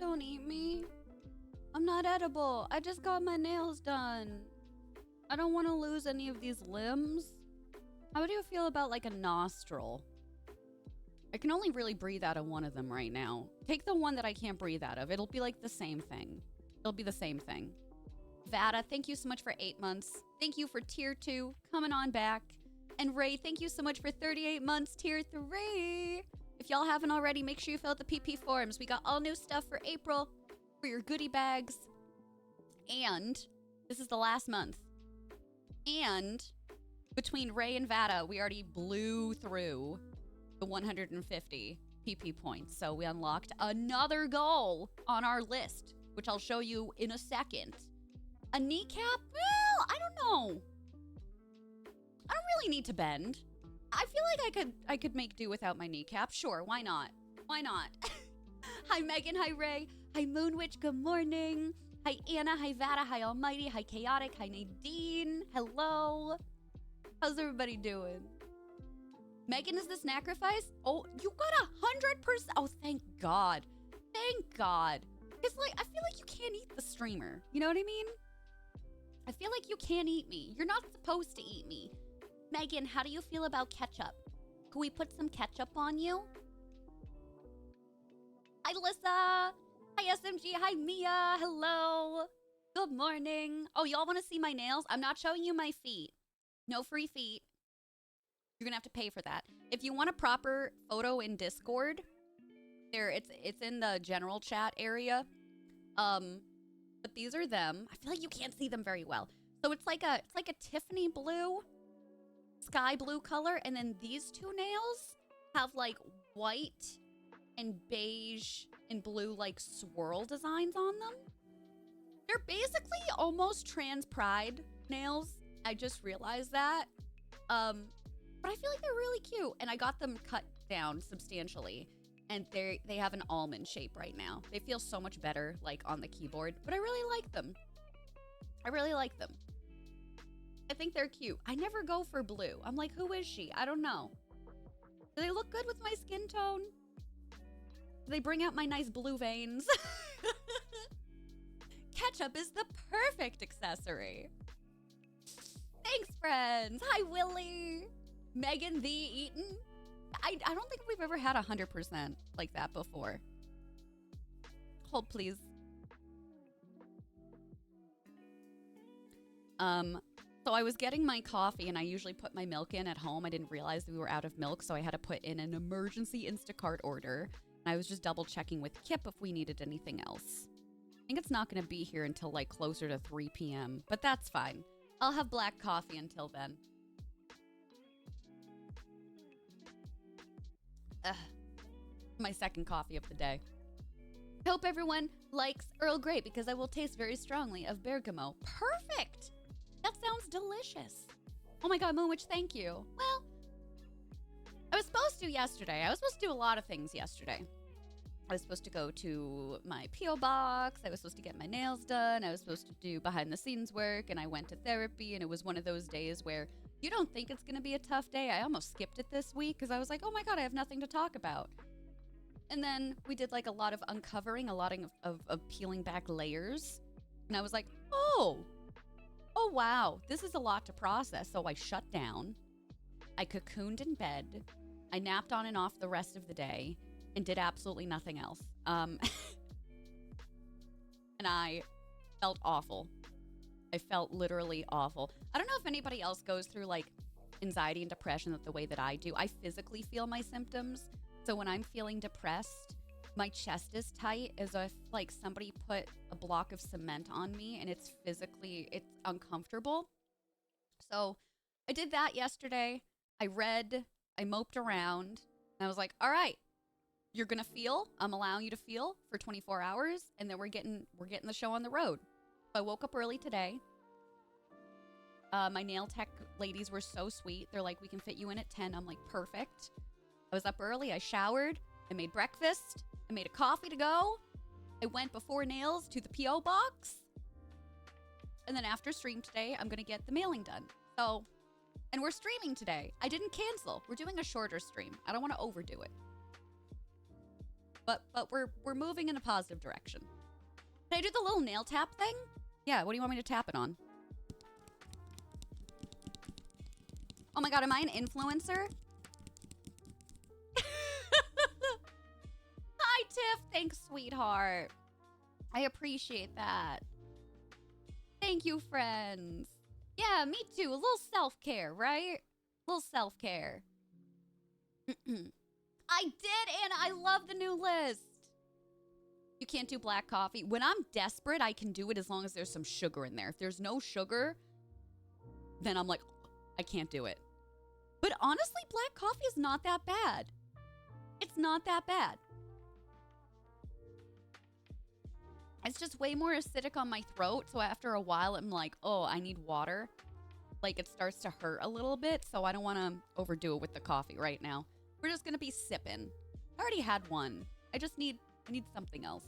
don't eat me. I'm not edible. I just got my nails done. I don't want to lose any of these limbs. How do you feel about like a nostril? I can only really breathe out of one of them right now. Take the one that I can't breathe out of. It'll be like the same thing. It'll be the same thing. Vada, thank you so much for 8 months. Thank you for tier 2 coming on back. And Ray, thank you so much for 38 months, tier 3. If y'all haven't already, make sure you fill out the PP forms. We got all new stuff for April for your goodie bags. And this is the last month. And between Ray and Vada, we already blew through the 150 PP points. So we unlocked another goal on our list, which I'll show you in a second. A kneecap? Well, I don't know. I don't really need to bend. I feel like I could make do without my kneecap. Sure, why not? Why not? Hi, Megan. Hi, Ray. Hi, Moonwitch. Good morning. Hi, Anna. Hi, Vada. Hi, Almighty. Hi, Chaotic. Hi, Nadine. Hello. How's everybody doing? Megan is the sacrifice? Oh, you got 100%. Oh, thank God. Thank God. Because, like, I feel like you can't eat the streamer. You know what I mean? I feel like you can't eat me. You're not supposed to eat me. Megan, how do you feel about ketchup? Can we put some ketchup on you? Hi, Lissa. Hi, SMG. Hi, Mia. Hello. Good morning. Oh, y'all want to see my nails? I'm not showing you my feet. No free feet. You're going to have to pay for that. If you want a proper photo in Discord, it's in the general chat area. But these are them. I feel like you can't see them very well. So it's like a Tiffany blue, sky blue color, and then these two nails have like white and beige and blue like swirl designs on them. They're basically almost trans pride nails. I just realized that. But I feel like they're really cute, and I got them cut down substantially. And they have an almond shape right now. They feel so much better, like, on the keyboard. But I really like them. I really like them. I think they're cute. I never go for blue. I'm like, who is she? I don't know. Do they look good with my skin tone? Do they bring out my nice blue veins? Ketchup is the perfect accessory. Thanks, friends. Hi, Willie. Megan the Eaton. I don't think we've ever had 100% like that before. Hold, please. So I was getting my coffee, and I usually put my milk in at home. I didn't realize we were out of milk, so I had to put in an emergency Instacart order. And I was just double checking with Kip if we needed anything else. I think it's not going to be here until like closer to 3 p.m., but that's fine. I'll have black coffee until then. My second coffee of the day. I hope everyone likes Earl Grey because I will taste very strongly of bergamot. Perfect! That sounds delicious. Oh my God, Moonwitch, thank you. Well, I was supposed to yesterday. I was supposed to do a lot of things yesterday. I was supposed to go to my P.O. box. I was supposed to get my nails done. I was supposed to do behind the scenes work, and I went to therapy, and it was one of those days where you don't think it's going to be a tough day. I almost skipped it this week because I was like, oh my God, I have nothing to talk about. And then we did like a lot of uncovering, a lot of peeling back layers. And I was like, oh wow, this is a lot to process. So I shut down. I cocooned in bed. I napped on and off the rest of the day and did absolutely nothing else. And I felt awful. I felt literally awful. I don't know if anybody else goes through like anxiety and depression the way that I do. I physically feel my symptoms. So when I'm feeling depressed, my chest is tight as if like somebody put a block of cement on me, and it's uncomfortable. So I did that yesterday. I read, I moped around, and I was like, all right, you're going to feel, I'm allowing you to feel for 24 hours. And then we're getting the show on the road. I woke up early today. My nail tech ladies were so sweet. They're like, we can fit you in at 10. I'm like, perfect. I was up early. I showered. I made breakfast. I made a coffee to go. I went before nails to the P.O. box. And then after stream today, I'm going to get the mailing done. So, and we're streaming today. I didn't cancel. We're doing a shorter stream. I don't want to overdo it. But we're moving in a positive direction. Can I do the little nail tap thing? Yeah, what do you want me to tap it on? Oh my god, am I an influencer? Hi, Tiff. Thanks, sweetheart. I appreciate that. Thank you, friends. Yeah, me too. A little self-care, right? A little self-care. I did, Anna. I love the new list. You can't do black coffee. When I'm desperate, I can do it as long as there's some sugar in there. If there's no sugar, then I'm like, I can't do it. But honestly, black coffee is not that bad. It's not that bad. It's just way more acidic on my throat. So after a while, I'm like, oh, I need water. Like it starts to hurt a little bit. So I don't want to overdo it with the coffee right now. We're just going to be sipping. I already had one. I need something else.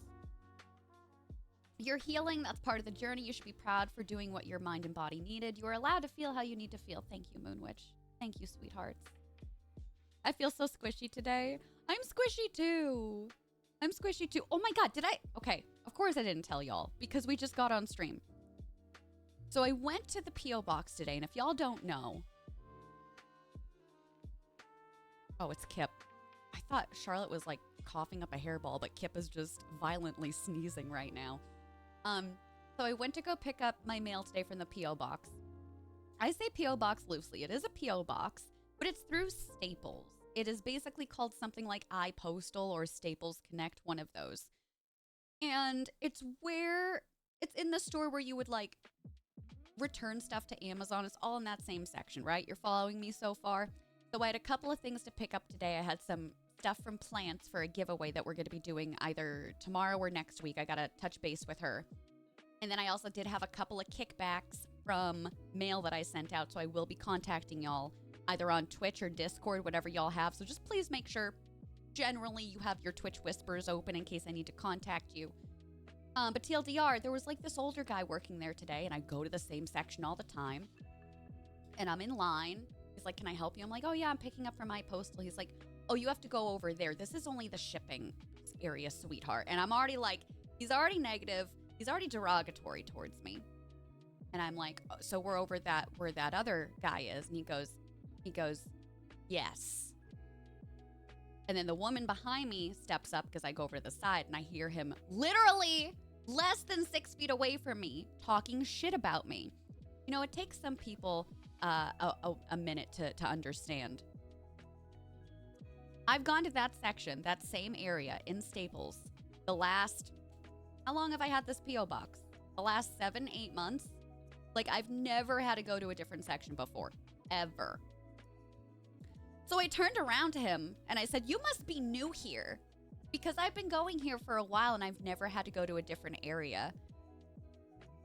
You're healing. That's part of the journey. You should be proud for doing what your mind and body needed. You are allowed to feel how you need to feel. Thank you, Moonwitch. Thank you, sweethearts. I feel so squishy today. I'm squishy too. I'm squishy too. Oh my god, did I? Okay, of course I didn't tell y'all because we just got on stream. So I went to the P.O. box today, and if y'all don't know... Oh, it's Kip. I thought Charlotte was like coughing up a hairball, but Kip is just violently sneezing right now. So I went to go pick up my mail today from the P.O. box. I say P.O. box loosely. It is a P.O. box, but it's through Staples. It is basically called something like iPostal or Staples Connect, one of those. And it's in the store where you would like return stuff to Amazon. It's all in that same section, right? You're following me so far? So I had a couple of things to pick up today. I had some stuff from Plants for a giveaway that we're going to be doing either tomorrow or next week. I got to touch base with her. And then I also did have a couple of kickbacks from mail that I sent out. So I will be contacting y'all either on Twitch or Discord, whatever y'all have. So just please make sure generally you have your Twitch whispers open in case I need to contact you. But TLDR, there was like this older guy working there today, and I go to the same section all the time. And I'm in line. He's like, can I help you? I'm like, oh yeah, I'm picking up from my postal. He's like, oh, you have to go over there. This is only the shipping area, sweetheart. And I'm already like, he's already negative. He's already derogatory towards me. And I'm like, oh, so we're over where that other guy is. And he goes, yes. And then the woman behind me steps up because I go over to the side and I hear him literally less than 6 feet away from me talking shit about me. You know, it takes some people a minute to understand. I've gone to that section, that same area in Staples, how long have I had this P.O. box? The last 7-8 months? Like, I've never had to go to a different section before. Ever. So I turned around to him and I said, you must be new here because I've been going here for a while and I've never had to go to a different area.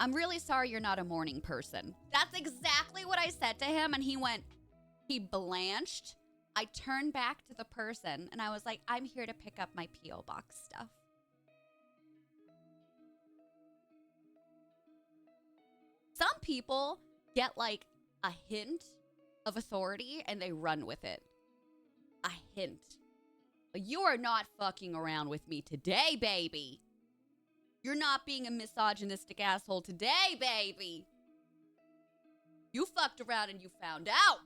I'm really sorry you're not a morning person. That's exactly what I said to him. And he blanched. I turned back to the person and I was like, I'm here to pick up my P.O. box stuff. Some people get like a hint of authority and they run with it. A hint. You are not fucking around with me today, baby. You're not being a misogynistic asshole today, baby. You fucked around and you found out.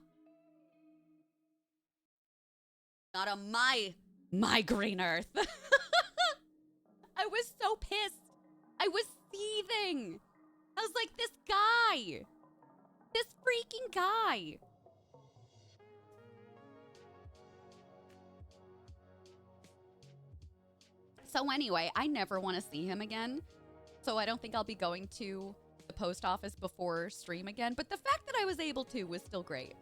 Not on my green earth. I was so pissed. I was seething. I was like, this freaking guy. So anyway, I never want to see him again. So I don't think I'll be going to the post office before stream again. But the fact that I was able to was still great.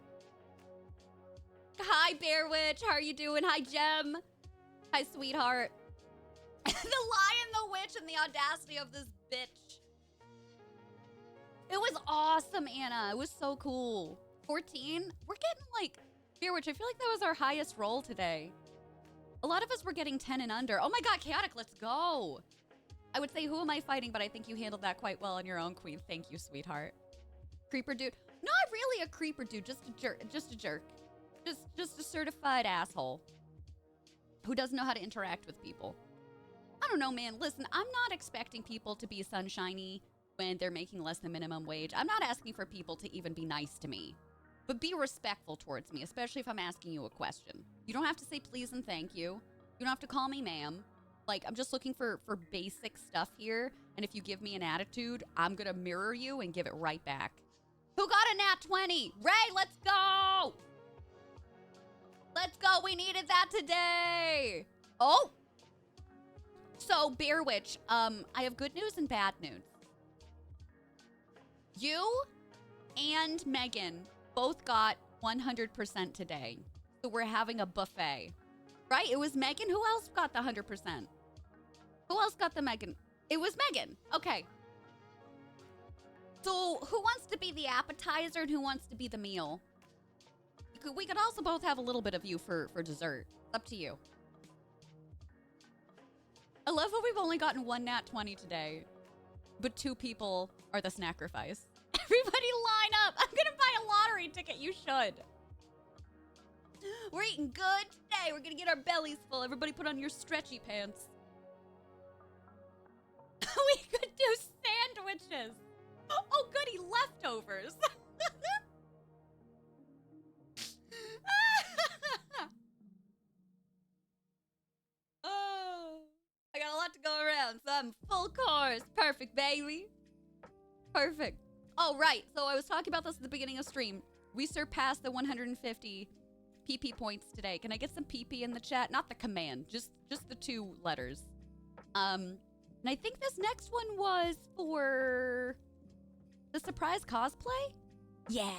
Hi, Bear Witch. How are you doing? Hi, Gem. Hi, sweetheart. The lion, the witch, and the audacity of this bitch. It was awesome, Anna. It was so cool. 14? We're getting like... Bear Witch, I feel like that was our highest roll today. A lot of us were getting 10 and under. Oh my god, Chaotic, let's go. I would say, who am I fighting? But I think you handled that quite well on your own, Queen. Thank you, sweetheart. Creeper dude. Not really a creeper dude, just a jerk. Just a jerk. Just a certified asshole who doesn't know how to interact with people. I don't know, man. Listen, I'm not expecting people to be sunshiny when they're making less than minimum wage. I'm not asking for people to even be nice to me. But be respectful towards me, especially if I'm asking you a question. You don't have to say please and thank you. You don't have to call me ma'am. Like, I'm just looking for basic stuff here. And if you give me an attitude, I'm going to mirror you and give it right back. Who got a nat 20? Ray, let's go! Let's go. We needed that today. Oh. So, Bear Witch, I have good news and bad news. You and Megan both got 100% today. So we're having a buffet. Right? It was Megan. Who else got the 100%? Who else got the Megan? It was Megan. Okay. So who wants to be the appetizer and who wants to be the meal? We could also both have a little bit of you for dessert. It's up to you. I love how we've only gotten one nat 20 today, but 2 people are the sacrifice. Everybody line up. I'm going to buy a lottery ticket. You should. We're eating good today. We're going to get our bellies full. Everybody put on your stretchy pants. We could do sandwiches. Oh, goody, leftovers. Oh, I got a lot to go around, so I'm full course. Perfect, baby. Perfect. Oh, right. So I was talking about this at the beginning of stream. We surpassed the 150 PP points today. Can I get some PP in the chat? Not the command, just the 2 letters. And I think this next one was for the surprise cosplay? Yeah.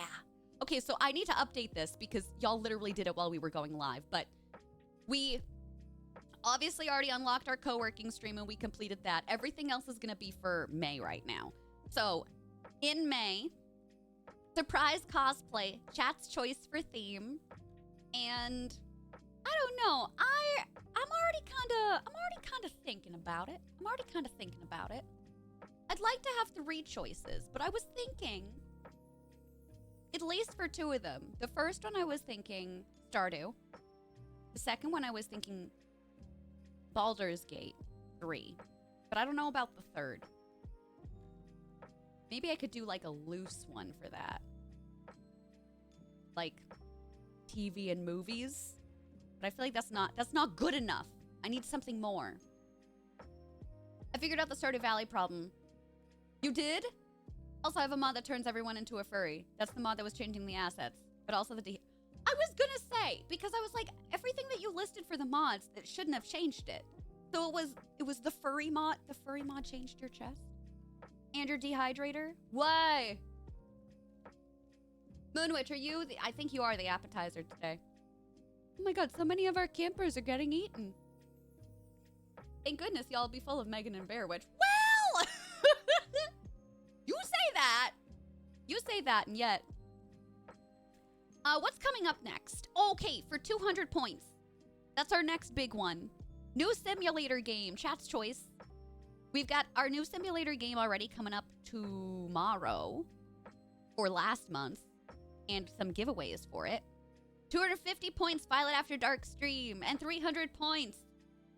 Okay, so I need to update this because y'all literally did it while we were going live, but we obviously already unlocked our co-working stream and we completed that. Everything else is going to be for May right now. So in May, surprise cosplay, chat's choice for theme, and I don't know. I'm already kind of thinking about it. I'd like to have 3 choices, but I was thinking, at least for 2 of them. The first one I was thinking Stardew. The second one I was thinking Baldur's Gate 3. But I don't know about the third. Maybe I could do like a loose one for that. Like TV and movies. But I feel like that's not good enough. I need something more. I figured out the Stardew Valley problem. You did? Also, I have a mod that turns everyone into a furry. That's the mod that was changing the assets. But also I was gonna say, because I was like, everything that you listed for the mods, it shouldn't have changed it. So it was the furry mod. The furry mod changed your chest? And your dehydrator? Why? Moonwitch, are you I think you are the appetizer today. Oh my god, so many of our campers are getting eaten. Thank goodness y'all be full of Megan and Bear Witch. Well! You say that! You say that, and yet. What's coming up next? Okay, for 200 points. That's our next big one. New simulator game, chat's choice. We've got our new simulator game already coming up tomorrow. Or last month. And some giveaways for it. 250 points, Violet After Dark stream. And 300 points.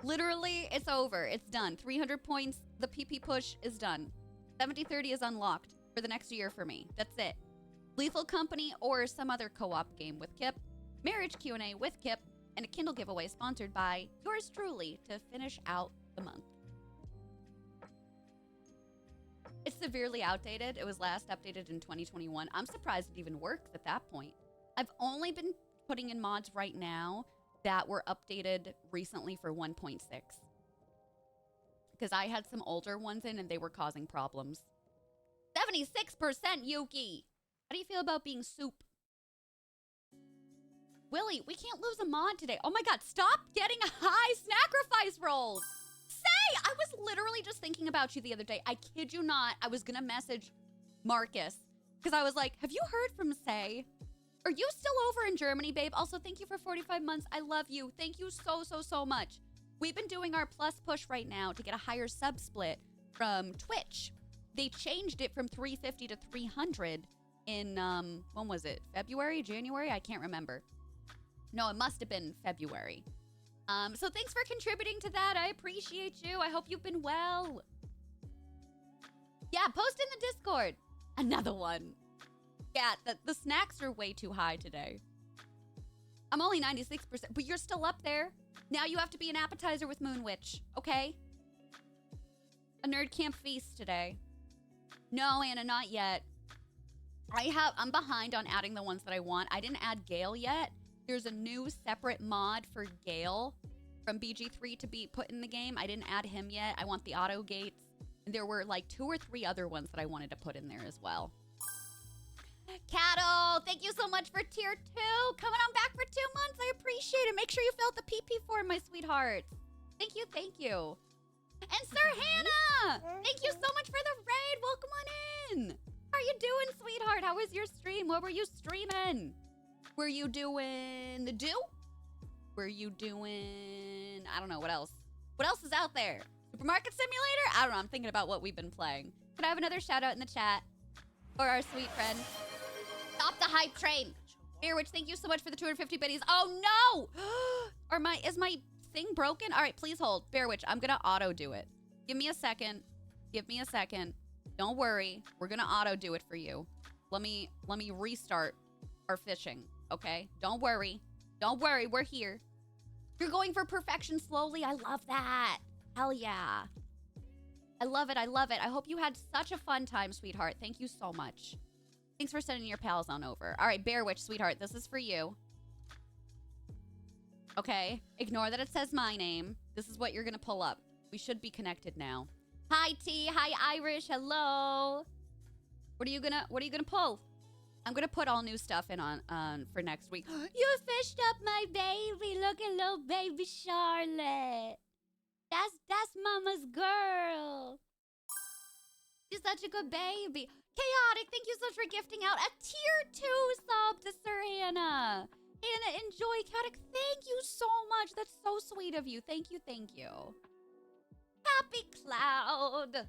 Literally, it's over. It's done. 300 points, the PP push is done. 70/30 is unlocked for the next year for me. That's it. Lethal Company or some other co-op game with Kip. Marriage Q&A with Kip. And a Kindle giveaway sponsored by yours truly to finish out the month. It's severely outdated. It was last updated in 2021. I'm surprised it even works at that point. I've only been putting in mods right now that were updated recently for 1.6. Because I had some older ones in and they were causing problems. 76% Yuki! How do you feel about being soup? Willie, we can't lose a mod today. Oh my god, stop getting high sacrifice rolls! Say! I was literally just thinking about you the other day. I kid you not. I was gonna message Marcus. Because I was like, have you heard from Say? Are you still over in Germany, babe? Also, thank you for 45 months. I love you. Thank you so much. We've been doing our plus push right now to get a higher sub split from Twitch. They changed it from 350 to 300 in, when was it? February? January? I can't remember. No, it must have been February. So thanks for contributing to that. I appreciate you. I hope you've been well. Yeah, post in the Discord. Another one. Yeah, the snacks are way too high today. I'm only 96%, but you're still up there. Now you have to be an appetizer with Moon Witch, okay? A nerd camp feast today. No, Anna, not yet. I'm behind on adding the ones that I want. I didn't add Gale yet. There's a new separate mod for Gale from BG3 to be put in the game. I didn't add him yet. I want the auto gates. And there were like 2 or 3 other ones that I wanted to put in there as well. Cattle, thank you so much for tier 2. Coming on back for 2 months. I appreciate it. Make sure you fill out the PP form, my sweetheart. Thank you, thank you. And Sir Hannah, thank you so much for the raid. Welcome on in. How are you doing, sweetheart? How was your stream? What were you streaming? Were you doing the do? Were you doing, I don't know, what else? What else is out there? Supermarket Simulator? I don't know, I'm thinking about what we've been playing. Could I have another shout out in the chat? For our sweet friend. Stop the hype train. Bearwitch, thank you so much for the 250 biddies. Oh no! Is my thing broken? All right, please hold. Bearwitch, I'm gonna auto do it. Give me a second. Give me a second. Don't worry. We're gonna auto do it for you. Let me restart our fishing, okay? Don't worry. Don't worry, we're here. You're going for perfection slowly. I love that. Hell yeah. I love it. I love it. I hope you had such a fun time, sweetheart. Thank you so much. Thanks for sending your pals on over. All right, Bearwitch, sweetheart, this is for you. Okay, ignore that it says my name. This is what you're gonna pull up. We should be connected now. Hi, T. Hi, Irish. Hello. What are you gonna pull? I'm gonna put all new stuff in on for next week. You fished up my baby. Look at little baby Charlotte. That's mama's girl. She's such a good baby. Chaotic, thank you so much for gifting out a tier 2 sub to Sir Hannah. Hannah, enjoy. Chaotic, thank you so much. That's so sweet of you. Thank you, thank you. Happy Cloud.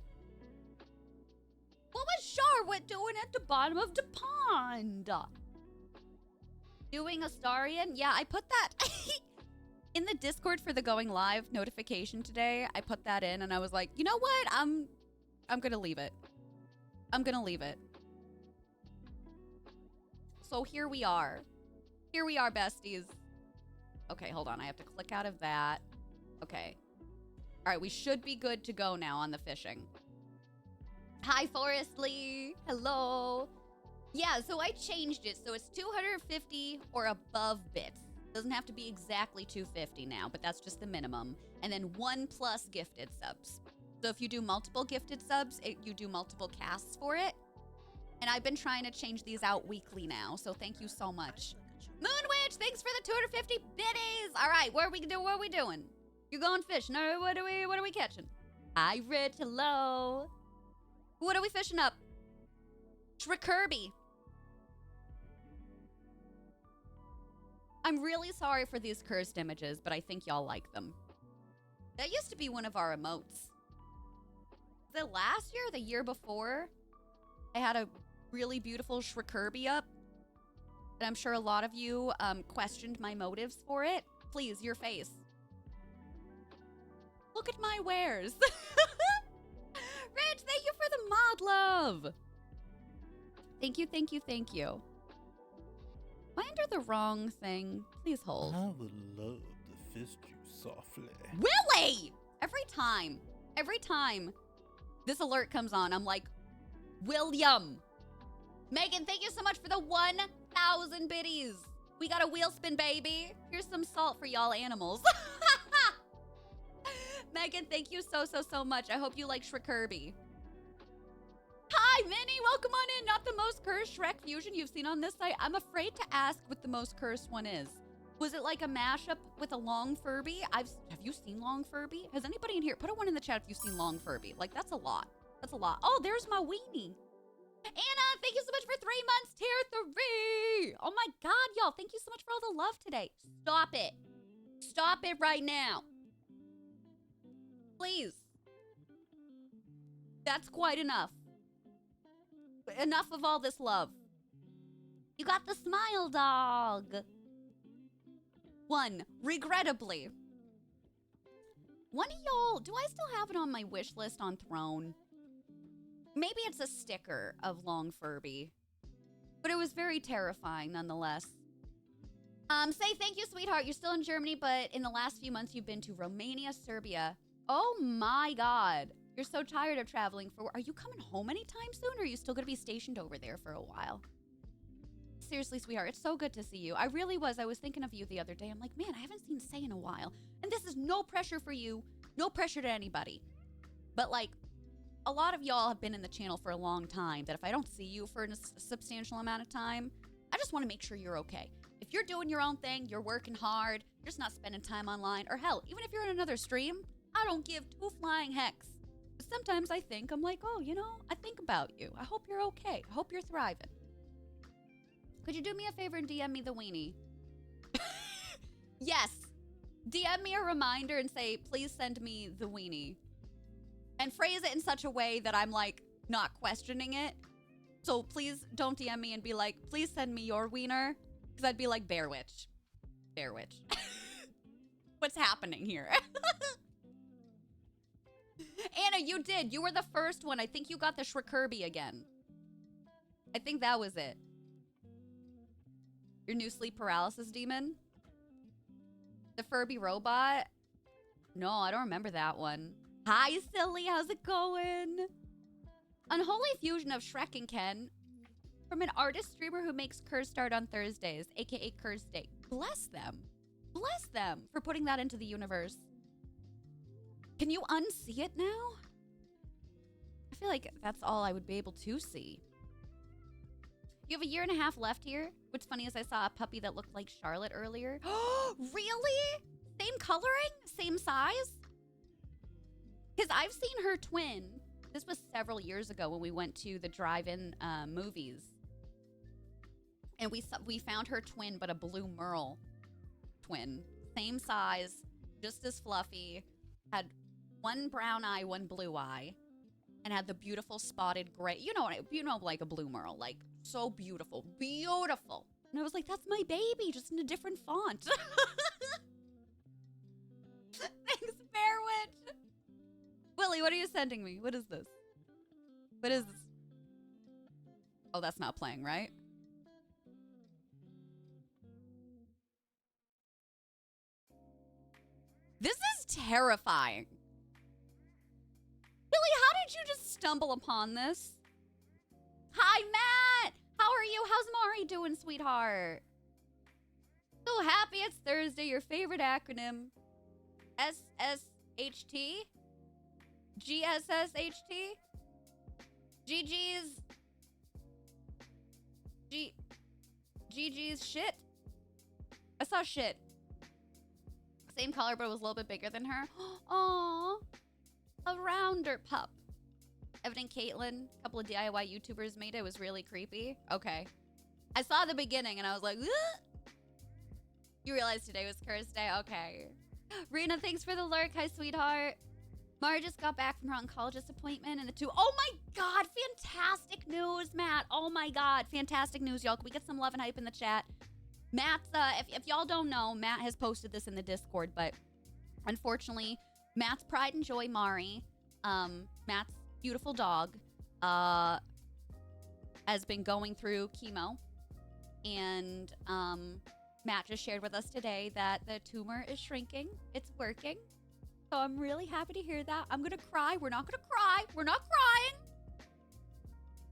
What was Charlotte doing at the bottom of the pond? Doing Astarion? Yeah, I put that in the Discord for the going live notification today. I put that in and I was like, you know what? I'm gonna leave it. I'm gonna leave it. So here we are. Here we are, besties. Okay, hold on. I have to click out of that. Okay. All right, we should be good to go now on the fishing. Hi, Forest Lee. Hello. Yeah, so I changed it. So it's 250 or above bits. Doesn't have to be exactly 250 now, but that's just the minimum. And then 1+ gifted subs. So if you do multiple gifted subs, you do multiple casts for it. And I've been trying to change these out weekly now, so thank you so much. Moonwitch, thanks for the 250 biddies. All right, what are we doing? You're going fishing. No, what are we catching? Hi, Rich. Hello. What are we fishing up? Kirby. I'm really sorry for these cursed images, but I think y'all like them. That used to be one of our emotes. The last year, the year before, I had a really beautiful Kirby up. And I'm sure a lot of you questioned my motives for it. Please, your face. Look at my wares. Rich, thank you for the mod love. Thank you, thank you, thank you. Am I under the wrong thing? Please hold. I would love to fist you softly. Willie! Every time this alert comes on, I'm like, William. Megan, thank you so much for the 1,000 biddies. We got a wheel spin, baby. Here's some salt for y'all animals. Megan, thank you so much. I hope you like Kirby. Hi, Minnie. Welcome on in. Not the most cursed Shrek fusion you've seen on this site. I'm afraid to ask what the most cursed one is. Was it like a mashup with a long Furby? Have you seen Long Furby? Has anybody in here? Put a 1 in the chat if you've seen Long Furby. Like, that's a lot. That's a lot. Oh, there's my weenie. Anna, thank you so much for 3 months, tier 3. Oh my God, y'all. Thank you so much for all the love today. Stop it. Stop it right now. Please. That's quite enough. Enough of all this love. You got the smile dog. 1, regrettably, One of y'all, do I still have it on my wish list on Throne? Maybe it's a sticker of Long Furby. But it was very terrifying nonetheless. Say thank you, sweetheart. You're still in Germany, but in the last few months you've been to Romania, Serbia. Oh my god. You're so tired of traveling for... Are you coming home anytime soon, or are you still going to be stationed over there for a while? Seriously, sweetheart, it's so good to see you. I really was. I was thinking of you the other day. I'm like, man, I haven't seen Say in a while. And this is no pressure for you. No pressure to anybody. But, like, a lot of y'all have been in the channel for a long time that if I don't see you for a substantial amount of time, I just want to make sure you're okay. If you're doing your own thing, you're working hard, you're just not spending time online, or hell, even if you're in another stream, I don't give two flying hecks. But sometimes I think, I'm like, oh, you know, I think about you. I hope you're okay. I hope you're thriving. Could you do me a favor and DM me the weenie? Yes. DM me a reminder and say, please send me the weenie. And phrase it in such a way that I'm, like, not questioning it. So please don't DM me and be like, please send me your wiener. Because I'd be like, Bear Witch. Bear Witch. What's happening here? Anna, you did. You were the first one. I think you got the Shrikirby again. I think that was it. Your new sleep paralysis demon? The Furby robot? No, I don't remember that one. Hi, silly. How's it going? Unholy fusion of Shrek and Ken from an artist streamer who makes Cursed art on Thursdays, aka Cursed Day. Bless them. Bless them for putting that into the universe. Can you unsee it now? I feel like that's all I would be able to see. You have a year and a half left here. What's funny is I saw a puppy that looked like Charlotte earlier. Really? Same coloring? Same size? Because I've seen her twin. This was several years ago when we went to the drive-in movies. And we found her twin, but a blue merle twin. Same size, just as fluffy. Had one brown eye, one blue eye. And had the beautiful spotted gray. You know, like a blue merle. Like, so beautiful. Beautiful. And I was like, that's my baby, just in a different font. Thanks, Bear Witch. Willie, what are you sending me? What is this? What is this? Oh, that's not playing, right? This is terrifying. Billy, how did you just stumble upon this? Hi, Matt! How are you? How's Mari doing, sweetheart? So happy it's Thursday, your favorite acronym. SSHT? GSSHT? GG's... GG's shit? I saw shit. Same color, but it was a little bit bigger than her. Aww. A rounder pup. Evan and Caitlin, a couple of DIY YouTubers made it. It was really creepy. Okay. I saw the beginning and I was like, ugh! You realized today was Cursed Day? Okay. Rena, thanks for the lurk. Hi, sweetheart. Mara just got back from her oncologist appointment and the two... Oh my god, fantastic news, Matt. Oh my god, fantastic news, y'all. Can we get some love and hype in the chat? Matt's, if y'all don't know, Matt has posted this in the Discord, but unfortunately, Matt's pride and joy, Mari, Matt's beautiful dog, has been going through chemo, and, Matt just shared with us today that the tumor is shrinking. It's working. So I'm really happy to hear that. I'm gonna cry. We're not gonna cry. We're not crying.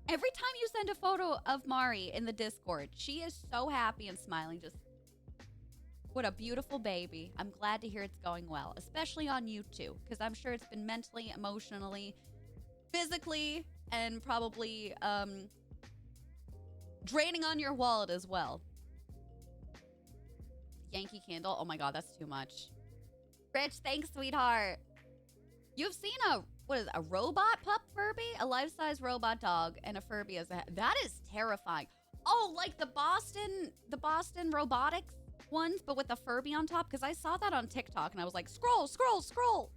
Every time you send a photo of Mari in the Discord, she is so happy and smiling. Just, what a beautiful baby. I'm glad to hear it's going well, especially on you two, because I'm sure it's been mentally, emotionally, physically, and probably draining on your wallet as well. Yankee Candle. Oh my god, that's too much. Rich, thanks, sweetheart. You've seen a robot pup Furby? A life-size robot dog and a Furby as a... That is terrifying. Oh, like the Boston robotics ones, but with a Furby on top? Because I saw that on TikTok and I was like, scroll, scroll, scroll.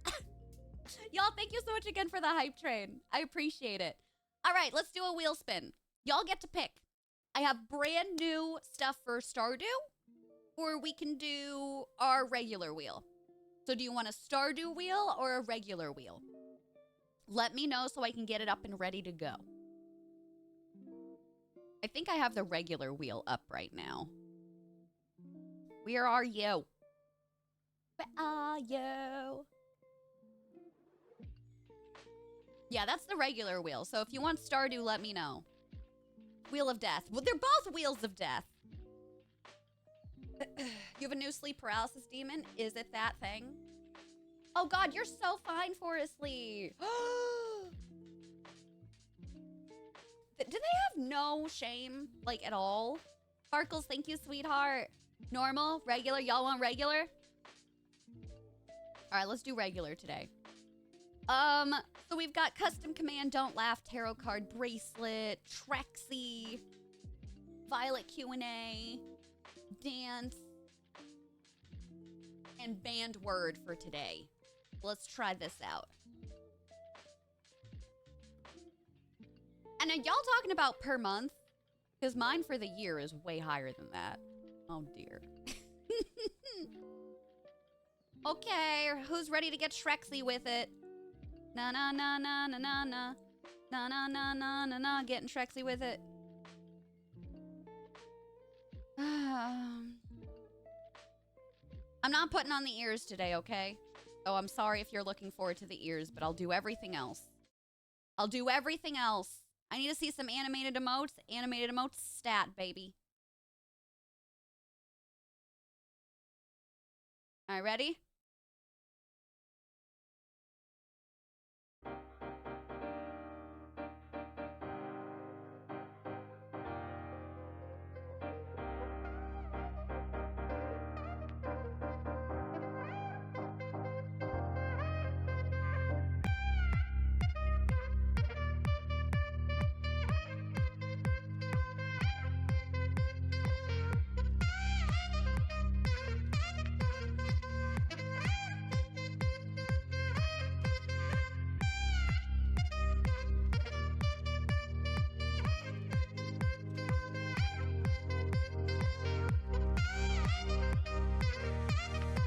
Y'all, thank you so much again for the hype train. I appreciate it. All right, let's do a wheel spin. Y'all get to pick. I have brand new stuff for Stardew, or we can do our regular wheel. So do you want a Stardew wheel or a regular wheel? Let me know so I can get it up and ready to go. I think I have the regular wheel up right now. Where are you? Where are you? Yeah, that's the regular wheel. So if you want Stardew, let me know. Wheel of Death. Well, they're both Wheels of Death. You have a new sleep paralysis demon? Is it that thing? Oh God, you're so fine, Forestly. Do they have no shame, like, at all? Sparkles, thank you, sweetheart. Normal, regular, y'all want regular? All right, let's do regular today. So we've got Custom Command, Don't Laugh, Tarot Card, Bracelet, Trexie, Violet Q&A, Dance, and Banned Word for today. Let's try this out. And are y'all talking about per month? Because mine for the year is way higher than that. Oh, dear. Okay, who's ready to get Shrexy with it? Na na na na na na na. Na na na na na na. Getting Shrexy with it. I'm not putting on the ears today, okay? Oh, I'm sorry if you're looking forward to the ears, but I'll do everything else. I'll do everything else. I need to see some animated emotes. Animated emotes stat, baby. All right, ready?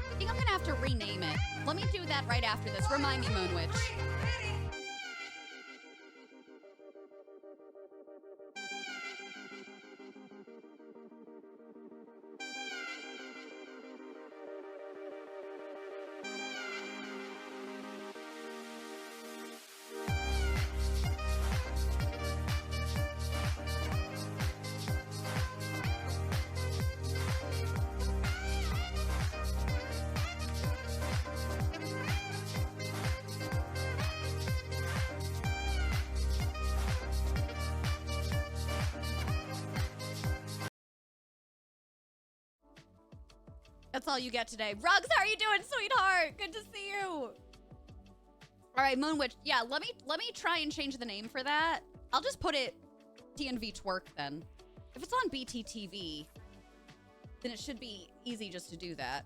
I think I'm gonna have to rename it. Let me do that right after this. Remind me, Moonwitch. That's all you get today. Rugs, how are you doing, sweetheart? Good to see you. All right, Moonwitch. Yeah, let me try and change the name for that. I'll just put it TNV Twerk then. If it's on BTTV, then it should be easy just to do that.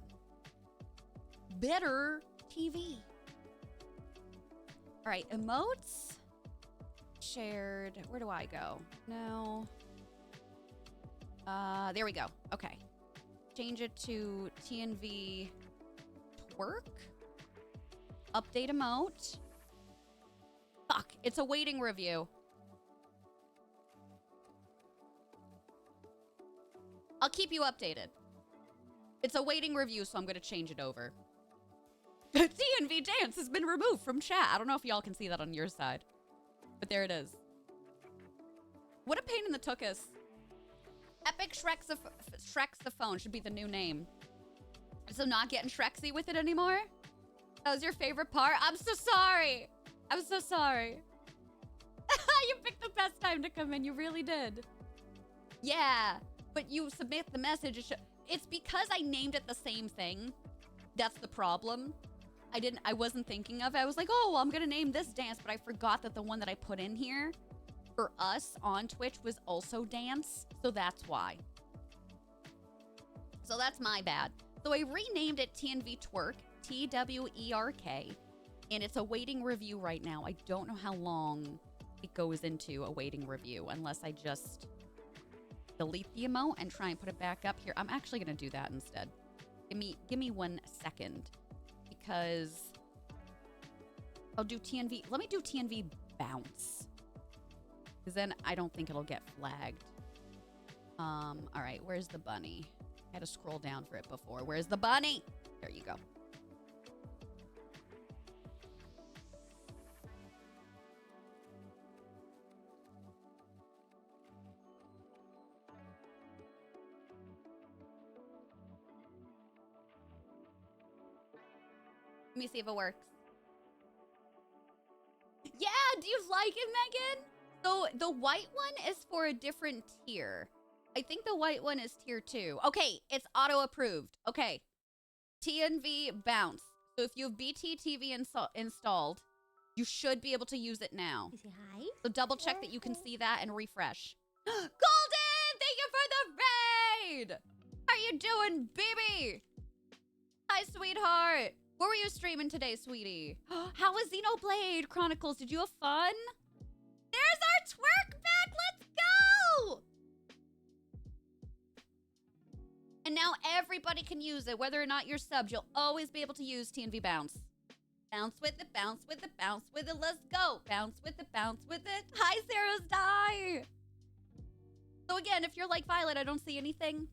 Better TV. All right, emotes. Shared. Where do I go? No. There we go. Okay. Change it to TNV Twerk. Update emote. Fuck, it's awaiting review. I'll keep you updated. It's awaiting review, so I'm going to change it over. TNV Dance has been removed from chat. I don't know if y'all can see that on your side, but there it is. What a pain in the tuchus. Epic Shrexophone should be the new name. So not getting Shrexy with it anymore? That was your favorite part? I'm so sorry. I'm so sorry. You picked the best time to come in. You really did. Yeah, but you submit the message. It's because I named it the same thing. That's the problem. I wasn't thinking of it. I was like, oh, well, I'm going to name this dance, but I forgot that the one that I put in here for us on Twitch was also dance, so that's why. So that's my bad. So I renamed it TNV Twerk, Twerk, and it's awaiting review right now. I don't know how long it goes into awaiting review unless I just delete the emote and try and put it back up here. I'm actually going to do that instead. Give me 1 second because I'll do TNV. Let me do TNV bounce. Because then I don't think it'll get flagged. All right, where's the bunny? I had to scroll down for it before. Where's the bunny? There you go. Let me see if it works. Yeah, do you like it, Megan? So the white one is for a different tier. I think the white one is tier 2. Okay, it's auto-approved. Okay. TNV bounce. So if you have BTTV installed, you should be able to use it now. Hi. So double check that you can see that and refresh. Golden, thank you for the raid. How you doing, baby? Hi, sweetheart. What were you streaming today, sweetie? How was Xenoblade Chronicles? Did you have fun? There's our twerk back. Let's go. And now everybody can use it. Whether or not you're subbed, you'll always be able to use TNV bounce. Bounce with it, bounce with it, bounce with it. Let's go. Bounce with it, bounce with it. Hi, Sarah's Die. So again, if you're like Violet, I don't see anything.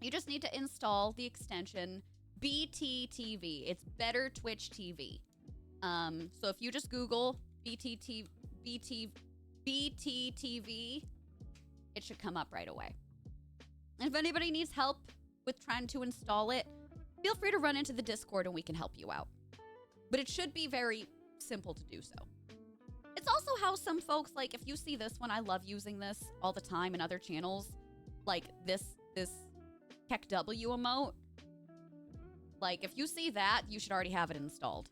You just need to install the extension BTTV. It's Better Twitch TV. So if you just Google BTTV, it should come up right away. And if anybody needs help with trying to install it, feel free to run into the Discord and we can help you out. But it should be very simple to do so. It's also how some folks, like, if you see this one, I love using this all the time in other channels. Like this Keck W emote. Like, if you see that, you should already have it installed.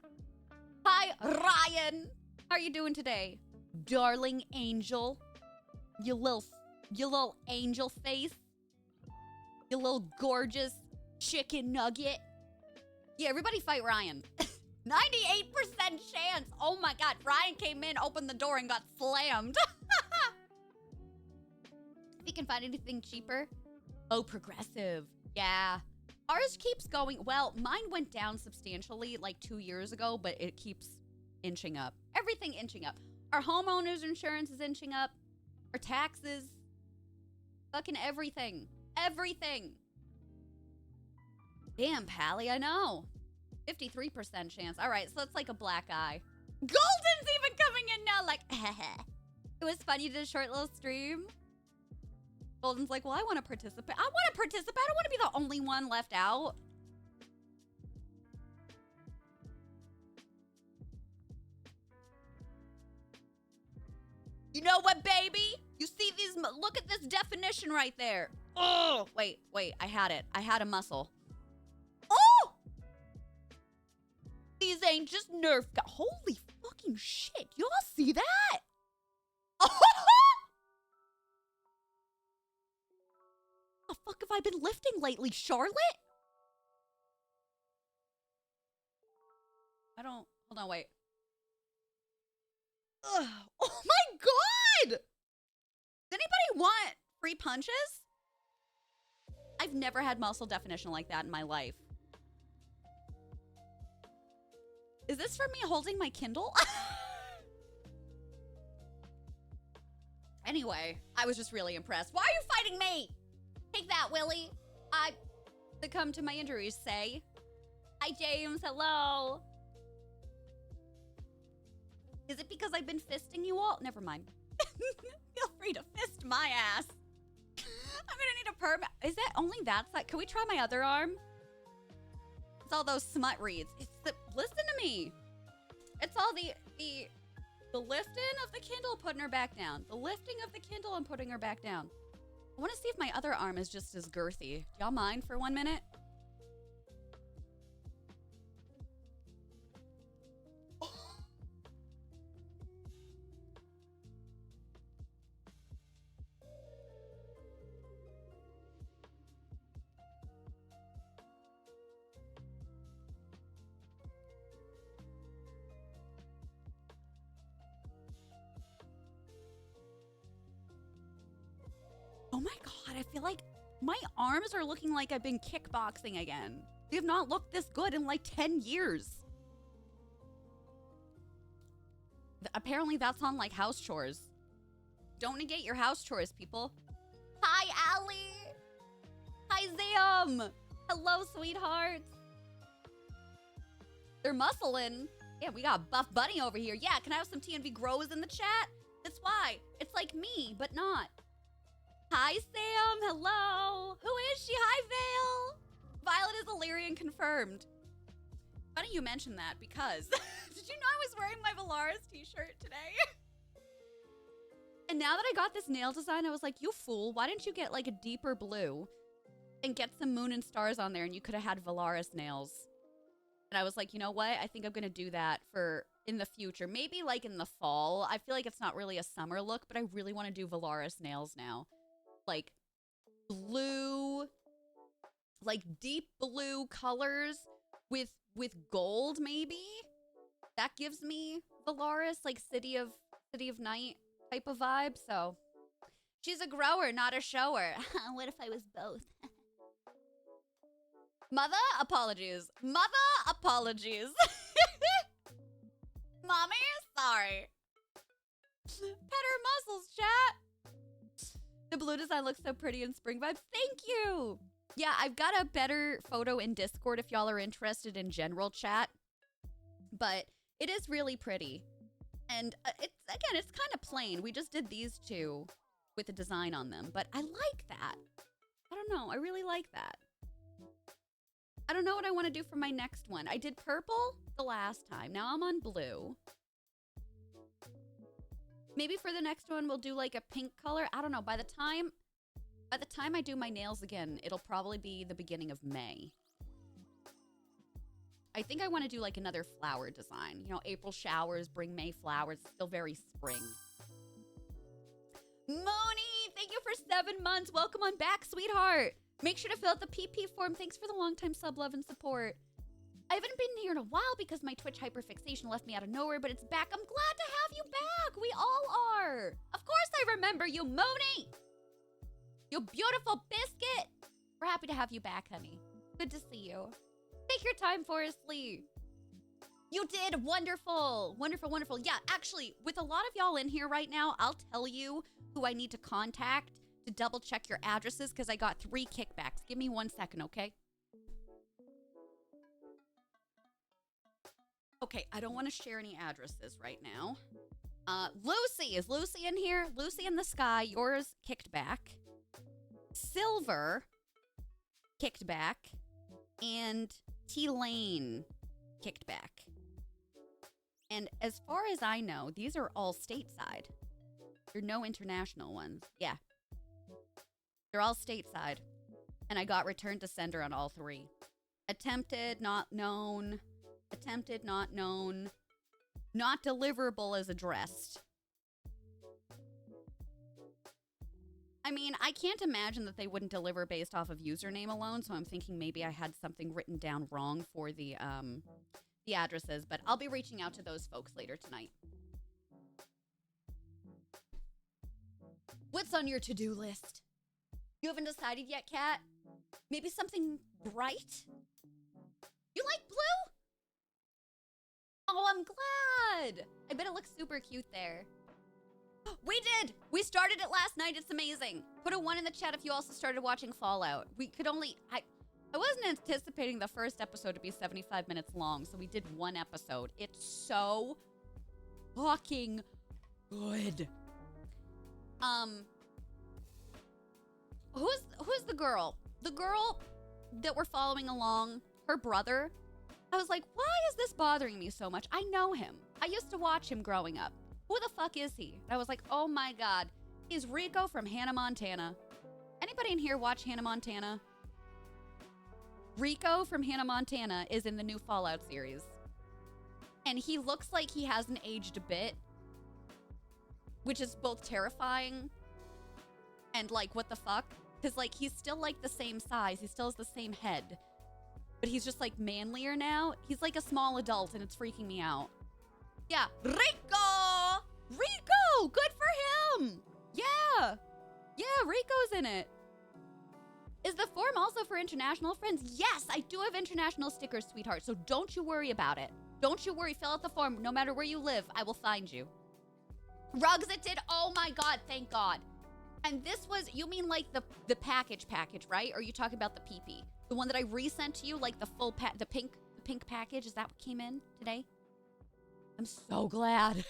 Hi, Ryan. How are you doing today? Darling angel. You little angel face. You little gorgeous chicken nugget. Yeah, everybody fight Ryan. 98% chance. Oh my God. Ryan came in, opened the door, and got slammed. If you can find anything cheaper. Oh, progressive. Yeah. Ours keeps going. Well, mine went down substantially like 2 years ago, but it keeps inching up. Everything inching up. Our homeowner's insurance is inching up. Our taxes. Fucking everything. Everything. Damn, Pally, I know. 53% chance. All right, so it's like a black eye. Golden's even coming in now like, it was fun. You did a short little stream. Golden's like, well, I want to participate. I want to participate. I don't want to be the only one left out. You know what, baby? You see these? Look at this definition right there. Oh, wait. I had it. I had a muscle. Oh! These ain't just Nerf. Holy fucking shit. Y'all see that? Oh! The fuck have I been lifting lately, Charlotte? I don't. Hold on, wait. Ugh. Oh my God! Does anybody want free punches? I've never had muscle definition like that in my life. Is this for me holding my Kindle? Anyway, I was just really impressed. Why are you fighting me? Take that, Willie. I succumbed to my injuries, say. Hi, James. Hello. Is it because I've been fisting you all? Never mind. Feel free to fist my ass. I'm gonna need a perm. Is that only that side? Can we try my other arm? It's all those smut reads. Listen to me. It's all the lifting of the Kindle, putting her back down. The lifting of the Kindle and putting her back down. I want to see if my other arm is just as girthy. Y'all mind for 1 minute? Oh my God, I feel like my arms are looking like I've been kickboxing again. They have not looked this good in like 10 years. Apparently that's on like house chores. Don't negate your house chores, people. Hi, Allie. Hi, Zam. Hello, sweethearts. They're muscling. Yeah, we got Buff Bunny over here. Yeah, can I have some TNV Grows in the chat? That's why. It's like me, but not. Hi, Sam. Hello. Who is she? Hi, Vale. Violet is Illyrian confirmed. Funny you mentioned that because did you know I was wearing my Valaris t-shirt today? And now that I got this nail design, I was like, you fool. Why didn't you get like a deeper blue and get some moon and stars on there and you could have had Valaris nails? And I was like, you know what? I think I'm going to do that for in the future. Maybe like in the fall. I feel like it's not really a summer look, but I really want to do Valaris nails now. Like blue, like deep blue colors with gold maybe. That gives me Valaris, like City of Night type of vibe. So she's a grower, not a shower. What if I was both? Mother, apologies. Mother, apologies. Mommy, sorry. Pet her muscles, chat. The blue design looks so pretty in spring vibes. Thank you. Yeah, I've got a better photo in Discord if y'all are interested in general chat. But it is really pretty. And it's kind of plain. We just did these two with the design on them. But I like that. I don't know. I really like that. I don't know what I want to do for my next one. I did purple the last time. Now I'm on blue. Maybe for the next one, we'll do like a pink color. I don't know. By the time I do my nails again, it'll probably be the beginning of May. I think I want to do like another flower design. You know, April showers bring May flowers. It's still very spring. Moni, thank you for 7 months. Welcome on back, sweetheart. Make sure to fill out the PP form. Thanks for the long time sub love and support. I haven't been here in a while because my Twitch hyperfixation left me out of nowhere, but it's back. I'm glad to have you back. We all are. Of course I remember you, Moni. You beautiful biscuit. We're happy to have you back, honey. Good to see you. Take your time, Forestly. You did wonderful. Wonderful, wonderful. Yeah, actually, with a lot of y'all in here right now, I'll tell you who I need to contact to double check your addresses because I got 3 kickbacks. Give me 1 second, okay? Okay, I don't want to share any addresses right now. Lucy, is Lucy in here? Lucy in the sky, yours kicked back. Silver kicked back. And T-Lane kicked back. And as far as I know, these are all stateside. There are no international ones. Yeah. They're all stateside. And I got return to sender on all 3. Attempted, not known. Attempted, not known. Not deliverable as addressed. I mean, I can't imagine that they wouldn't deliver based off of username alone, so I'm thinking maybe I had something written down wrong for the addresses, but I'll be reaching out to those folks later tonight. What's on your to-do list? You haven't decided yet, Kat? Maybe something bright? You like blue? Oh, I'm glad. I bet it looks super cute there. We did! We started it last night. It's amazing. Put a 1 in the chat if you also started watching Fallout. We could only... I wasn't anticipating the first episode to be 75 minutes long, so we did 1 episode. It's so fucking good. Who's the girl? The girl that we're following along, her brother. I was like, why is this bothering me so much? I know him. I used to watch him growing up. Who the fuck is he? And I was like, oh my god. He's Rico from Hannah Montana. Anybody in here watch Hannah Montana? Rico from Hannah Montana is in the new Fallout series. And he looks like he hasn't aged a bit. Which is both terrifying and like, what the fuck? Because like, he's still like the same size. He still has the same head. But he's just like manlier now. He's like a small adult and it's freaking me out. Yeah, Rico! Rico! Good for him! Yeah! Yeah, Rico's in it. Is the form also for international friends? Yes, I do have international stickers, sweetheart, so don't you worry about it. Don't you worry, fill out the form. No matter where you live, I will find you. Rugs it did. Oh my God, thank God. And this was, you mean like the package, right? Or are you talking about the PP? The one that I resent to you, like the full the pink package? Is that what came in today? I'm so glad.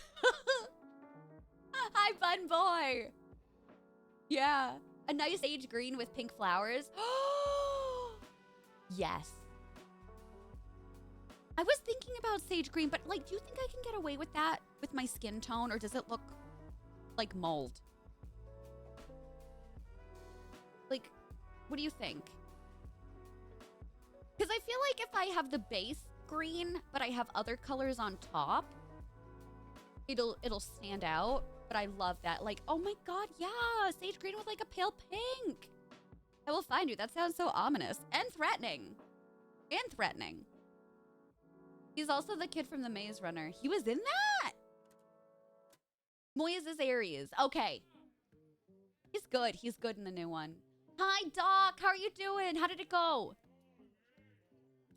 Hi, Bun Boy. Yeah. A nice sage green with pink flowers. Yes. I was thinking about sage green, but like, do you think I can get away with that with my skin tone, or does it look like mold? Like, what do you think? Because I feel like if I have the base green, but I have other colors on top, it'll stand out. But I love that. Like, oh my God, yeah, sage green with like a pale pink. I will find you. That sounds so ominous and threatening. And threatening. He's also the kid from the Maze Runner. He was in that. Moyes is Aries. Okay. He's good. He's good in the new one. Hi, Doc. How are you doing? How did it go?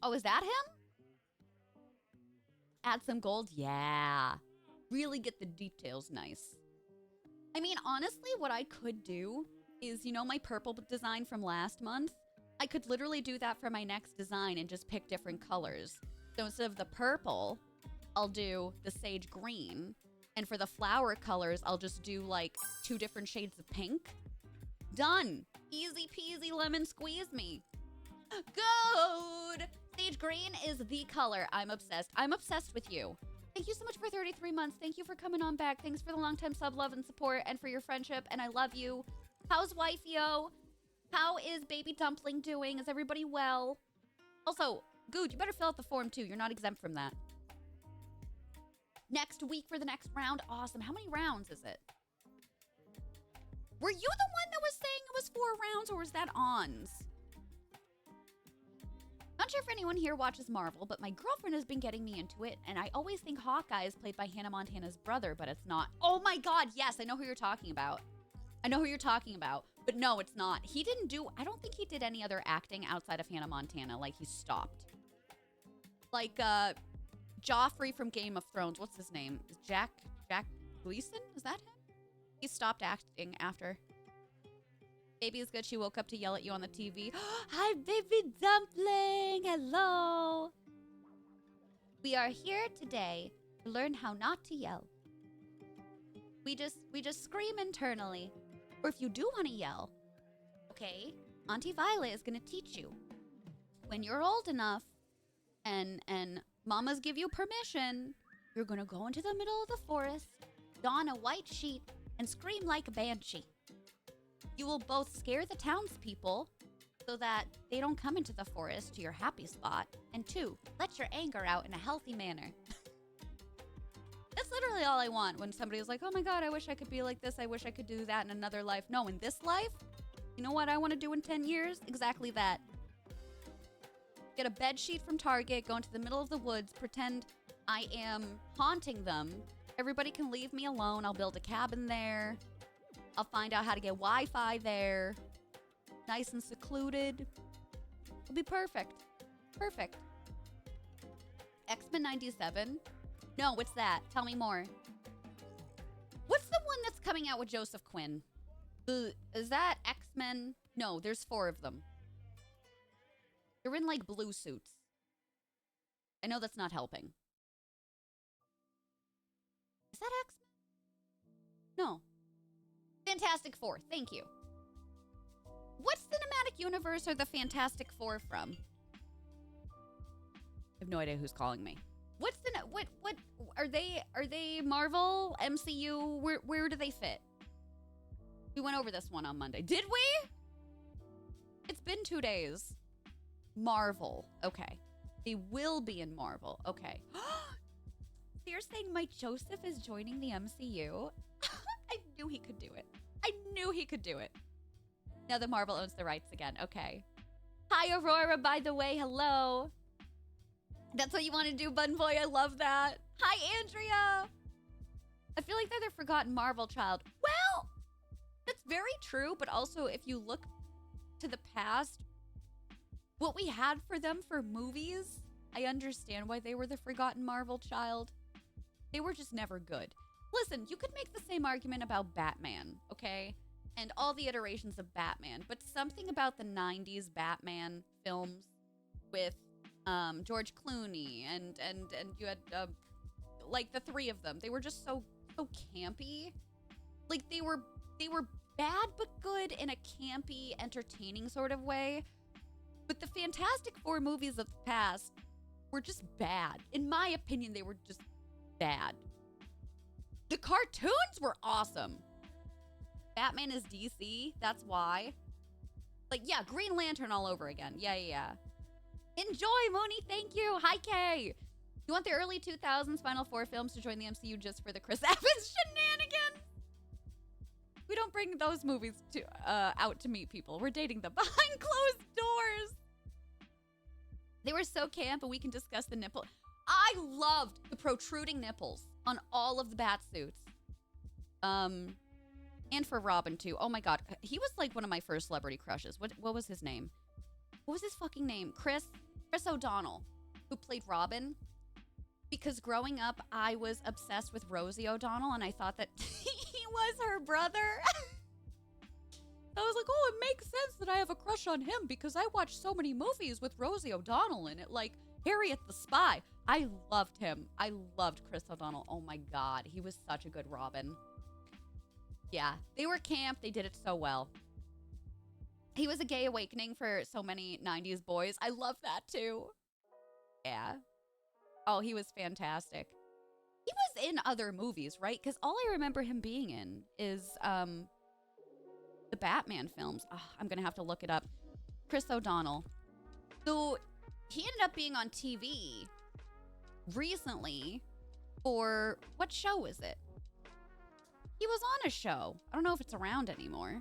Oh, is that him? Add some gold? Yeah. Really get the details nice. I mean, honestly, what I could do is, you know, my purple design from last month? I could literally do that for my next design and just pick different colors. So instead of the purple, I'll do the sage green. And for the flower colors, I'll just do like 2 different shades of pink. Done. Easy peasy lemon squeeze me. Good. Sage green is the color. I'm obsessed. I'm obsessed with you. Thank you so much for 33 months. Thank you for coming on back. Thanks for the long time sub, love, and support, and for your friendship. And I love you. How's wifey-o? How is baby dumpling doing? Is everybody well? Also, Good, you better fill out the form too. You're not exempt from that. Next week for the next round. Awesome. How many rounds is it? Were you the one that was saying it was 4 rounds, or was that Ons? Not sure if anyone here watches Marvel, but my girlfriend has been getting me into it, and I always think Hawkeye is played by Hannah Montana's brother, but it's not. Oh my God, yes, I know who you're talking about. I know who you're talking about, but no, it's not. He didn't do, I don't think he did any other acting outside of Hannah Montana. Like, he stopped. Like, Joffrey from Game of Thrones, what's his name? Is Jack Gleason? Is that him? He stopped acting after. Baby is good. She woke up to yell at you on the TV. Hi, baby dumpling. Hello. We are here today to learn how not to yell. We just scream internally. Or if you do want to yell, okay, Auntie Violet is going to teach you. When you're old enough and mamas give you permission, you're going to go into the middle of the forest, don a white sheet, and scream like a banshee. You will both scare the townspeople so that they don't come into the forest to your happy spot, and 2, let your anger out in a healthy manner. That's literally all I want when somebody's like, oh my God, I wish I could be like this. I wish I could do that in another life. No, in this life, you know what I want to do in 10 years? Exactly that. Get a bed sheet from Target, go into the middle of the woods, pretend I am haunting them. Everybody can leave me alone. I'll build a cabin there. I'll find out how to get Wi-Fi there. Nice and secluded. It'll be perfect. Perfect. X-Men 97? No, what's that? Tell me more. What's the one that's coming out with Joseph Quinn? Is that X-Men? No, there's 4 of them. They're in, like, blue suits. I know that's not helping. Is that X-Men? No. Fantastic Four. Thank you. What cinematic universe are the Fantastic Four from? I have no idea who's calling me. What are they Marvel, MCU? Where do they fit? We went over this one on Monday. Did we? It's been 2 days. Marvel. Okay. They will be in Marvel. Okay. So you're saying Mike Joseph is joining the MCU? I knew he could do it. I knew he could do it. Now that Marvel owns the rights again. Okay. Hi, Aurora, by the way. Hello. That's what you want to do, Bun Boy. I love that. Hi, Andrea. I feel like they're the forgotten Marvel child. Well, that's very true. But also, if you look to the past, what we had for them for movies I understand why they were the forgotten Marvel child. They were just never good. Listen, you could make the same argument about Batman, okay? And all the iterations of Batman, but something about the 90s Batman films with George Clooney and you had like the three of them. They were just so campy. Like they were bad but good in a campy, entertaining sort of way. But the Fantastic Four movies of the past were just bad. In my opinion, they were just bad. The cartoons were awesome. Batman is DC, that's why. Like, yeah, Green Lantern all over again. Yeah. Enjoy, Mooney, thank you. Hi, Kay. You want the early 2000s Final Four films to join the MCU just for the Chris Evans shenanigans? We don't bring those movies to out to meet people. We're dating them behind closed doors. They were so camp, and we can discuss the nipple. I loved the protruding nipples on all of the bat suits. And for Robin, too. Oh, my God. He was, like, one of my first celebrity crushes. What was his name? What was his fucking name? Chris O'Donnell, who played Robin. Because growing up, I was obsessed with Rosie O'Donnell, and I thought that he was her brother. I was like, oh, it makes sense that I have a crush on him because I watched so many movies with Rosie O'Donnell in it, like Harriet the Spy. I loved him. I loved Chris O'Donnell. Oh, my God. He was such a good Robin. Yeah, they were camp. They did it so well. He was a gay awakening for so many 90s boys. I love that, too. Yeah. Oh, he was fantastic. He was in other movies, right? Because all I remember him being in is the Batman films. Oh, I'm going to have to look it up. Chris O'Donnell. So he ended up being on TV recently for, what show is it? He was on a show. I don't know if it's around anymore.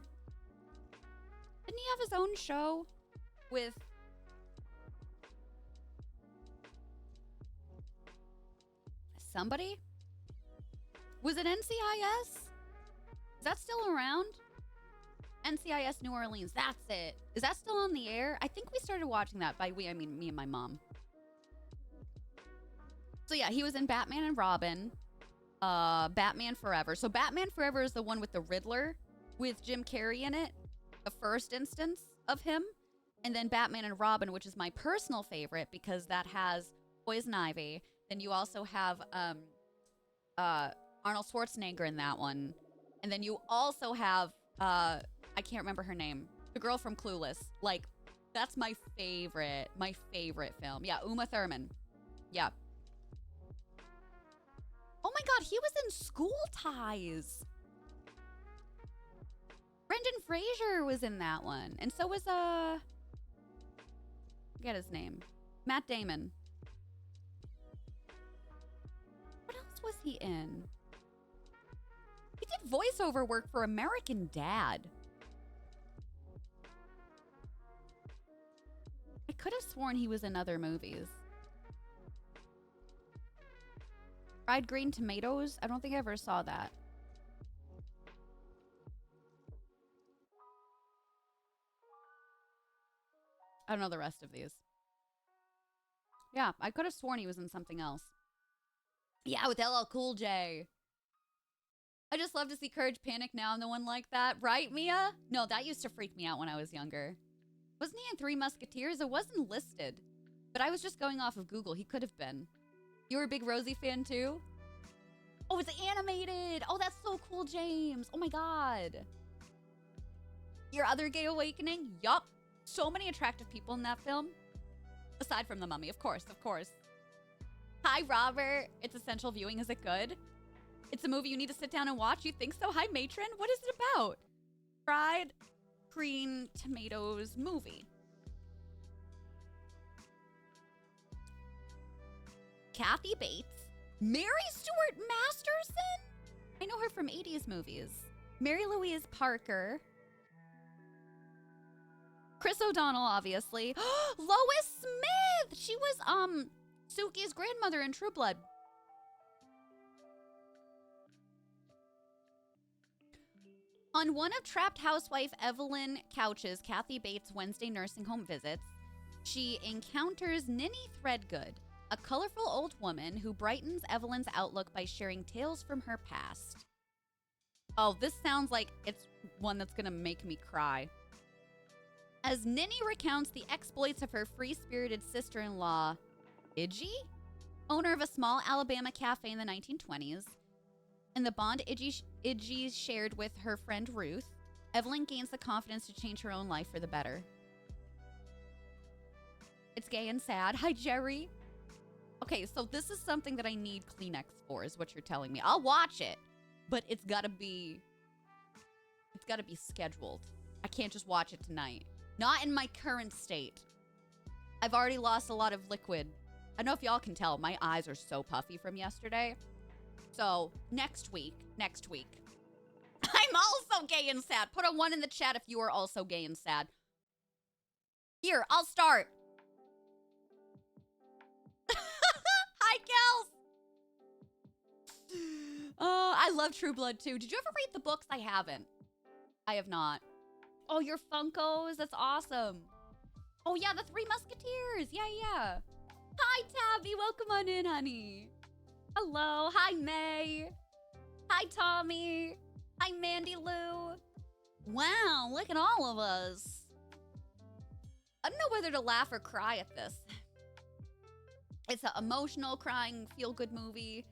Didn't he have his own show with somebody? Was it NCIS? Is that still around? NCIS New Orleans. That's it. Is that still on the air? I think we started watching that. By we, I mean me and my mom. So yeah, he was in Batman and Robin. Batman Forever. So Batman Forever is the one with the Riddler with Jim Carrey in it. The first instance of him. And then Batman and Robin, which is my personal favorite because that has Poison Ivy. Then you also have Arnold Schwarzenegger in that one. And then you also have I can't remember her name. The girl from Clueless. Like, that's my favorite film. Yeah, Uma Thurman. Yeah. Oh my God, he was in School Ties. Brendan Fraser was in that one. And so was, forget his name. Matt Damon. What else was he in? He did voiceover work for American Dad. I could have sworn he was in other movies. Fried Green Tomatoes? I don't think I ever saw that. I don't know the rest of these. Yeah, I could have sworn he was in something else. Yeah, with LL Cool J. I just love to see Courage Panic now. I'm the one like that. Right, Mia? No, that used to freak me out when I was younger. Wasn't he in Three Musketeers? It wasn't listed. But I was just going off of Google. He could have been. You were a big Rosie fan too? Oh, it's animated. Oh, that's so cool, James. Oh my God. Your other gay awakening? Yup. So many attractive people in that film. Aside from the mummy, of course, of course. Hi, Robert. It's essential viewing. Is it good? It's a movie you need to sit down and watch. You think so? Hi, matron. What is it about? Fried Green Tomatoes movie. Kathy Bates. Mary Stuart Masterson? I know her from 80s movies. Mary Louise Parker. Chris O'Donnell, obviously. Lois Smith! She was, Suki's grandmother in True Blood. On one of trapped housewife Evelyn Couch's Kathy Bates' Wednesday nursing home visits, She encounters Ninny Threadgood, a colorful old woman who brightens Evelyn's outlook by sharing tales from her past. Oh, this sounds like it's one that's gonna make me cry. As Ninny recounts the exploits of her free-spirited sister-in-law, Idgie, owner of a small Alabama cafe in the 1920s, and the bond Idgie shared with her friend Ruth, Evelyn gains the confidence to change her own life for the better. It's gay and sad. Hi, Jerry. Okay, so this is something that I need Kleenex for, is what you're telling me. I'll watch it, but it's gotta be scheduled. I can't just watch it tonight. Not in my current state. I've already lost a lot of liquid. I don't know if y'all can tell. My eyes are so puffy from yesterday. So, next week. I'm also gay and sad. Put a 1 in the chat if you are also gay and sad. Here, I'll start. Hi, Kels. I love True Blood too. Did you ever read the books? I haven't. I have not. Oh, your Funkos? That's awesome. Oh, yeah, the Three Musketeers. Yeah. Hi, Tabby. Welcome on in, honey. Hello. Hi, May. Hi, Tommy. Hi, Mandy Lou. Wow, look at all of us. I don't know whether to laugh or cry at this. It's an emotional, crying, feel-good movie.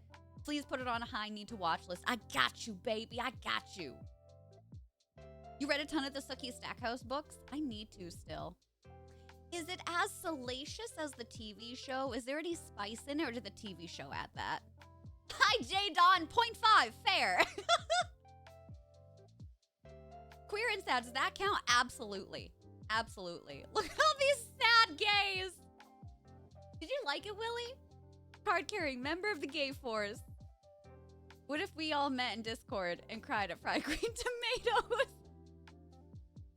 Please put it on a high need-to-watch list. I got you, baby. I got you. You read a ton of the Sookie Stackhouse books? I need to still. Is it as salacious as the TV show? Is there any spice in it, or did the TV show add that? Hi, J Dawn. 0.5. Fair. Queer and sad. Does that count? Absolutely. Absolutely. Look at all these sad gays. Did you like it, Willie? Card-carrying member of the gay force. What if we all met in Discord and cried at fried green tomatoes?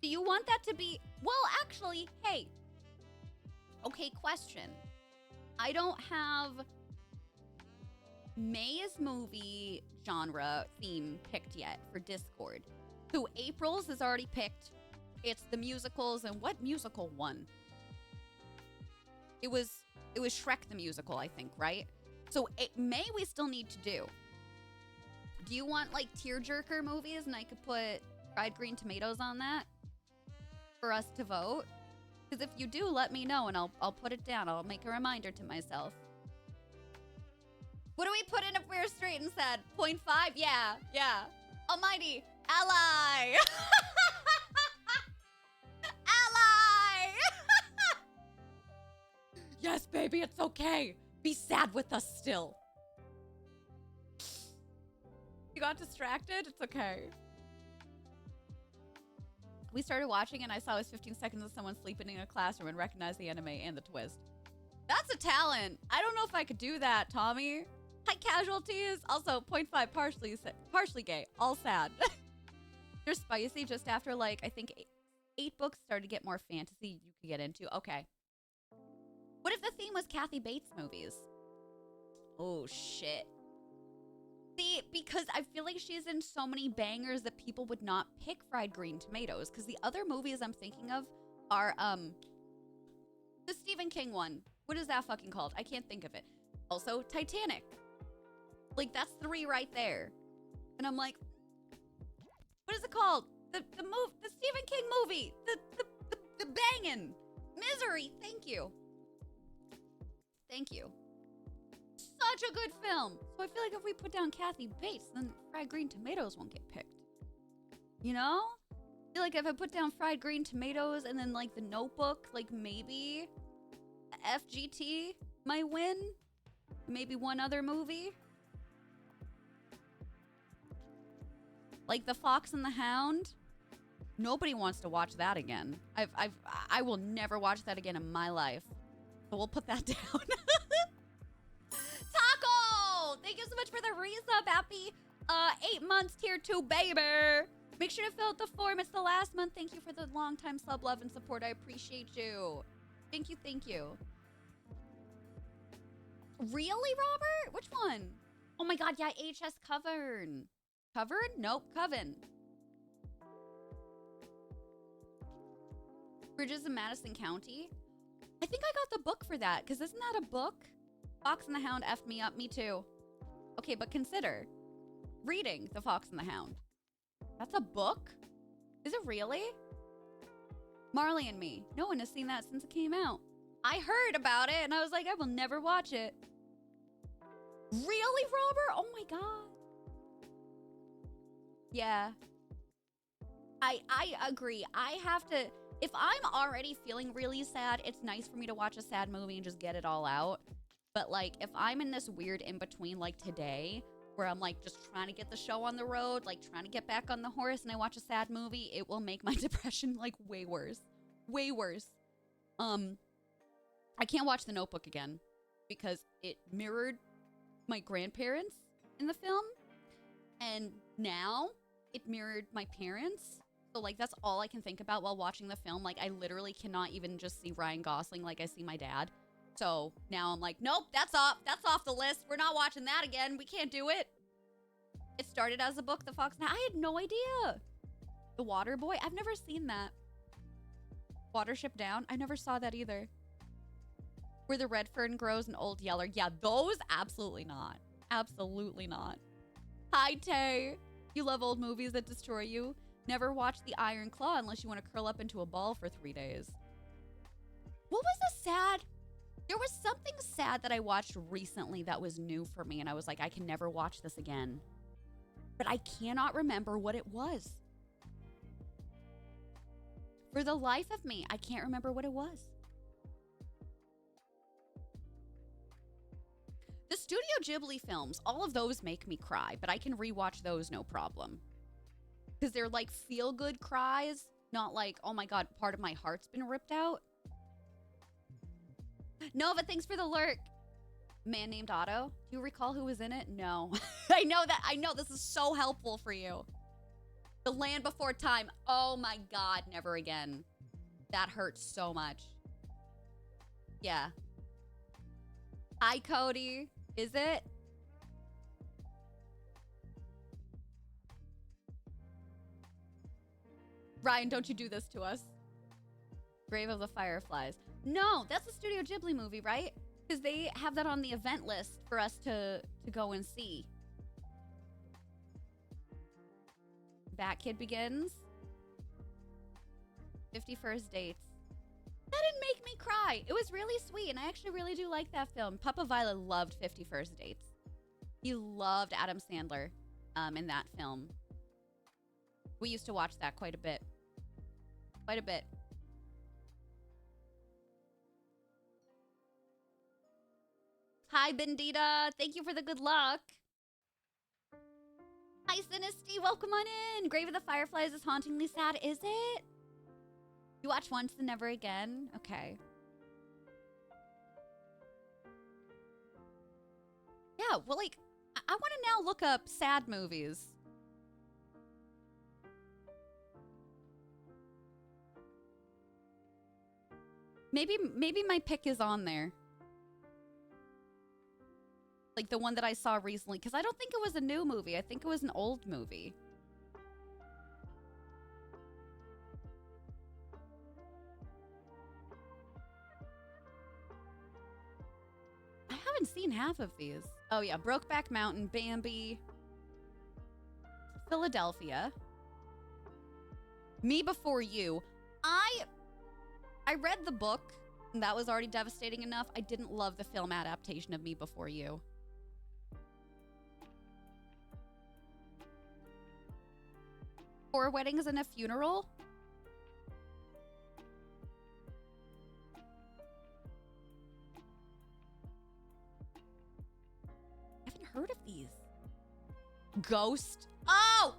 Do you want that to be... Well, actually, hey. Okay, question. I don't have May's movie genre theme picked yet for Discord. So April's is already picked. It's the musicals, and what musical won? It was Shrek the musical, I think, right? So May we still need to do. Do you want like tearjerker movies, and I could put fried green tomatoes on that for us to vote? Because if you do, let me know, and I'll put it down. I'll make a reminder to myself. What do we put in if we're straight and sad? 0.5? Yeah. Almighty ally. Ally. Yes, baby, it's okay. Be sad with us still. You got distracted? It's okay. We started watching, and I saw it was 15 seconds of someone sleeping in a classroom and recognized the anime and the twist. That's a talent. I don't know if I could do that, Tommy. Hi, casualties. Also, 0.5, partially gay. All sad. They're spicy just after, like, I think 8 books started to get more fantasy you could get into. Okay. What if the theme was Kathy Bates movies? Oh, shit. See, because I feel like she's in so many bangers that people would not pick fried green tomatoes. Because the other movies I'm thinking of are, the Stephen King one. What is that fucking called? I can't think of it. Also, Titanic. Like, that's 3 right there. And I'm like, what is it called? The Stephen King movie. The bangin'. Misery. Thank you. Such a good film. So I feel like if we put down Kathy Bates, then fried green tomatoes won't get picked. You know? I feel like if I put down fried green tomatoes and then like The Notebook, like maybe FGT might win. Maybe one other movie. Like The Fox and the Hound. Nobody wants to watch that again. I will never watch that again in my life. So we'll put that down. Taco! Thank you so much for the resub. Happy 8 months tier 2, baby. Make sure to fill out the form. It's the last month. Thank you for the long time sub love and support. I appreciate you. Thank you. Really, Robert? Which one? Oh my god, yeah, HS Covern. Covern? Nope, Coven. Bridges in Madison County. I think I got the book for that, because isn't that a book? Fox and the Hound effed me up, me too. Okay, but consider reading The Fox and the Hound. That's a book? Is it really? Marley and Me. No one has seen that since it came out. I heard about it and I was like, I will never watch it. Really, Robert? Oh my God. Yeah. I agree. I have to, if I'm already feeling really sad, it's nice for me to watch a sad movie and just get it all out. But like, if I'm in this weird in-between like today, where I'm like just trying to get the show on the road, like trying to get back on the horse, and I watch a sad movie, it will make my depression like way worse. Way worse. I can't watch The Notebook again because it mirrored my grandparents in the film. And now it mirrored my parents. So like that's all I can think about while watching the film. Like I literally cannot even just see Ryan Gosling like I see my dad. So now I'm like, nope, that's off the list. We're not watching that again. We can't do it. It started as a book, The Fox. Now I had no idea. The Water Boy. I've never seen that. Watership Down. I never saw that either. Where the red fern grows in Old Yeller. Yeah, those absolutely not. Absolutely not. Hi, Tay. You love old movies that destroy you. Never watch The Iron Claw unless you want to curl up into a ball for 3 days. What was the sad? There was something sad that I watched recently that was new for me, and I was like, I can never watch this again. But I cannot remember what it was. For the life of me, I can't remember what it was. The Studio Ghibli films, all of those make me cry, but I can rewatch those no problem. Because they're like feel-good cries, not like, oh my God, part of my heart's been ripped out. Nova, thanks for the lurk. Man Named Otto. Do you recall who was in it? No. I know this is so helpful for you. The Land Before Time. Oh my God, never again. That hurts so much. Yeah. Hi, Cody. Is it? Ryan, don't you do this to us. Grave of the Fireflies. No, that's a Studio Ghibli movie, right? Because they have that on the event list for us to go and see. Bat Kid Begins. 51st Dates. That didn't make me cry. It was really sweet, and I actually really do like that film. Papa Violet loved 51st Dates. He loved Adam Sandler in that film. We used to watch that quite a bit. Quite a bit. Hi, Bendita. Thank you for the good luck. Hi, Sinisty. Welcome on in. Grave of the Fireflies is hauntingly sad, is it? You watch once and never again? Okay. Yeah, well, like, I want to now look up sad movies. Maybe my pick is on there. Like the one that I saw recently, because I don't think it was a new movie. I think it was an old movie. I haven't seen half of these. Oh yeah, Brokeback Mountain, Bambi, Philadelphia, Me Before You. I read the book, and that was already devastating enough. I didn't love the film adaptation of Me Before You. Four Weddings and a Funeral? I haven't heard of these. Ghost? Oh!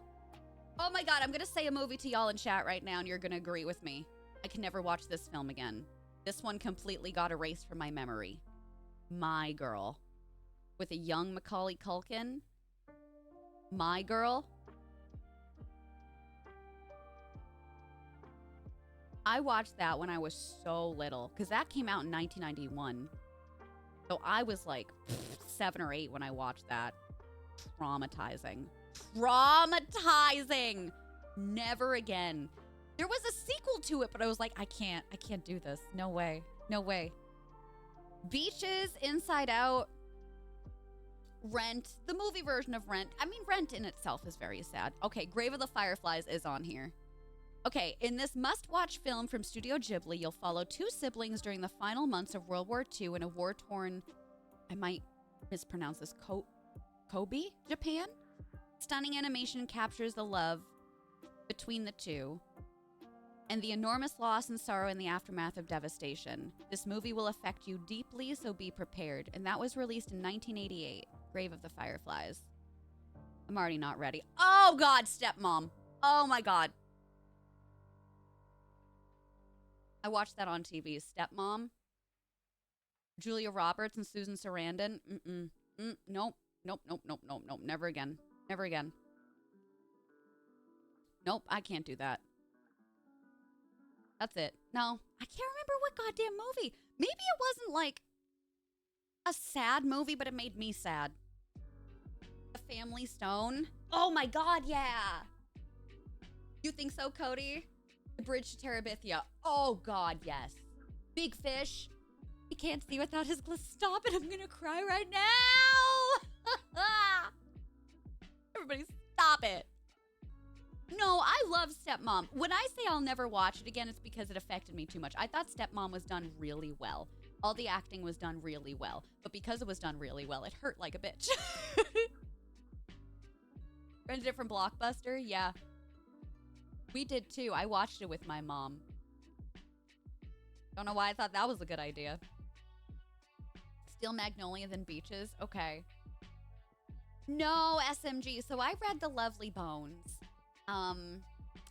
Oh my God, I'm gonna say a movie to y'all in chat right now, and you're gonna agree with me. I can never watch this film again. This one completely got erased from my memory. My Girl. With a young Macaulay Culkin. My Girl. I watched that when I was so little, because that came out in 1991. So I was like 7 or 8 when I watched that. Traumatizing. Traumatizing. Never again. There was a sequel to it, but I was like, I can't do this. No way. No way. Beaches, Inside Out, Rent, the movie version of Rent. I mean, Rent in itself is very sad. Okay, Grave of the Fireflies is on here. Okay, in this must-watch film from Studio Ghibli, you'll follow two siblings during the final months of World War II in a war-torn, I might mispronounce this, Kobe, Japan? Stunning animation captures the love between the two and the enormous loss and sorrow in the aftermath of devastation. This movie will affect you deeply, so be prepared. And that was released in 1988, Grave of the Fireflies. I'm already not ready. Oh, God, Stepmom. Oh, my God. I watched that on TV. Stepmom. Julia Roberts and Susan Sarandon. Nope. Never again. Never again. Nope, I can't do that. That's it. No, I can't remember what goddamn movie. Maybe it wasn't like a sad movie, but it made me sad. The Family Stone. Oh my God, yeah. You think so, Cody? The Bridge to Terabithia. Oh God, yes. Big Fish. He can't see without his glasses. Stop it, I'm gonna cry right now. Everybody stop it. No, I love Stepmom. When I say I'll never watch it again, it's because it affected me too much. I thought Stepmom was done really well. All the acting was done really well. But because it was done really well, it hurt like a bitch. Rented it from Blockbuster? Yeah. We did too. I watched it with my mom. Don't know why I thought that was a good idea. Steel Magnolias and Beaches? Okay. No, SMG. So I read The Lovely Bones.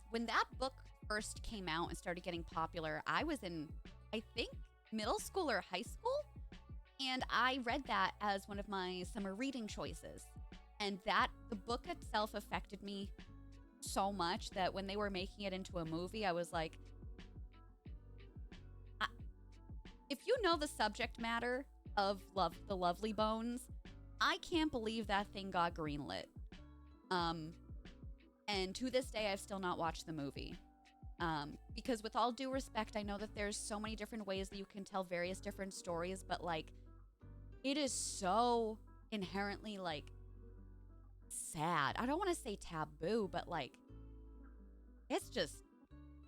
When that book first came out and started getting popular, I was in, I think, middle school or high school. And I read that as one of my summer reading choices. And the book itself affected me so much that when they were making it into a movie, I was like, if you know the subject matter of The Lovely Bones, I can't believe that thing got greenlit. And to this day, I've still not watched the movie. Because with all due respect, I know that there's so many different ways that you can tell various different stories, but like, it is so inherently like sad. I don't want to say taboo, but like, it's just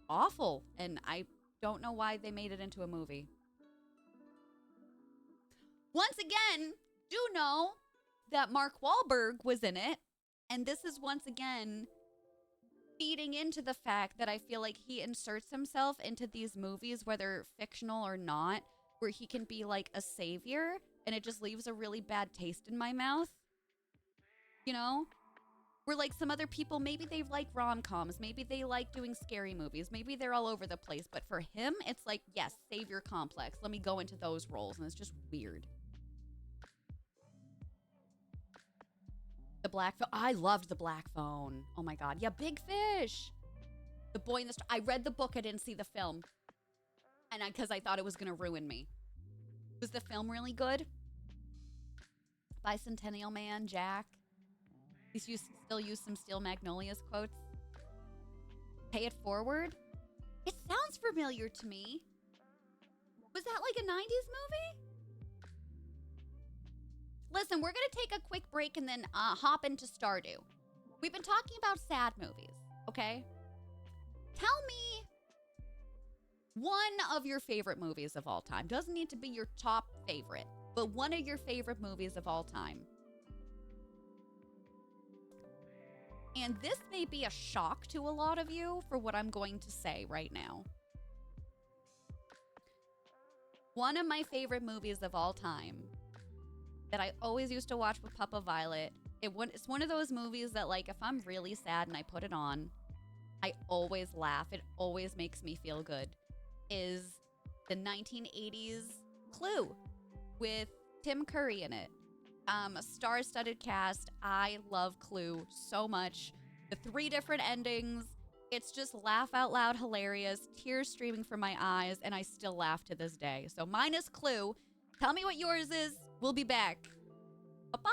awful. And I don't know why they made it into a movie. Once again, do know that Mark Wahlberg was in it. And this is once again feeding into the fact that I feel like he inserts himself into these movies, whether fictional or not, where he can be like a savior, and it just leaves a really bad taste in my mouth. You know? Where like some other people, maybe they like rom-coms, maybe they like doing scary movies, maybe they're all over the place, but for him, it's like, yes, savior complex. Let me go into those roles, and it's just weird. The Black Phone. I loved The Black Phone. Oh my God. Yeah, Big Fish. The Boy in the Star. I read the book. I didn't see the film. And because I thought it was going to ruin me. Was the film really good? Bicentennial Man, Jack. At least you still use some Steel Magnolias quotes. Pay It Forward. It sounds familiar to me. Was that like a 90s movie? Listen, we're going to take a quick break and then hop into Stardew. We've been talking about sad movies, okay? Tell me one of your favorite movies of all time. Doesn't need to be your top favorite, but one of your favorite movies of all time. And this may be a shock to a lot of you for what I'm going to say right now. One of my favorite movies of all time that I always used to watch with Papa Violet. It's one of those movies that, like, if I'm really sad and I put it on, I always laugh. It always makes me feel good. Is the 1980s Clue with Tim Curry in it. A star-studded cast. I love Clue so much. The 3 different endings. It's just laugh out loud hilarious. Tears streaming from my eyes, and I still laugh to this day. So mine is Clue. Tell me what yours is. We'll be back. Ba-ba!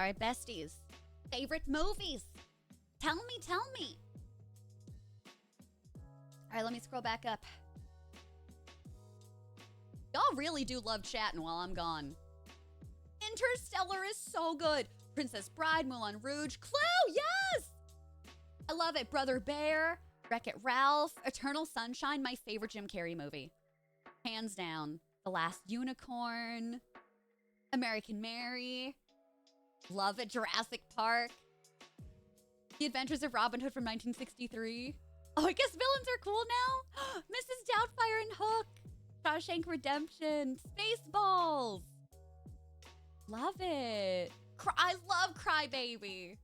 All right, besties. Favorite movies. Tell me, tell me. All right, let me scroll back up. Y'all really do love chatting while I'm gone. Interstellar is so good. Princess Bride, Moulin Rouge, Clue, yes! I love it. Brother Bear, Wreck-It Ralph, Eternal Sunshine, my favorite Jim Carrey movie. Hands down. The Last Unicorn, American Mary, love it. Jurassic Park, The Adventures of Robin Hood from 1963. Oh, I guess villains are cool now. Mrs. Doubtfire and Hook, Shawshank Redemption, Spaceballs. Love it. I love Crybaby.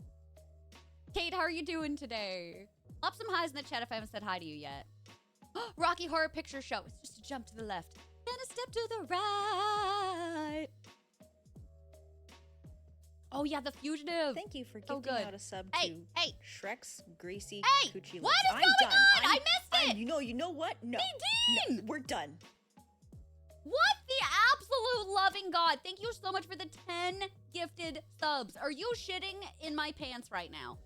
Kate, how are you doing today? Pop some highs in the chat if I haven't said hi to you yet. Rocky Horror Picture Show. It's just a jump to the left. Then a step to the right. Oh, yeah, The Fugitive. Thank you for gifting out a sub to Shrek's Greasy Coochie Lips. What is I'm going done. on? I missed it. You know what? No. Nadine! No, we're done. What the absolute loving God. Thank you so much for the 10 gifted subs. Are you shitting in my pants right now?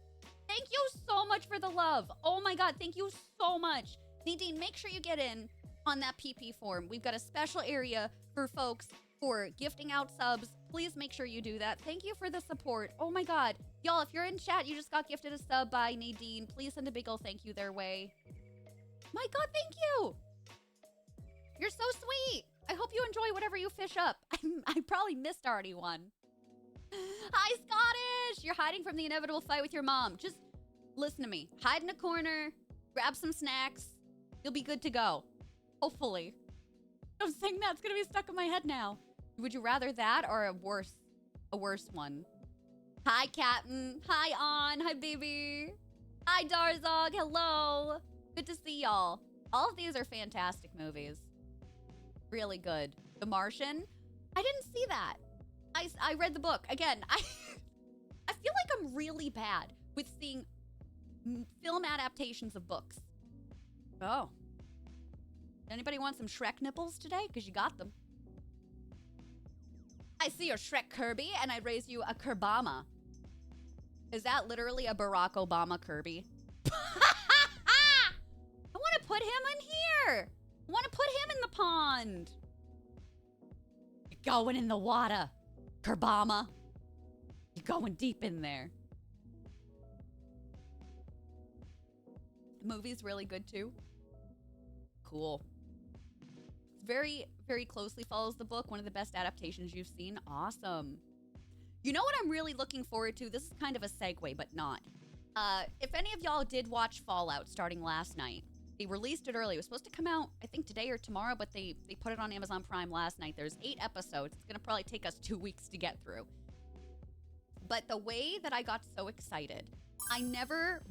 Thank you so much for the love. Oh my God, thank you so much. Nadine, make sure you get in on that PP form. We've got a special area for folks for gifting out subs. Please make sure you do that. Thank you for the support. Oh my God. Y'all, if you're in chat, you just got gifted a sub by Nadine. Please send a big ol' thank you their way. My God, thank you. You're so sweet. I hope you enjoy whatever you fish up. I probably missed already one. Hi, Scottish. You're hiding from the inevitable fight with your mom. Just listen to me. Hide in a corner. Grab some snacks. You'll be good to go. Hopefully. Don't sing that. It's going to be stuck in my head now. Would you rather that or a worse one? Hi, Captain. Hi, On. Hi, baby. Hi, Darzog. Hello. Good to see y'all. All of these are fantastic movies. Really good. The Martian. I didn't see that. I read the book. Again, I feel like I'm really bad with seeing film adaptations of books. Oh. Anybody want some Shrek nipples today? Because you got them. I see your Shrek Kirby, and I raise you a Kerbama. Is that literally a Barack Obama Kirby? I want to put him in here. I want to put him in the pond. You're going in the water, Kerbama. You're going deep in there. The movie's really good, too. Cool. Very, very closely follows the book. One of the best adaptations you've seen. Awesome. You know what I'm really looking forward to? This is kind of a segue, but not. If any of y'all did watch Fallout starting last night, they released it early. It was supposed to come out, I think, today or tomorrow, but they put it on Amazon Prime last night. There's 8 episodes. It's going to probably take us 2 weeks to get through. But the way that I got so excited, I never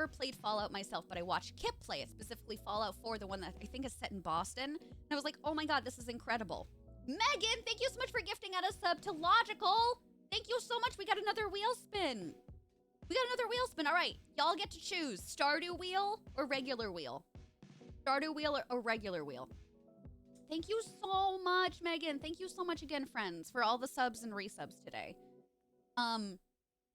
played Fallout myself, but I watched Kip play it, specifically Fallout 4, the one that I think is set in Boston. And I was like, oh my God, this is incredible. Megan, thank you so much for gifting out a sub to Logical. Thank you so much. We got another wheel spin. All right, y'all get to choose Stardew wheel or regular wheel. Stardew wheel or regular wheel. Thank you so much, Megan. Thank you so much again, friends, for all the subs and resubs today.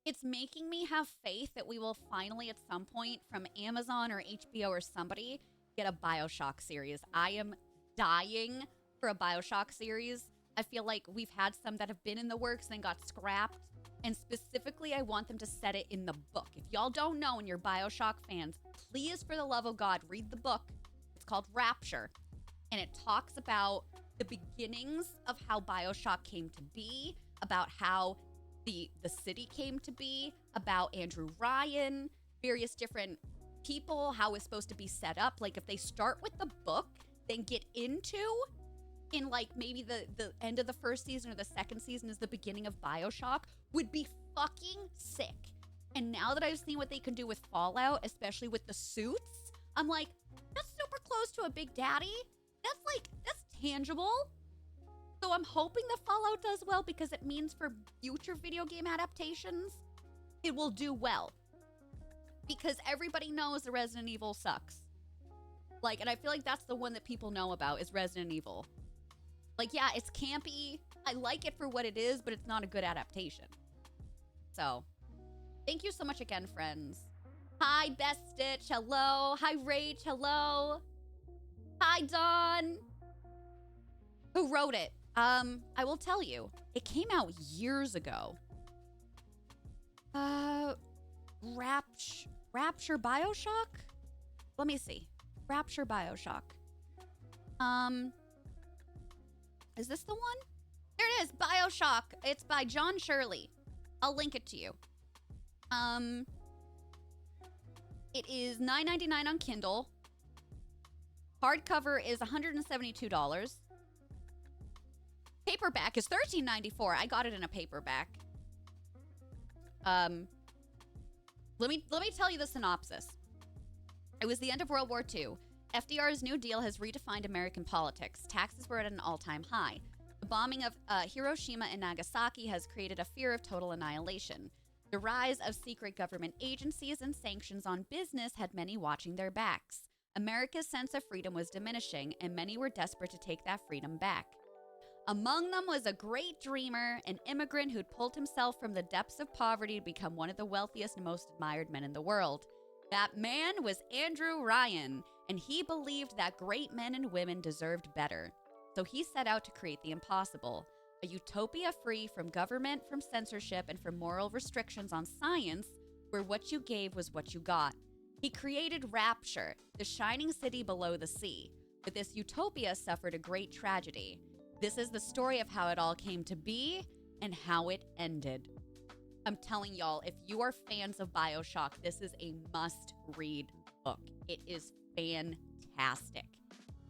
It's making me have faith that we will finally, at some point, from Amazon or HBO or somebody, get a BioShock series. I am dying for a BioShock series. I feel like we've had some that have been in the works and got scrapped. And specifically, I want them to set it in the book. If y'all don't know and you're BioShock fans, please, for the love of God, read the book. It's called Rapture. And it talks about the beginnings of how BioShock came to be, about how the city came to be, about Andrew Ryan, various different people, how it's supposed to be set up. Like, if they start with the book, then get into, in like maybe the end of the first season or the second season is the beginning of BioShock, would be fucking sick. And now that I've seen what they can do with Fallout, especially with the suits, I'm like, that's super close to a Big Daddy. That's tangible. So I'm hoping the Fallout does well because it means for future video game adaptations, it will do well. Because everybody knows the Resident Evil sucks. Like, and I feel like that's the one that people know about is Resident Evil. Like, yeah, it's campy. I like it for what it is, but it's not a good adaptation. So, thank you so much again, friends. Hi, Best Stitch. Hello. Hi, Rach. Hello. Hi, Dawn. Who wrote it? I will tell you. It came out years ago. Rapture BioShock? Let me see. Rapture BioShock. Is this the one? There it is, BioShock. It's by John Shirley. I'll link it to you. It is $9.99 on Kindle. Hardcover is $172. Paperback is $13.94. I got it in a paperback. Let me tell you the synopsis. It was the end of World War II. FDR's New Deal has redefined American politics. Taxes were at an all-time high. The bombing of Hiroshima and Nagasaki has created a fear of total annihilation. The rise of secret government agencies and sanctions on business had many watching their backs. America's sense of freedom was diminishing, and many were desperate to take that freedom back. Among them was a great dreamer, an immigrant who'd pulled himself from the depths of poverty to become one of the wealthiest and most admired men in the world. That man was Andrew Ryan, and he believed that great men and women deserved better. So he set out to create the impossible, a utopia free from government, from censorship, and from moral restrictions on science, where what you gave was what you got. He created Rapture, the shining city below the sea. But this utopia suffered a great tragedy. This is the story of how it all came to be and how it ended. I'm telling y'all, if you are fans of BioShock, this is a must-read book. It is fantastic.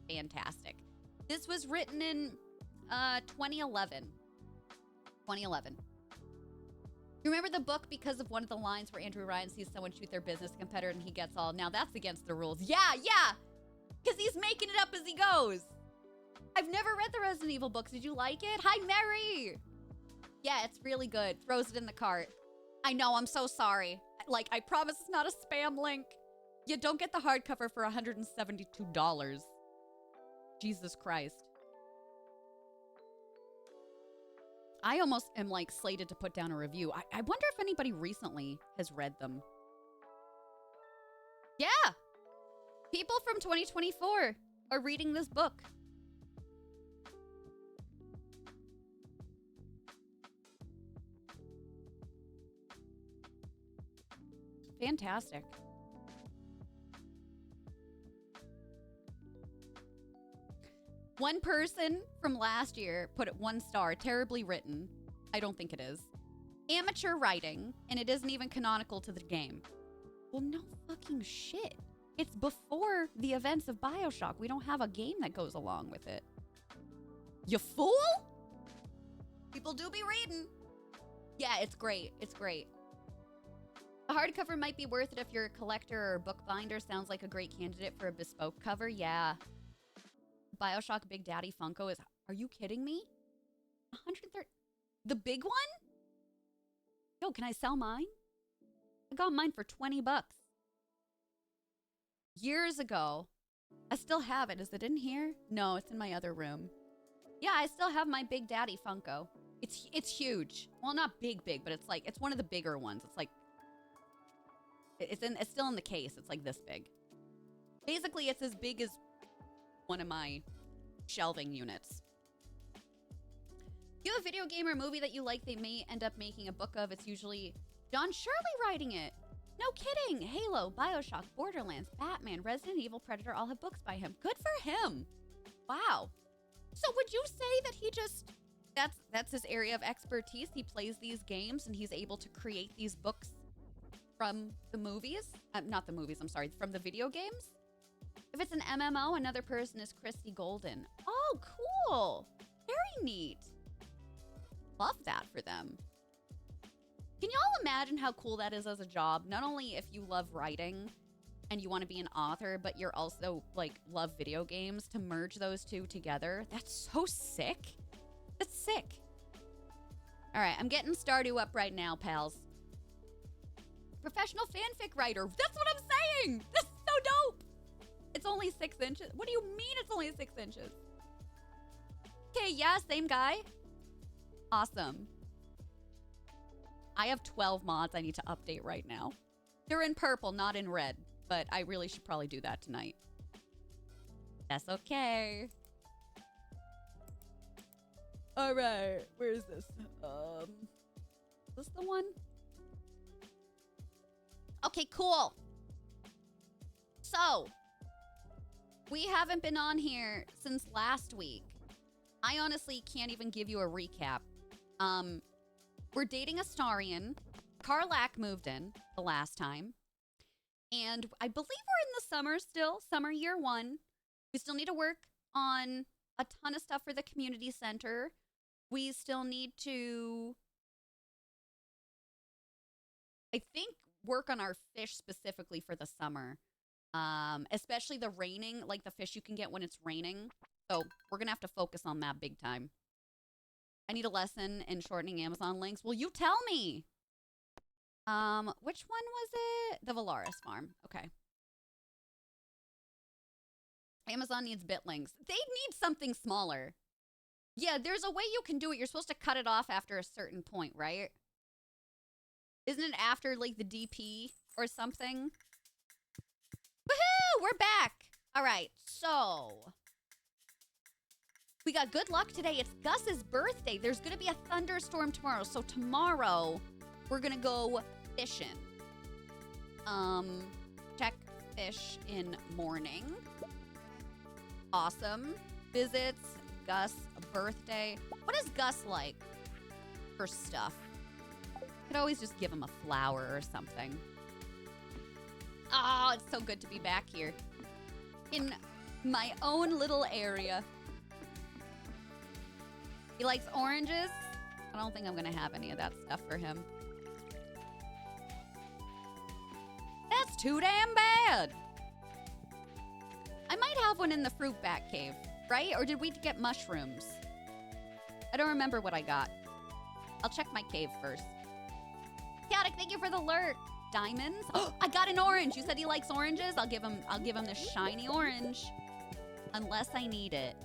Fantastic. This was written in 2011. 2011. You remember the book because of one of the lines where Andrew Ryan sees someone shoot their business competitor and he gets all, now that's against the rules. Yeah. Because he's making it up as he goes. I've never read the Resident Evil books. Did you like it? Hi, Mary. Yeah, it's really good. Throws it in the cart. I know, I'm so sorry. Like, I promise it's not a spam link. You don't get the hardcover for $172. Jesus Christ. I almost am like slated to put down a review. I wonder if anybody recently has read them. Yeah. People from 2024 are reading this book. Fantastic. One person from last year put it 1 star. Terribly written. I don't think it is. Amateur writing, and it isn't even canonical to the game. Well, no fucking shit. It's before the events of BioShock. We don't have a game that goes along with it. You fool? People do be reading. Yeah, it's great. It's great. The hardcover might be worth it if you're a collector or a bookbinder. Sounds like a great candidate for a bespoke cover. Yeah. BioShock Big Daddy Funko is... Are you kidding me? 130... The big one? Yo, can I sell mine? I got mine for $20. Years ago. I still have it. Is it in here? No, it's in my other room. Yeah, I still have my Big Daddy Funko. It's huge. Well, not big, but it's like... It's one of the bigger ones. It's like... It's still in the case. It's like this big. Basically, it's as big as one of my shelving units. If you have a video game or movie that you like, they may end up making a book of. It's usually John Shirley writing it. No kidding. Halo, BioShock, Borderlands, Batman, Resident Evil, Predator all have books by him. Good for him. Wow. So would you say that he just... That's his area of expertise? He plays these games and he's able to create these books from the movies? Not the movies, I'm sorry. From the video games? If it's an MMO, another person is Christy Golden. Oh, cool. Very neat. Love that for them. Can y'all imagine how cool that is as a job? Not only if you love writing and you want to be an author, but you're also, like, love video games. To merge those two together. That's so sick. That's sick. All right, I'm getting Stardew up right now, pals. Professional fanfic writer. That's what I'm saying. That's so dope. It's only 6 inches. What do you mean it's only 6 inches? Okay, yeah, same guy. Awesome. I have 12 mods I need to update right now. They're in purple, not in red. But I really should probably do that tonight. That's okay. All right. Where is this? Is this the one? Okay, cool. So, we haven't been on here since last week. I honestly can't even give you a recap. We're dating Astarion. Karlak moved in the last time. And I believe we're in the summer still, summer year 1. We still need to work on a ton of stuff for the community center. We still need to, I think, work on our fish specifically for the summer. Especially the raining, like the fish you can get when it's raining. So we're going to have to focus on that big time. I need a lesson in shortening Amazon links. Will you tell me? Which one was it? The Valaris farm. Okay. Amazon needs bit links. They need something smaller. Yeah, there's a way you can do it. You're supposed to cut it off after a certain point, right? Isn't it after, like, the DP or something? Woohoo! We're back! All right, so we got good luck today. It's Gus's birthday. There's going to be a thunderstorm tomorrow. So tomorrow, we're going to go fishing. Check fish in morning. Awesome. Visits, Gus, birthday. What is Gus like for stuff? Could always just give him a flower or something. Oh, it's so good to be back here in my own little area. He likes oranges. I don't think I'm going to have any of that stuff for him. That's too damn bad. I might have one in the fruit bat cave, right? Or did we get mushrooms? I don't remember what I got. I'll check my cave first. Chaotic, thank you for the lurk. Diamonds. Oh, I got an orange. You said he likes oranges. I'll give him this shiny orange. Unless I need it.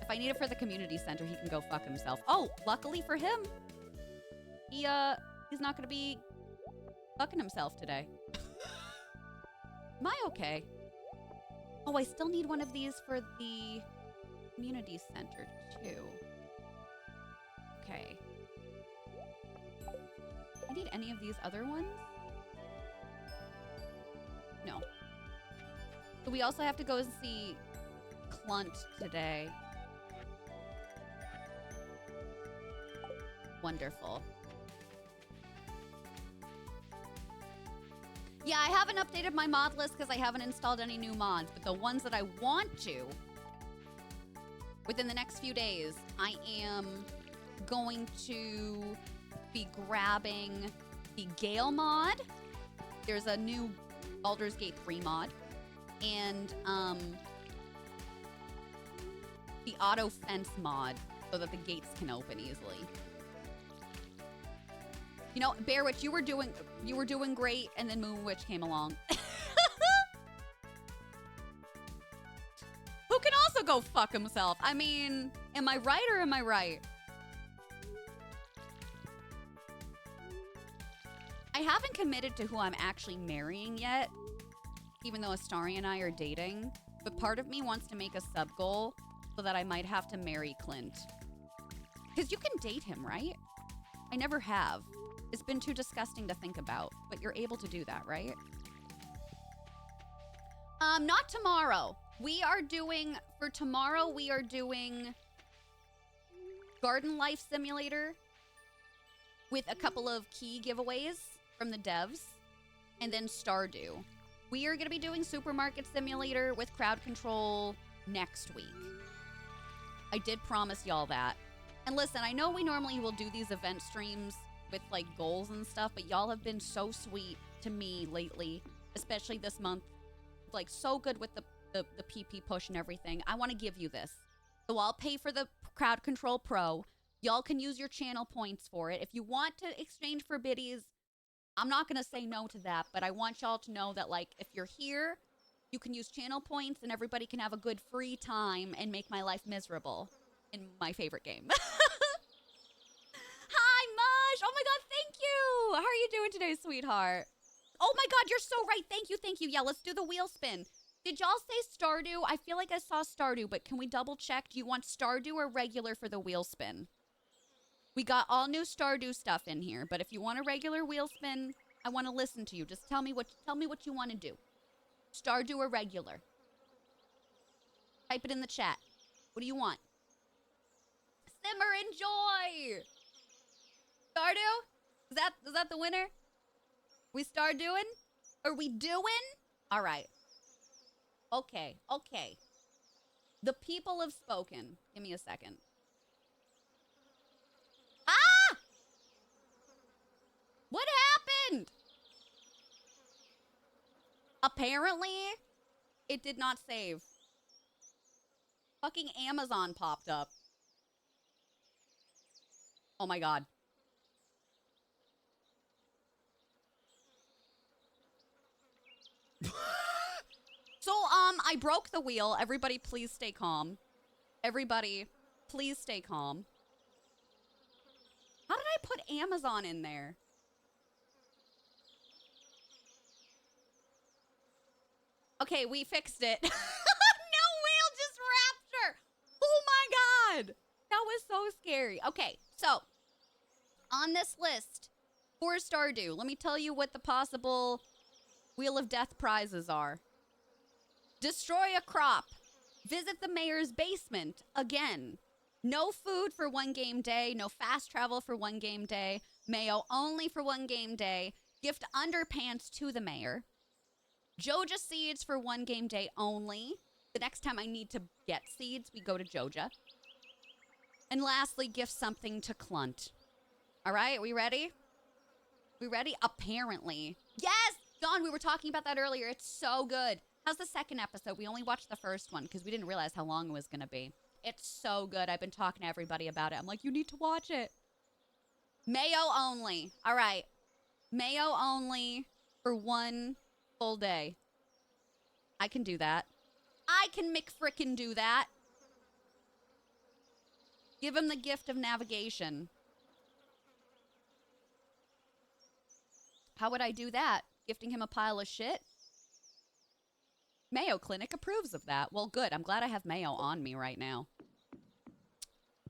If I need it for the community center, he can go fuck himself. Oh, luckily for him, he's not gonna be fucking himself today. Am I okay? Oh, I still need one of these for the community center too. Okay. I need any of these other ones? No. So we also have to go see Clunt today. Wonderful. Yeah, I haven't updated my mod list because I haven't installed any new mods, but the ones that I want to, within the next few days, I am going to be grabbing the Gale mod. There's a new Baldur's Gate 3 mod. And the auto fence mod so that the gates can open easily. You know, Bear Witch, you were doing great, and then Moon Witch came along. Who can also go fuck himself? I mean, am I right or am I right? I haven't committed to who I'm actually marrying yet, even though Astarion and I are dating. But part of me wants to make a sub goal so that I might have to marry Clint. Because you can date him, right? I never have. It's been too disgusting to think about, but you're able to do that, right? Not tomorrow. For tomorrow, we are doing Garden Life Simulator with a couple of key giveaways from the devs, and then Stardew. We are going to be doing Supermarket Simulator with crowd control next week. I did promise y'all that. And listen, I know we normally will do these event streams with like goals and stuff, but y'all have been so sweet to me lately, especially this month. Like so good with the PP push and everything. I want to give you this. So I'll pay for the Crowd Control Pro. Y'all can use your channel points for it. If you want to exchange for biddies, I'm not going to say no to that, but I want y'all to know that like if you're here, you can use channel points and everybody can have a good free time and make my life miserable in my favorite game. Hi, Mush! Oh my god, thank How are you doing today, sweetheart? Oh my god, you're so right. Thank you, thank you. Yeah, let's do the wheel spin. Did y'all say Stardew? I feel like I saw Stardew, but can we double check? Do you want Stardew or regular for the wheel spin? We got all new Stardew stuff in here, but if you want a regular wheel spin, I want to listen to you. Just tell me what you want to do. Stardew or regular? Type it in the chat. What do you want? Simmer and joy. Stardew? Is that the winner? We start doing? Are we doing? All right. Okay. The people have spoken. Give me a second. Ah! What happened? Apparently, it did not save. Fucking Amazon popped up. Oh my god. So, I broke the wheel. Everybody, please stay calm. Everybody, please stay calm. How did I put Amazon in there? Okay, we fixed it. No wheel, just rapture. Oh my god. That was so scary. Okay, so on this list for Stardew, let me tell you what the possible Wheel of Death prizes are. Destroy a crop. Visit the mayor's basement again. No food for 1 game day. No fast travel for 1 game day. Mayo only for 1 game day. Gift underpants to the mayor. Joja seeds for 1 game day only. The next time I need to get seeds, we go to Joja. And lastly, gift something to Clunt. All right, we ready? We ready? Apparently. Yes! Dawn, we were talking about that earlier. It's so good. How's the second episode? We only watched the first one because we didn't realize how long it was going to be. It's so good. I've been talking to everybody about it. I'm like, you need to watch it. Mayo only. All right. Mayo only for 1 full day. I can do that. I can McFrickin' do that. Give him the gift of navigation. How would I do that? Gifting him a pile of shit? Mayo Clinic approves of that. Well, good. I'm glad I have Mayo on me right now.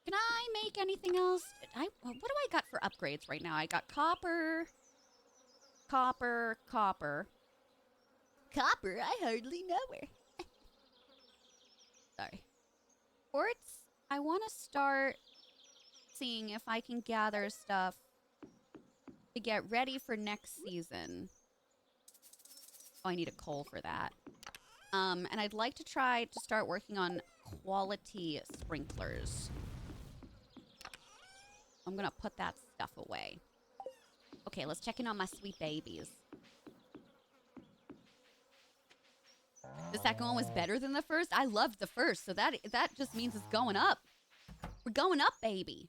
Can I make anything else? What do I got for upgrades right now? I got copper. Copper. Copper, I hardly know her. Sorry. Quartz, I want to start seeing if I can gather stuff to get ready for next season. Oh, I need a coal for that. And I'd like to try to start working on quality sprinklers. I'm gonna put that stuff away. Okay, let's check in on my sweet babies. The second one was better than the first. I loved the first, so that just means it's going up. We're going up, baby.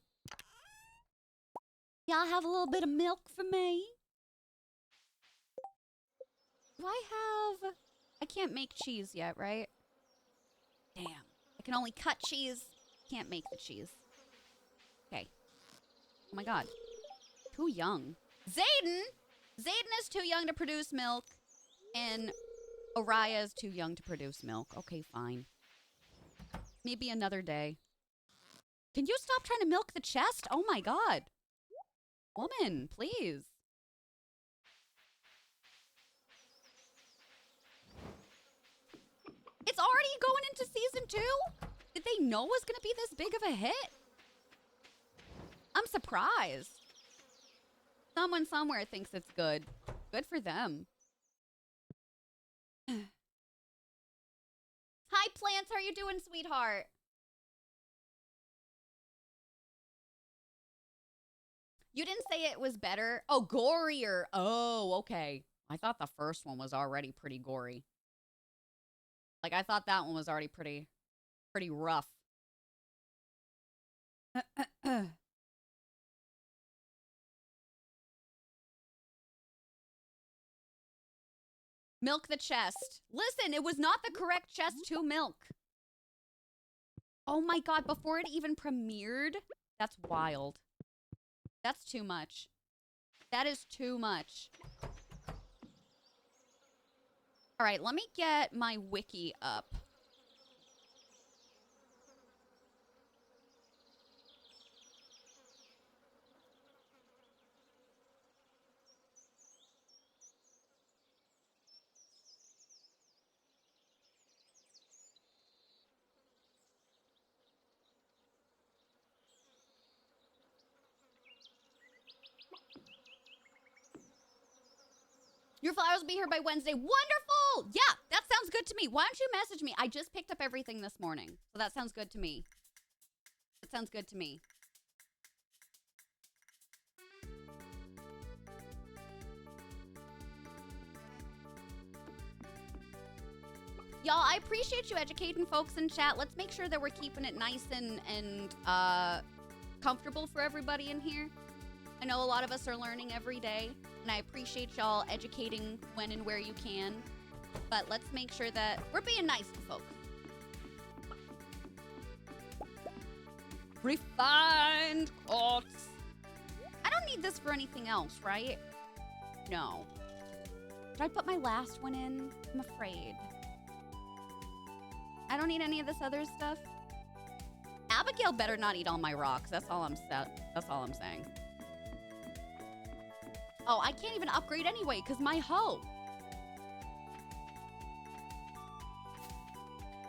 Y'all have a little bit of milk for me? Do I have... I can't make cheese yet, right? Damn. I can only cut cheese. Can't make the cheese. Okay. Oh my god. Too young. Zayden! Zayden is too young to produce milk. And Araya is too young to produce milk. Okay, fine. Maybe another day. Can you stop trying to milk the chest? Oh my god. Woman, please. It's already going into season 2? Did they know it was going to be this big of a hit? I'm surprised. Someone somewhere thinks it's good. Good for them. Hi, plants. How are you doing, sweetheart? You didn't say it was better. Oh, gorier. Oh, okay. I thought the first one was already pretty gory. Like, I thought that one was already pretty rough. Milk the chest. Listen, it was not the correct chest to milk. Oh my god, before it even premiered? That's wild. That's too much. That is too much. All right, let me get my wiki up. Your flowers will be here by Wednesday. Wonderful! Yeah, that sounds good to me. Why don't you message me? I just picked up everything this morning. So that sounds good to me. That sounds good to me. Y'all, I appreciate you educating folks in chat. Let's make sure that we're keeping it nice and comfortable for everybody in here. I know a lot of us are learning every day, and I appreciate y'all educating when and where you can. But let's make sure that we're being nice to folks. Refined quartz. I don't need this for anything else, right? No. Should I put my last one in? I'm afraid. I don't need any of this other stuff. Abigail better not eat all my rocks. That's all I'm saying. Oh, I can't even upgrade anyway because my hoe.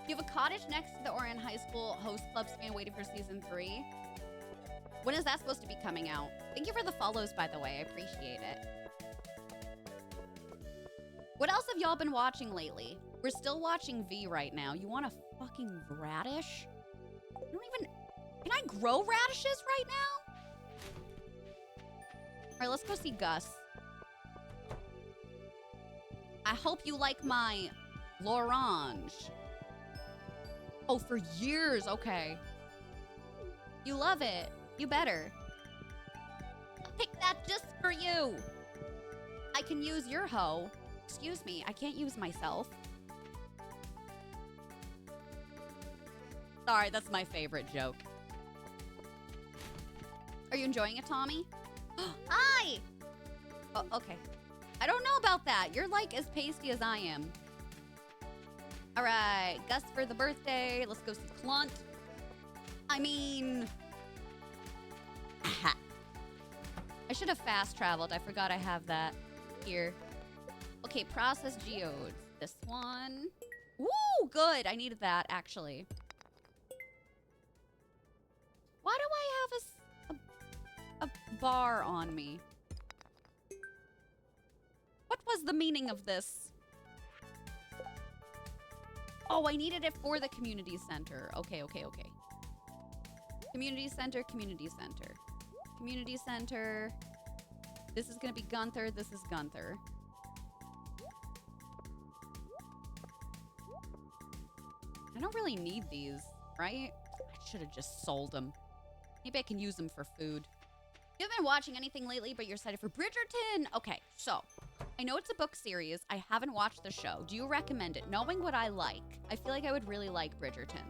You have a cottage next to the Orion High School host club fan waiting for season 3. When is that supposed to be coming out? Thank you for the follows, by the way. I appreciate it. What else have y'all been watching lately? We're still watching V right now. You want a fucking radish? I don't even... Can I grow radishes right now? All right, let's go see Gus. I hope you like my l'orange. Oh, for years. Okay. You love it. You better. I'll pick that just for you. I can use your hoe. Excuse me, I can't use myself. Sorry, that's my favorite joke. Are you enjoying it, Tommy? Hi! Oh, okay. I don't know about that. You're like as pasty as I am. All right, Gus for the birthday. Let's go see Clunt. I mean... I should have fast traveled. I forgot I have that here. Okay, process geodes. This one. Woo, good. I needed that, actually. Why do I have a bar on me? What was the meaning of this? Oh, I needed it for the community center. Okay. Community center, community center. Community center. This is gonna be Gunther. This is Gunther. I don't really need these, right? I should have just sold them. Maybe I can use them for food. You haven't been watching anything lately, but you're excited for Bridgerton. Okay, so I know it's a book series. I haven't watched the show. Do you recommend it? Knowing what I like, I feel like I would really like Bridgerton.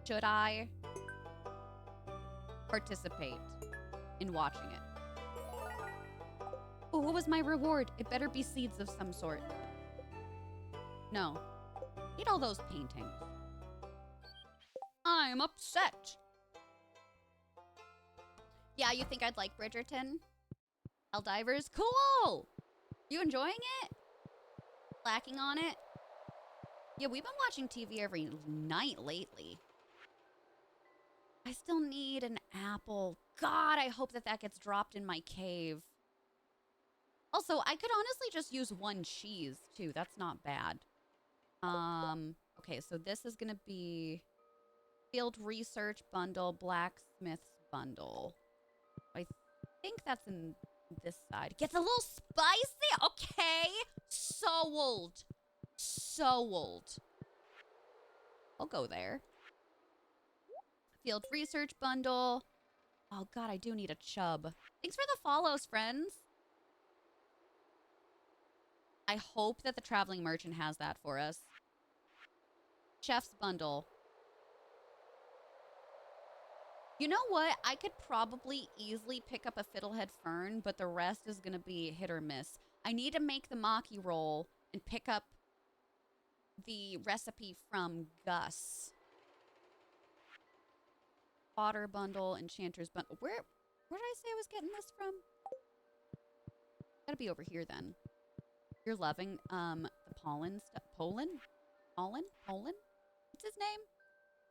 Should I participate in watching it? Oh, what was my reward? It better be seeds of some sort. No. Eat all those paintings. I'm upset. Yeah, you think I'd like Bridgerton? Helldivers? Cool! You enjoying it? Lacking on it? Yeah, we've been watching TV every night lately. I still need an apple. God, I hope that gets dropped in my cave. Also, I could honestly just use one cheese, too. That's not bad. Okay, so this is gonna be Field Research Bundle, Blacksmith's Bundle. I think that's in this side. Gets a little spicy. Okay. Sold. Sold. I'll go there. Field Research Bundle. Oh, God, I do need a chub. Thanks for the follows, friends. I hope that the Traveling Merchant has that for us. Chef's Bundle. You know what? I could probably easily pick up a fiddlehead fern, but the rest is going to be hit or miss. I need to make the maki roll and pick up the recipe from Gus. Fodder bundle, enchanter's bundle. Where did I say I was getting this from? Gotta be over here then. You're loving the pollen stuff. Pollen? What's his name?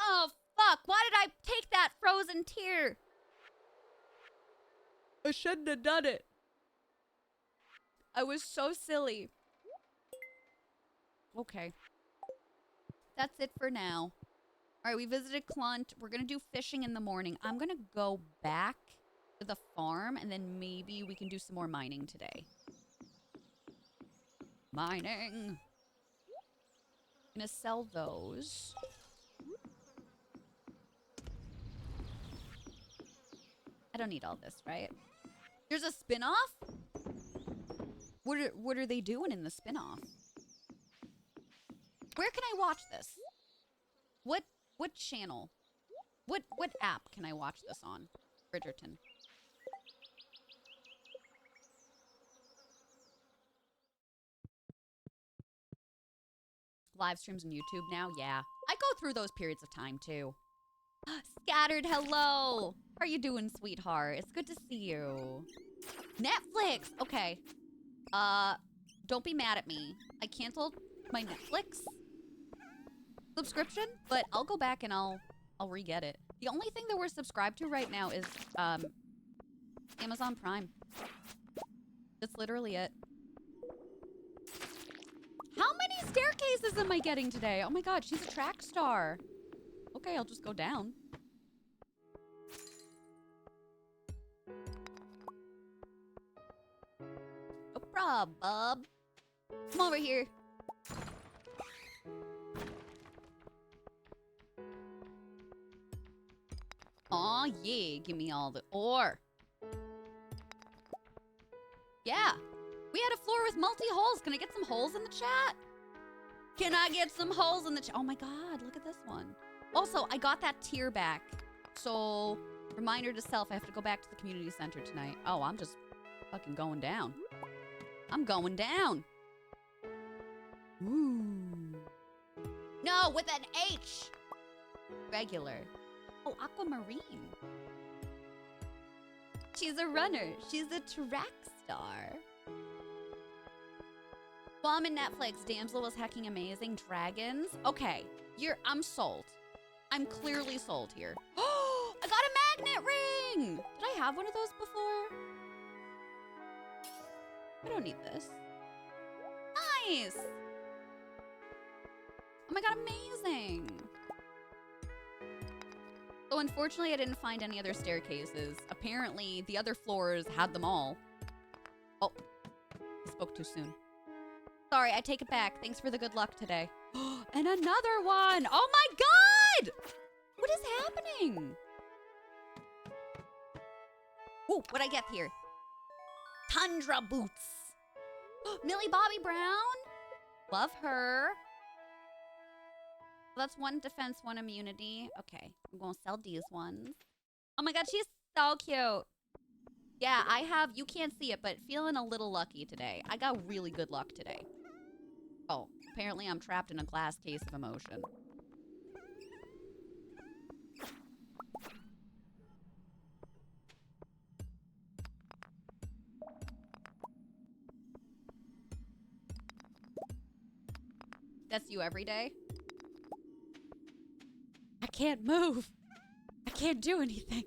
Oh fuck! Why did I take that frozen tear? I shouldn't have done it. I was so silly. Okay. That's it for now. All right, we visited Clunt. We're going to do fishing in the morning. I'm going to go back to the farm, and then maybe we can do some more mining today. Mining. I'm going to sell those. I don't need all this, right? There's a spin-off? What are they doing in the spin-off? Where can I watch this? What channel? What app can I watch this on? Bridgerton. Live streams on YouTube now? Yeah. I go through those periods of time too. Scattered, hello! How are you doing, sweetheart? It's good to see you. Netflix! Okay. Don't be mad at me. I canceled my Netflix subscription, but I'll go back and I'll re-get it. The only thing that we're subscribed to right now is Amazon Prime. That's literally it. How many staircases am I getting today? Oh my god, she's a track star. Okay, I'll just go down. No problem, bub. Come over here. Aw, yeah, give me all the ore. Yeah, we had a floor with multi-holes. Can I get some holes in the chat? Can I get some holes in the chat? Oh my god, look at this one. Also, I got that tier back. So, reminder to self, I have to go back to the community center tonight. Oh, I'm just fucking going down. I'm going down. Ooh. No, with an H. Regular. Oh, aquamarine. She's a runner. She's a track star. Bomb in Netflix. Damsel was hecking amazing. Dragons. Okay, I'm sold. I'm clearly sold here. Oh, I got a magnet ring. Did I have one of those before? I don't need this. Nice. Oh my god, amazing. So unfortunately, I didn't find any other staircases. Apparently, the other floors had them all. Oh, I spoke too soon. Sorry, I take it back. Thanks for the good luck today. And another one! Oh my god! What is happening? Ooh, what'd I get here? Tundra boots. Millie Bobby Brown. Love her. That's one defense, one immunity. Okay, I'm gonna sell these ones. Oh my god, she's so cute. Yeah, I have, you can't see it, but feeling a little lucky today. I got really good luck today. Oh, apparently I'm trapped in a glass case of emotion. That's you every day? I can't move. I can't do anything.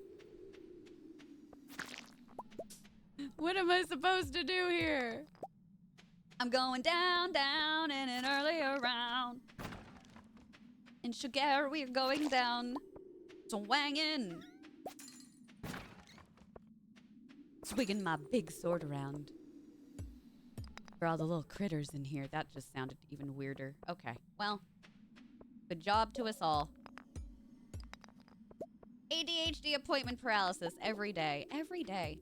What am I supposed to do here? I'm going down, down, in an earlier round. In Sugar, we're going down. Swangin'. Swinging my big sword around. For all the little critters in here. That just sounded even weirder. Okay, well. Good job to us all. ADHD appointment paralysis every day. Every day.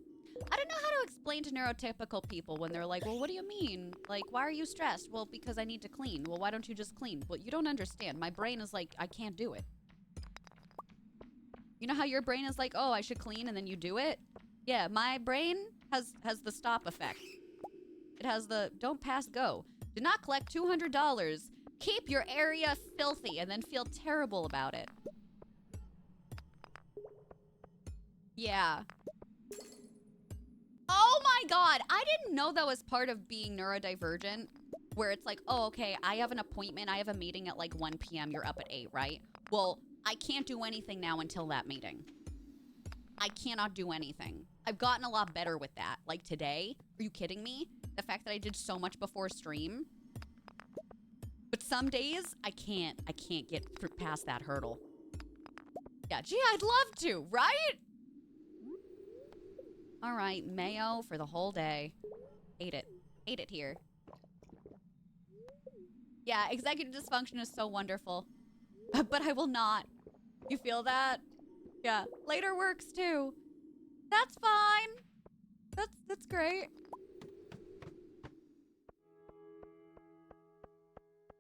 I don't know how to explain to neurotypical people when they're like, well, what do you mean? Like, why are you stressed? Well, because I need to clean. Well, why don't you just clean? Well, you don't understand. My brain is like, I can't do it. You know how your brain is like, oh, I should clean, and then you do it? Yeah, my brain has the stop effect. It has the don't pass go. Do not collect $200. Keep your area filthy and then feel terrible about it. Yeah. Oh my god, I didn't know that was part of being neurodivergent. Where it's like, oh, okay, I have an appointment. I have a meeting at like 1 p.m. You're up at 8, right? Well, I can't do anything now until that meeting. I cannot do anything. I've gotten a lot better with that. Like today, are you kidding me? The fact that I did so much before stream. But some days, I can't get past that hurdle. Yeah, gee, I'd love to, right? All right, mayo for the whole day. Ate it. Ate it here. Yeah, executive dysfunction is so wonderful. But I will not. You feel that? Yeah, later works too. That's fine. That's great.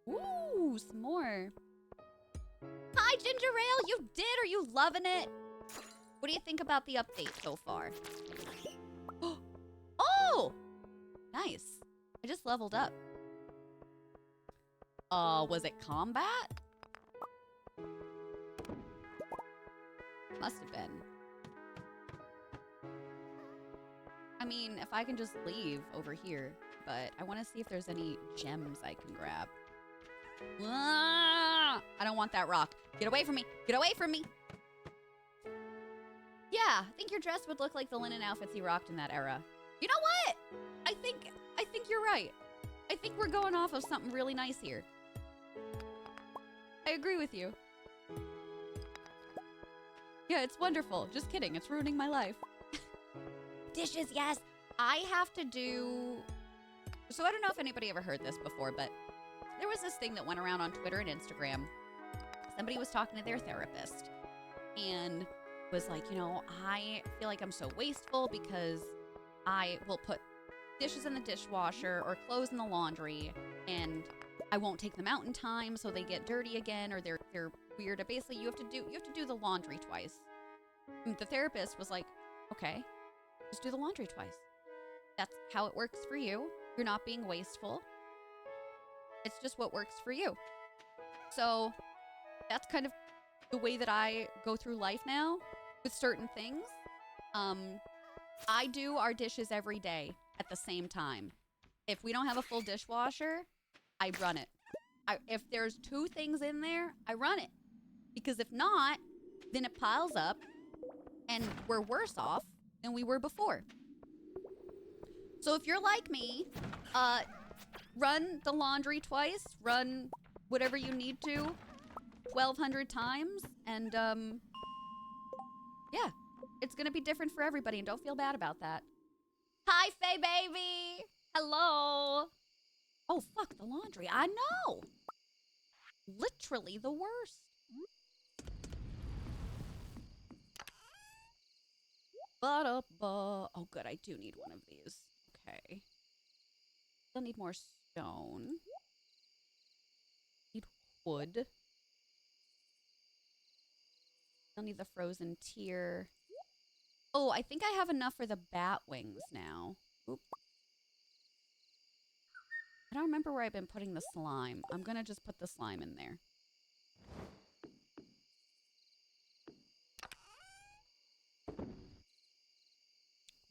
Ooh, some more. Hi, Ginger Ale. You did. Are you loving it? What do you think about the update so far? Oh, nice. I just leveled up. Was it combat? Must have been. I mean, if I can just leave over here, but I want to see if there's any gems I can grab. Ah, I don't want that rock. Get away from me. Get away from me. Yeah, I think your dress would look like the linen outfits he rocked in that era. You know what? I think you're right. I think we're going off of something really nice here. I agree with you. Yeah, it's wonderful. Just kidding. It's ruining my life. Dishes, yes. I have to do... So I don't know if anybody ever heard this before, but there was this thing that went around on Twitter and Instagram. Somebody was talking to their therapist and was like, you know, I feel like I'm so wasteful because I will put dishes in the dishwasher or clothes in the laundry and I won't take them out in time so they get dirty again or they're weird. Basically, you have to do the laundry twice. And the therapist was like, okay, just do the laundry twice. That's how it works for you. You're not being wasteful. It's just what works for you. So that's kind of the way that I go through life now with certain things. I do our dishes every day at the same time. If we don't have a full dishwasher, I run it. If there's 2 things in there, I run it. Because if not, then it piles up and we're worse off than we were before. So if you're like me, run the laundry twice, run whatever you need to 1,200 times, and yeah, it's gonna be different for everybody, and don't feel bad about that. Hi, Faye baby! Hello! Oh, fuck, the laundry. I know! Literally the worst. Oh, good, I do need one of these. Okay. Still need more stone. Need wood. Still need the frozen tear. Oh, I think I have enough for the bat wings now. Oop. I don't remember where I've been putting the slime. I'm gonna just put the slime in there.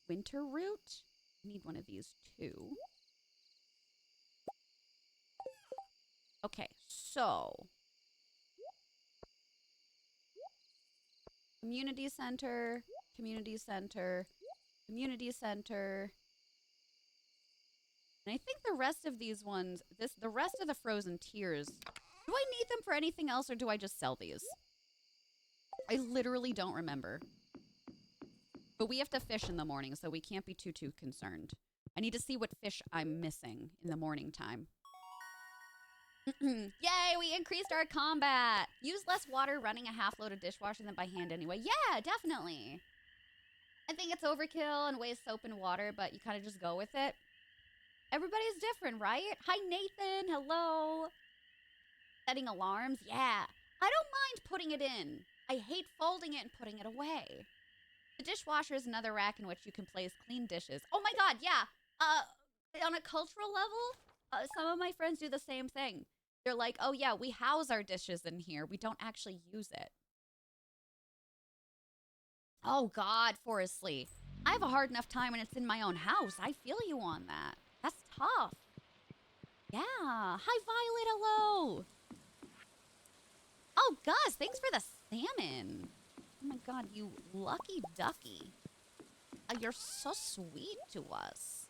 Winter root? I need one of these too. Okay, so community center, community center, community center. And I think the rest of these ones, the rest of the frozen tears, do I need them for anything else or do I just sell these? I literally don't remember. But we have to fish in the morning, so we can't be too concerned. I need to see what fish I'm missing in the morning time. Yay, we increased our combat. Use less water running a half-loaded dishwasher than by hand anyway. Yeah, definitely. I think it's overkill and waste soap and water, but you kind of just go with it. Everybody's different, right? Hi, Nathan. Hello. Setting alarms. Yeah. I don't mind putting it in. I hate folding it and putting it away. The dishwasher is another rack in which you can place clean dishes. Oh my god, yeah. On a cultural level, some of my friends do the same thing. They're like, oh yeah, we house our dishes in here. We don't actually use it. Oh god, Forest Lee. I have a hard enough time when it's in my own house. I feel you on that. That's tough. Yeah. Hi, Violet. Hello. Oh, Gus, thanks for the salmon. Oh my god, you lucky ducky. You're so sweet to us.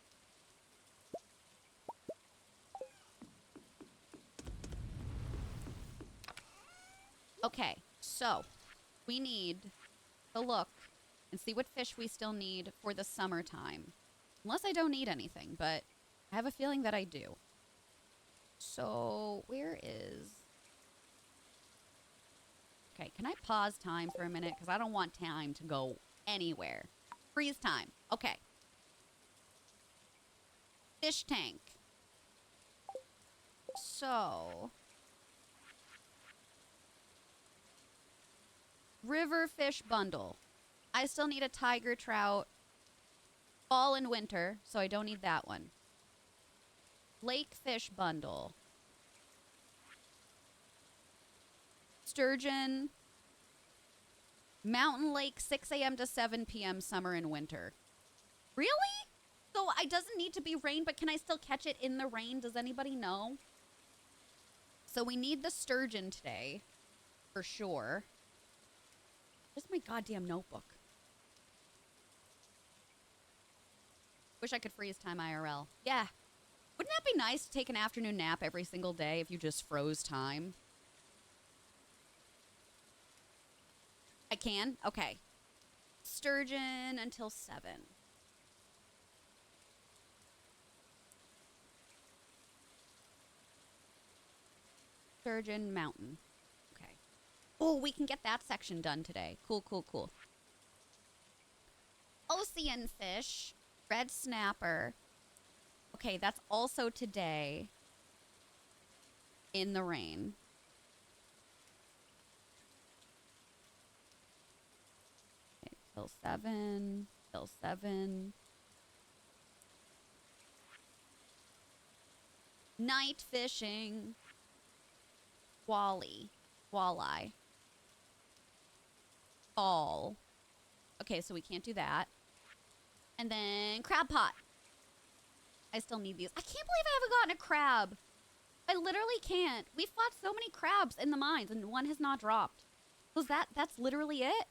Okay, so we need to look and see what fish we still need for the summertime. Unless I don't need anything, but I have a feeling that I do. So, where is... Okay, can I pause time for a minute? Because I don't want time to go anywhere. Freeze time. Okay. Fish tank. So... River fish bundle. I still need a tiger trout. Fall and winter, so I don't need that one. Lake fish bundle. Sturgeon. Mountain lake, 6 a.m. to 7 p.m. summer and winter. Really? So it doesn't need to be rain, but can I still catch it in the rain? Does anybody know? So we need the sturgeon today, for sure. Where's my goddamn notebook? Wish I could freeze time IRL. Yeah. Wouldn't that be nice to take an afternoon nap every single day if you just froze time? I can? Okay. Sturgeon until 7. Sturgeon Mountain. Okay. Oh, we can get that section done today. Cool, cool, cool. Ocean fish. Red snapper. Okay, that's also today. In the rain. Okay, till 7. Till 7. Night fishing. Walleye. Fall. Okay, so we can't do that. And then crab pot. I still need these. I can't believe I haven't gotten a crab. I literally can't. We fought so many crabs in the mines and one has not dropped. So that's literally it?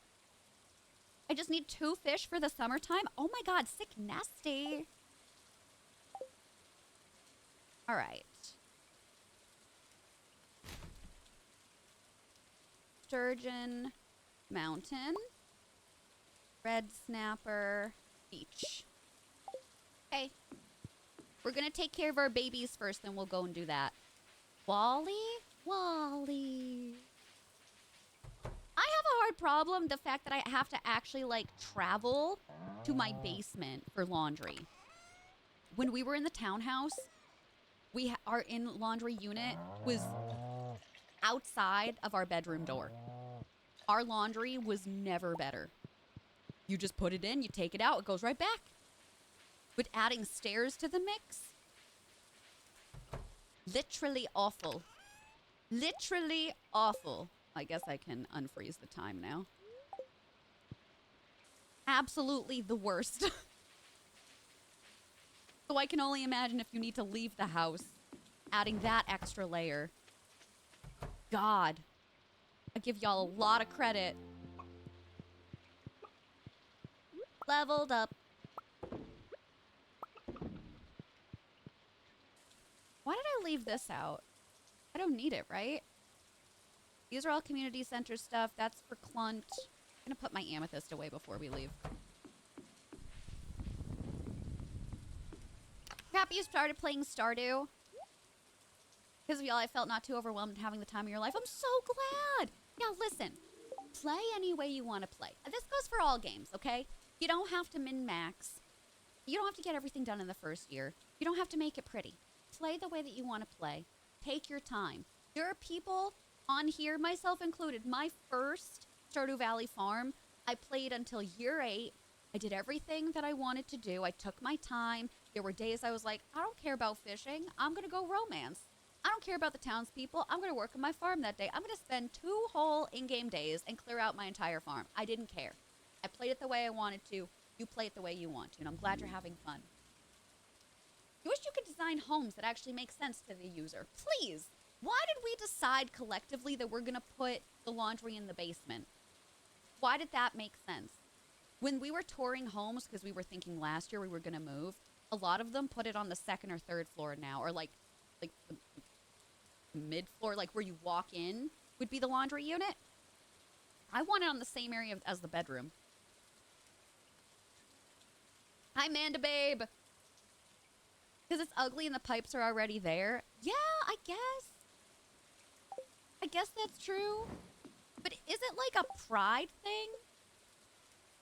I just need 2 fish for the summertime? Oh my god, sick nasty. All right. Sturgeon Mountain. Red snapper beach. Okay. We're gonna take care of our babies first, then we'll go and do that. Wally? Wally. I have a hard problem, the fact that I have to actually, like, travel to my basement for laundry. When we were in the townhouse, our in-laundry unit was outside of our bedroom door. Our laundry was never better. You just put it in, you take it out, it goes right back. But adding stairs to the mix? Literally awful. Literally awful. I guess I can unfreeze the time now. Absolutely the worst. So I can only imagine if you need to leave the house, adding that extra layer. God. I give y'all a lot of credit. Leveled up. Why did I leave this out? I don't need it, right? These are all community center stuff. That's for Clunt. I'm gonna put my amethyst away before we leave. Happy you started playing Stardew. Because of y'all, I felt not too overwhelmed having the time of your life. I'm so glad. Yeah, listen. Play any way you want to play. This goes for all games, okay? You don't have to min-max. You don't have to get everything done in the first year. You don't have to make it pretty. Play the way that you want to play. Take your time. There are people on here, myself included, my first Stardew Valley Farm. I played until year 8. I did everything that I wanted to do. I took my time. There were days I was like, I don't care about fishing. I'm going to go romance. I don't care about the townspeople. I'm going to work on my farm that day. I'm going to spend 2 whole in-game days and clear out my entire farm. I didn't care. I played it the way I wanted to. You play it the way you want to. And I'm glad you're having fun. I wish you could design homes that actually make sense to the user. Please. Why did we decide collectively that we're going to put the laundry in the basement? Why did that make sense? When we were touring homes, because we were thinking last year we were going to move, a lot of them put it on the 2nd or 3rd floor now, or like the mid-floor, like where you walk in would be the laundry unit. I want it on the same area as the bedroom. Hi, Manda Babe. Because it's ugly and the pipes are already there. Yeah, I guess. I guess that's true. But is it like a pride thing?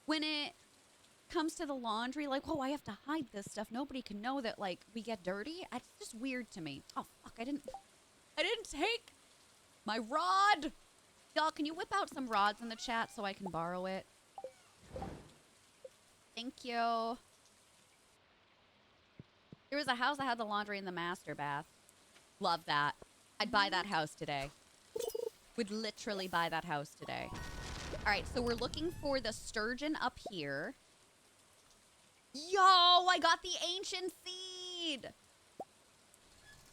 When it comes to the laundry, like, oh, I have to hide this stuff. Nobody can know that, like, we get dirty. It's just weird to me. Oh, fuck, I didn't take my rod. Y'all, can you whip out some rods in the chat so I can borrow it? Thank you. There was a house that had the laundry in the master bath. Love that. I'd buy that house today. Would literally buy that house today. All right, so we're looking for the sturgeon up here. Yo, I got the ancient seed.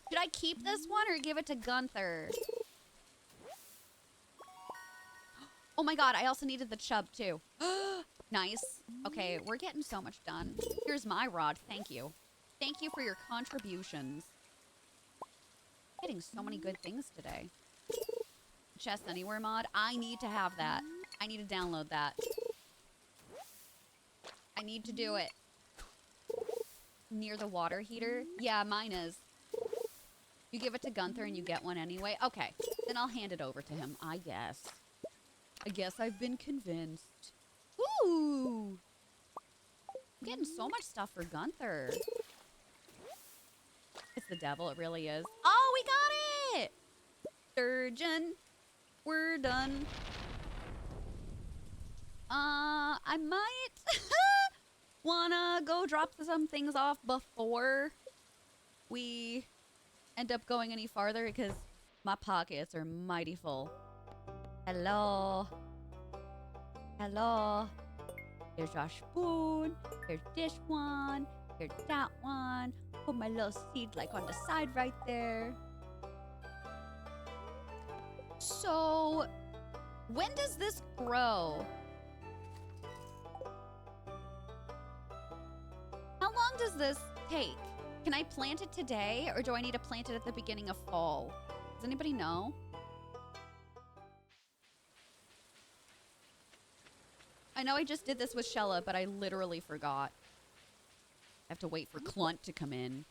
Should I keep this one or give it to Gunther? Oh my god, I also needed the chub too. Nice. Okay, we're getting so much done. Here's my rod. Thank you. Thank you for your contributions. Getting so many good things today. Chest Anywhere mod. I need to have that. I need to download that. I need to do it. Near the water heater? Yeah, mine is. You give it to Gunther and you get one anyway? Okay, then I'll hand it over to him, I guess. I guess I've been convinced. Ooh! I'm getting so much stuff for Gunther. It's the devil, it really is. Oh, we got it! Sturgeon. We're done. I might wanna go drop some things off before we end up going any farther because my pockets are mighty full. Hello. Hello. Here's your spoon. Here's this one. Here's that one. Put my little seed like on the side right there. So, when does this grow? How long does this take? Can I plant it today, or do I need to plant it at the beginning of fall? Does anybody know? I know I just did this with Shella, but I literally forgot. I have to wait for Clunt to come in.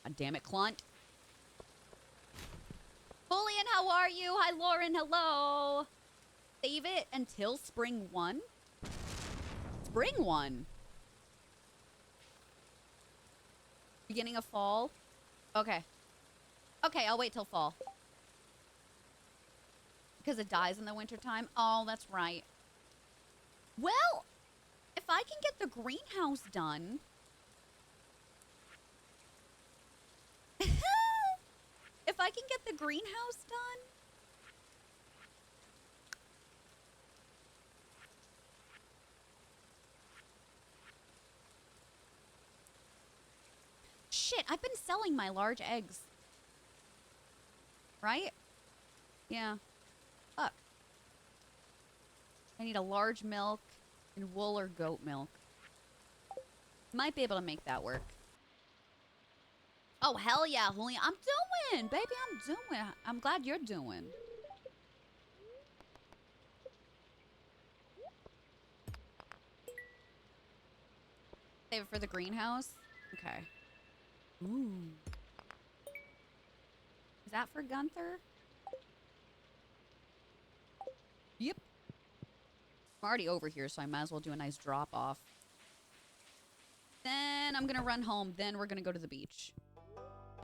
God damn it, Clunt. Julian, how are you? Hi, Lauren. Hello. Save it until spring 1? Spring 1? Beginning of fall? Okay. Okay, I'll wait till fall. Because it dies in the wintertime? Oh, that's right. Well, if I can get the greenhouse done... If I can get the greenhouse done... Shit, I've been selling my large eggs. Right? Yeah. Fuck. I need a large milk and wool or goat milk. Might be able to make that work. Oh, hell yeah, Julian. I'm doing! Baby, I'm doing. I'm glad you're doing. Save it for the greenhouse? Okay. Ooh. Is that for Gunther? Yep. I'm already over here, so I might as well do a nice drop-off. Then I'm gonna run home. Then we're gonna go to the beach.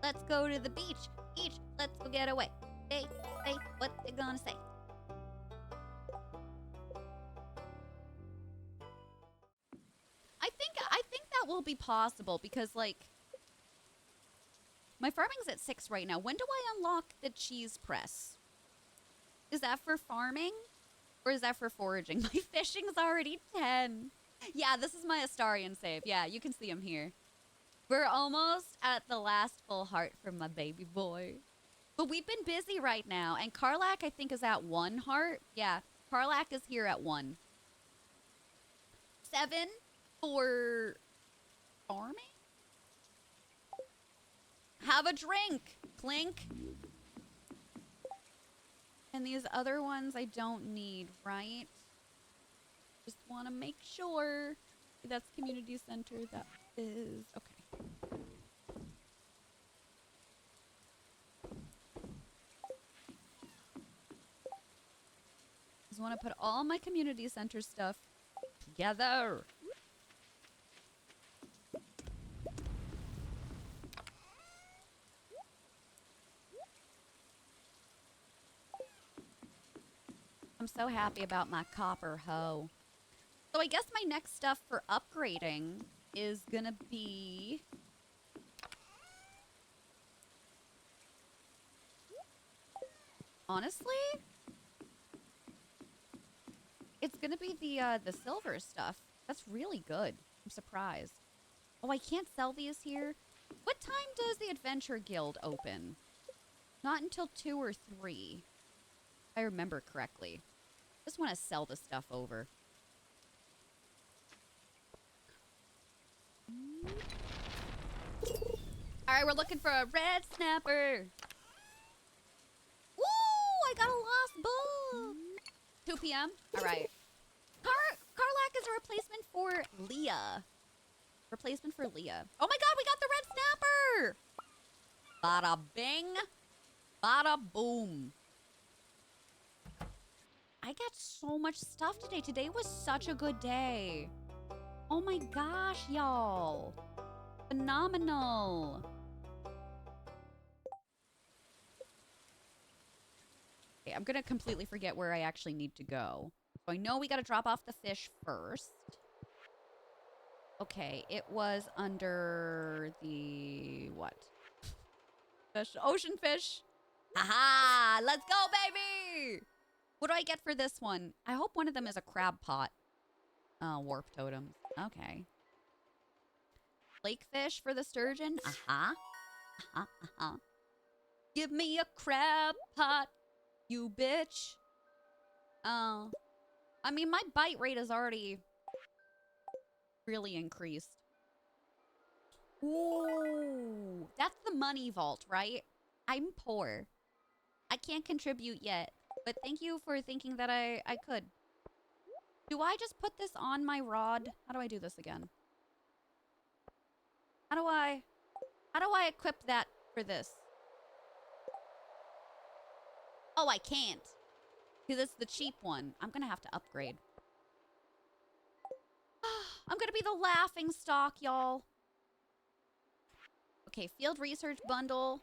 Let's go to the beach. Beach. Let's go get away. Hey, hey, what they gonna say? will be possible because, like, my farming's at 6 right now. When do I unlock the cheese press? Is that for farming? Or is that for foraging? My fishing's already 10. Yeah, this is my Astarion save. Yeah, you can see him here. We're almost at the last full heart from my baby boy. But we've been busy right now. And Karlak, I think, is at 1 heart. Yeah, Karlak is here at 1. 7 for farming? Have a drink. Clink. And these other ones I don't need, right? Just want to make sure. That's community center. That is... Okay. Just want to put all my community center stuff together. I'm so happy about my copper hoe. So I guess my next stuff for upgrading is gonna be... Honestly? It's gonna be the silver stuff. That's really good. I'm surprised. Oh, I can't sell these here? What time does the Adventure Guild open? Not until 2 or 3. If I remember correctly. Just want to sell the stuff over. Alright, we're looking for a red snapper. Woo! I got a lost book. 2 p.m. Alright. Karlak is a replacement for Leah. Replacement for Leah. Oh my god, we got the red snapper! Bada bing. Bada boom. I got so much stuff today. Today was such a good day. Oh my gosh, y'all. Phenomenal. Okay, I'm gonna completely forget where I actually need to go. So I know we gotta drop off the fish first. Okay, it was under the... what? Fish, ocean fish. Haha! Let's go, baby! What do I get for this one? I hope one of them is a crab pot. Warp totems. Okay. Lake fish for the sturgeon. Uh-huh. Uh-huh. Uh-huh. Give me a crab pot, you bitch. I mean, my bite rate is already really increased. Ooh. That's the money vault, right? I'm poor. I can't contribute yet. But thank you for thinking that I could. Do I just put this on my rod? How do I do this again? How do I equip that for this? Oh, I can't. Because it's the cheap one. I'm going to have to upgrade. I'm going to be the laughing stock, y'all. Okay, field research bundle.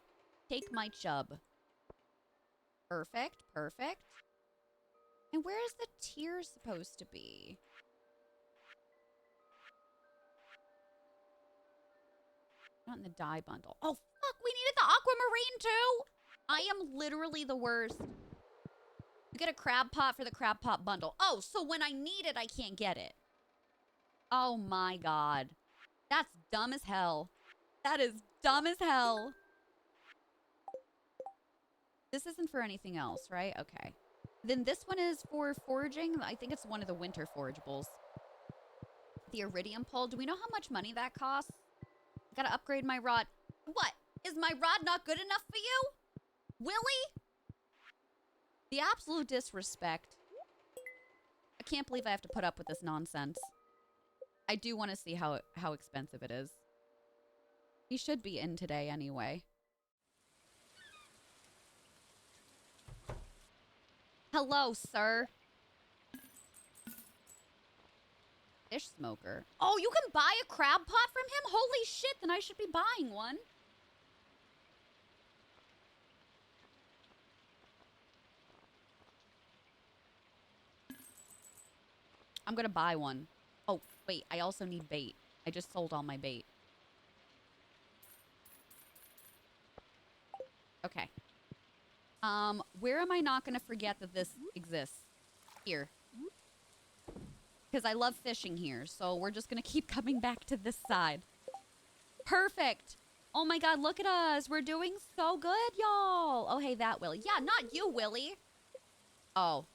Take my chub. Perfect, perfect. And where is the tier supposed to be? Not in the dye bundle. Oh, fuck, we needed the aquamarine too! I am literally the worst. You get a crab pot for the crab pot bundle. Oh, so when I need it, I can't get it. Oh my god. That's dumb as hell. That is dumb as hell. This isn't for anything else, right? Okay. Then this one is for foraging. I think it's one of the winter forageables. The iridium pole. Do we know how much money that costs? I gotta upgrade my rod. What? Is my rod not good enough for you? Willie? The absolute disrespect. I can't believe I have to put up with this nonsense. I do want to see how expensive it is. He should be in today anyway. Hello, sir. Fish smoker. Oh, you can buy a crab pot from him? Holy shit, then I should be buying one. I'm gonna buy one. Oh, wait, I also need bait. I just sold all my bait. Okay. Where am I not going to forget that this exists? Here. Because I love fishing here, so we're just going to keep coming back to this side. Perfect! Oh my god, look at us! We're doing so good, y'all! Oh, hey, that Willy. Yeah, not you, Willy! Oh.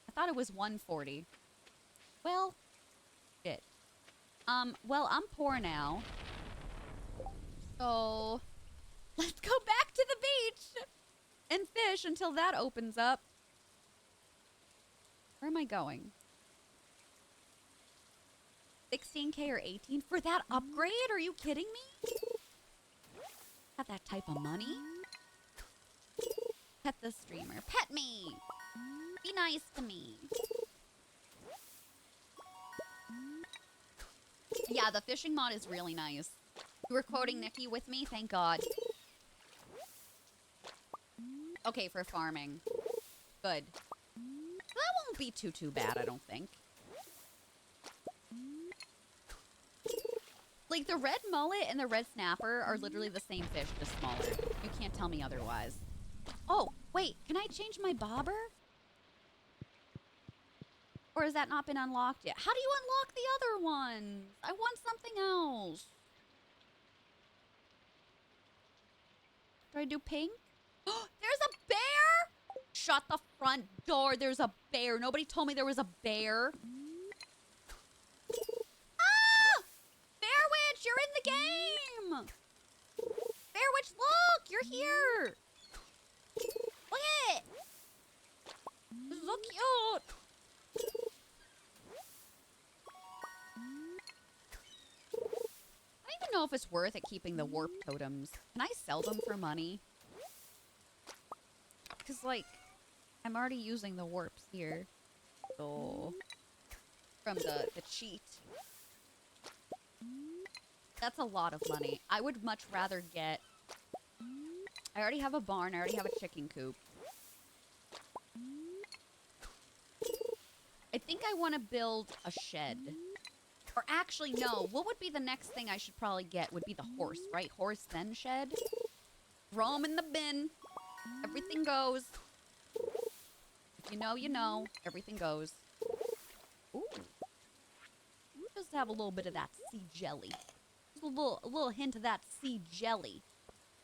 I thought it was 140. Well, shit. Well, I'm poor now. So, let's go back to the beach and fish until that opens up. Where am I going? 16K or 18 for that upgrade? Are you kidding me? Got that type of money? Pet the streamer. Pet me! Be nice to me. Yeah, the fishing mod is really nice. You were quoting Nikki with me? Thank God. Okay, for farming. Good. That won't be too bad, I don't think. Like, the red mullet and the red snapper are literally the same fish, just smaller. You can't tell me otherwise. Oh, wait, can I change my bobber? Or has that not been unlocked yet? How do you unlock the other ones? I want something else. Do I do pink? There's a bear! Shut the front door. There's a bear. Nobody told me there was a bear. Ah! Bear Witch, you're in the game! Bear Witch, look! You're here! Look at it! This is so cute! I don't even know if it's worth it keeping the warp totems. Can I sell them for money? Because, like, I'm already using the warps here. So, from the cheat. That's a lot of money. I would much rather get... I already have a barn. I already have a chicken coop. I think I want to build a shed. Or actually, no. What would be the next thing I should probably get would be the horse, right? Horse, then shed. Throw 'em in the bin. Everything goes. If you know, you know. Everything goes. Ooh. Just have a little bit of that sea jelly. Just a little hint of that sea jelly.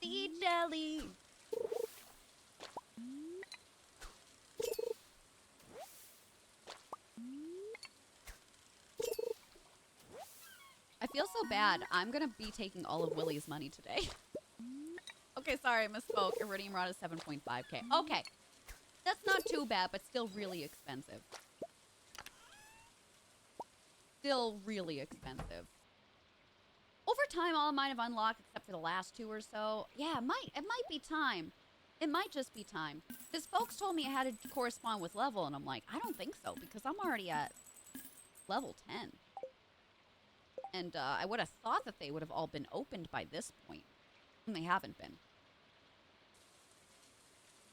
Sea jelly. I feel so bad. I'm gonna be taking all of Willy's money today. Okay, sorry, I misspoke. Iridium rod is 7.5K. Okay. That's not too bad, but still really expensive. Still really expensive. Over time, all of mine have unlocked except for the last two or so. Yeah, it might be time. It might just be time. Because folks told me I had to correspond with level, and I'm like, I don't think so, because I'm already at level 10. And I would have thought that they would have all been opened by this point. And they haven't been.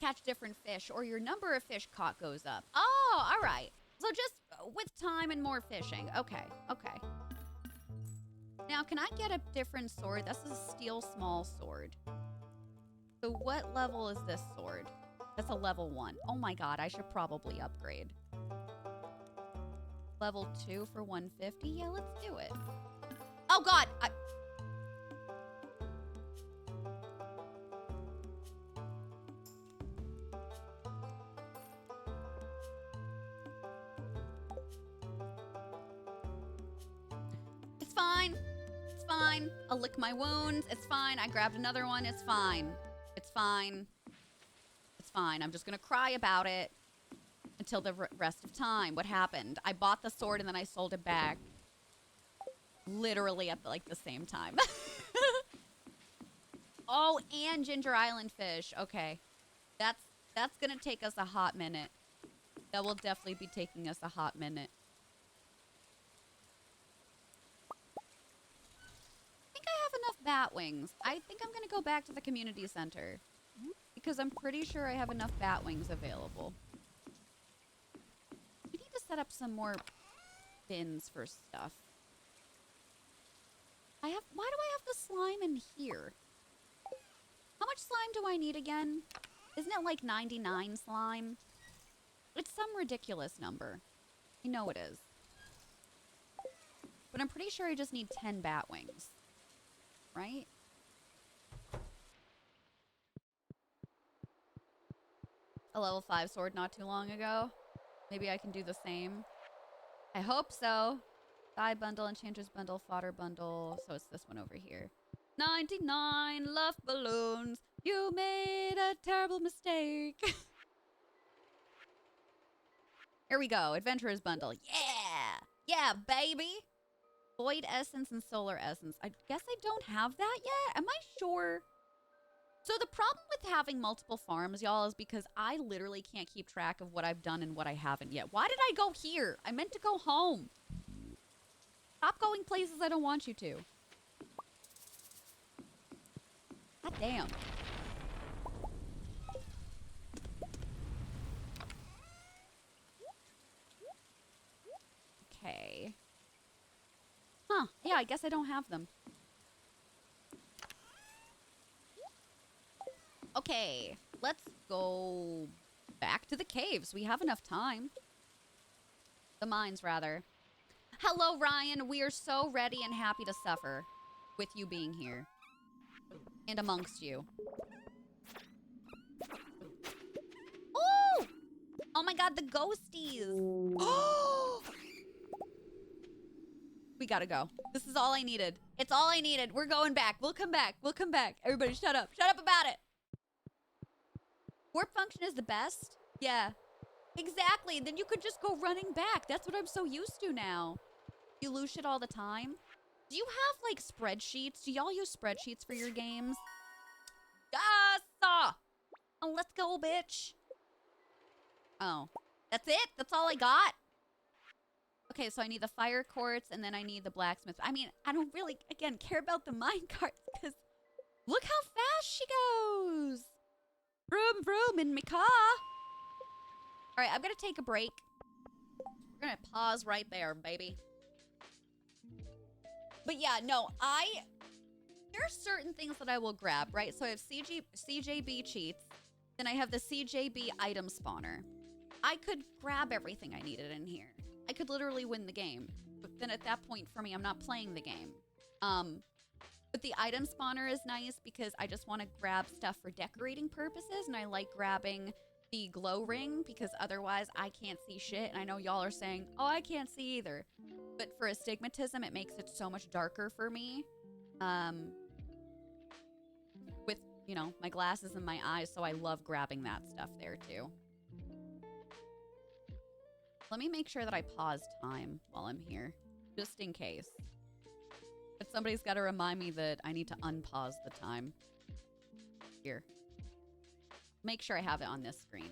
Catch different fish, or your number of fish caught goes up. Oh, all right. So just with time and more fishing. Okay, okay. Now, can I get a different sword? This is a steel small sword. So what level is this sword? That's a level 1. Oh my god, I should probably upgrade. Level 2 for 150? Yeah, let's do it. Oh god! It's fine. It's fine. I'll lick my wounds. It's fine. I grabbed another one. It's fine. It's fine. It's fine. I'm just gonna cry about it until the rest of time. What happened? I bought the sword and then I sold it back. Literally at the same time. Oh, and Ginger Island fish. Okay. That's gonna take us a hot minute. That will definitely be taking us a hot minute. I think I have enough bat wings. I think I'm gonna go back to the community center. Because I'm pretty sure I have enough bat wings available. We need to set up some more bins for stuff. Why do I have the slime in here? How much slime do I need again? Isn't it like 99 slime? It's some ridiculous number. I know it is. But I'm pretty sure I just need 10 bat wings. Right? A level 5 sword not too long ago. Maybe I can do the same. I hope so. Dye bundle, enchantress bundle, fodder bundle. So it's this one over here. 99 love balloons. You made a terrible mistake. Here we go. Adventurer's bundle. Yeah. Yeah, baby. Void essence and solar essence. I guess I don't have that yet. Am I sure? So the problem with having multiple farms, y'all, is because I literally can't keep track of what I've done and what I haven't yet. Why did I go here? I meant to go home. Stop going places I don't want you to. God damn. Okay. Huh. Yeah, I guess I don't have them. Okay. Let's go back to the caves. We have enough time. The mines, rather. Hello, Ryan. We are so ready and happy to suffer with you being here. And amongst you. Oh! Oh my god, the ghosties. Oh! We gotta go. This is all I needed. It's all I needed. We're going back. We'll come back. We'll come back. Everybody shut up. Shut up about it. Warp function is the best. Yeah. Exactly. Then you could just go running back. That's what I'm so used to now. You lose shit all the time. Do you have, like, spreadsheets? Do y'all use spreadsheets for your games? Yes! Oh, let's go, bitch. Oh. That's it? That's all I got? Okay, so I need the fire quartz, and then I need the blacksmith. I mean, I don't really, again, care about the mine carts, because look how fast she goes. Vroom, vroom in my car. All right, I'm going to take a break. We're going to pause right there, baby. But yeah, no, there are certain things that I will grab, right? So I have CJB cheats, then I have the CJB item spawner. I could grab everything I needed in here. I could literally win the game. But then at that point, for me, I'm not playing the game. But the item spawner is nice because I just want to grab stuff for decorating purposes, and I like grabbing the glow ring because otherwise I can't see shit. And I know y'all are saying, oh, I can't see either. But for astigmatism, it makes it so much darker for me. With, you know, my glasses and my eyes, so I love grabbing that stuff there too. Let me make sure that I pause time while I'm here, just in case. But somebody's got to remind me that I need to unpause the time. Here. Make sure I have it on this screen.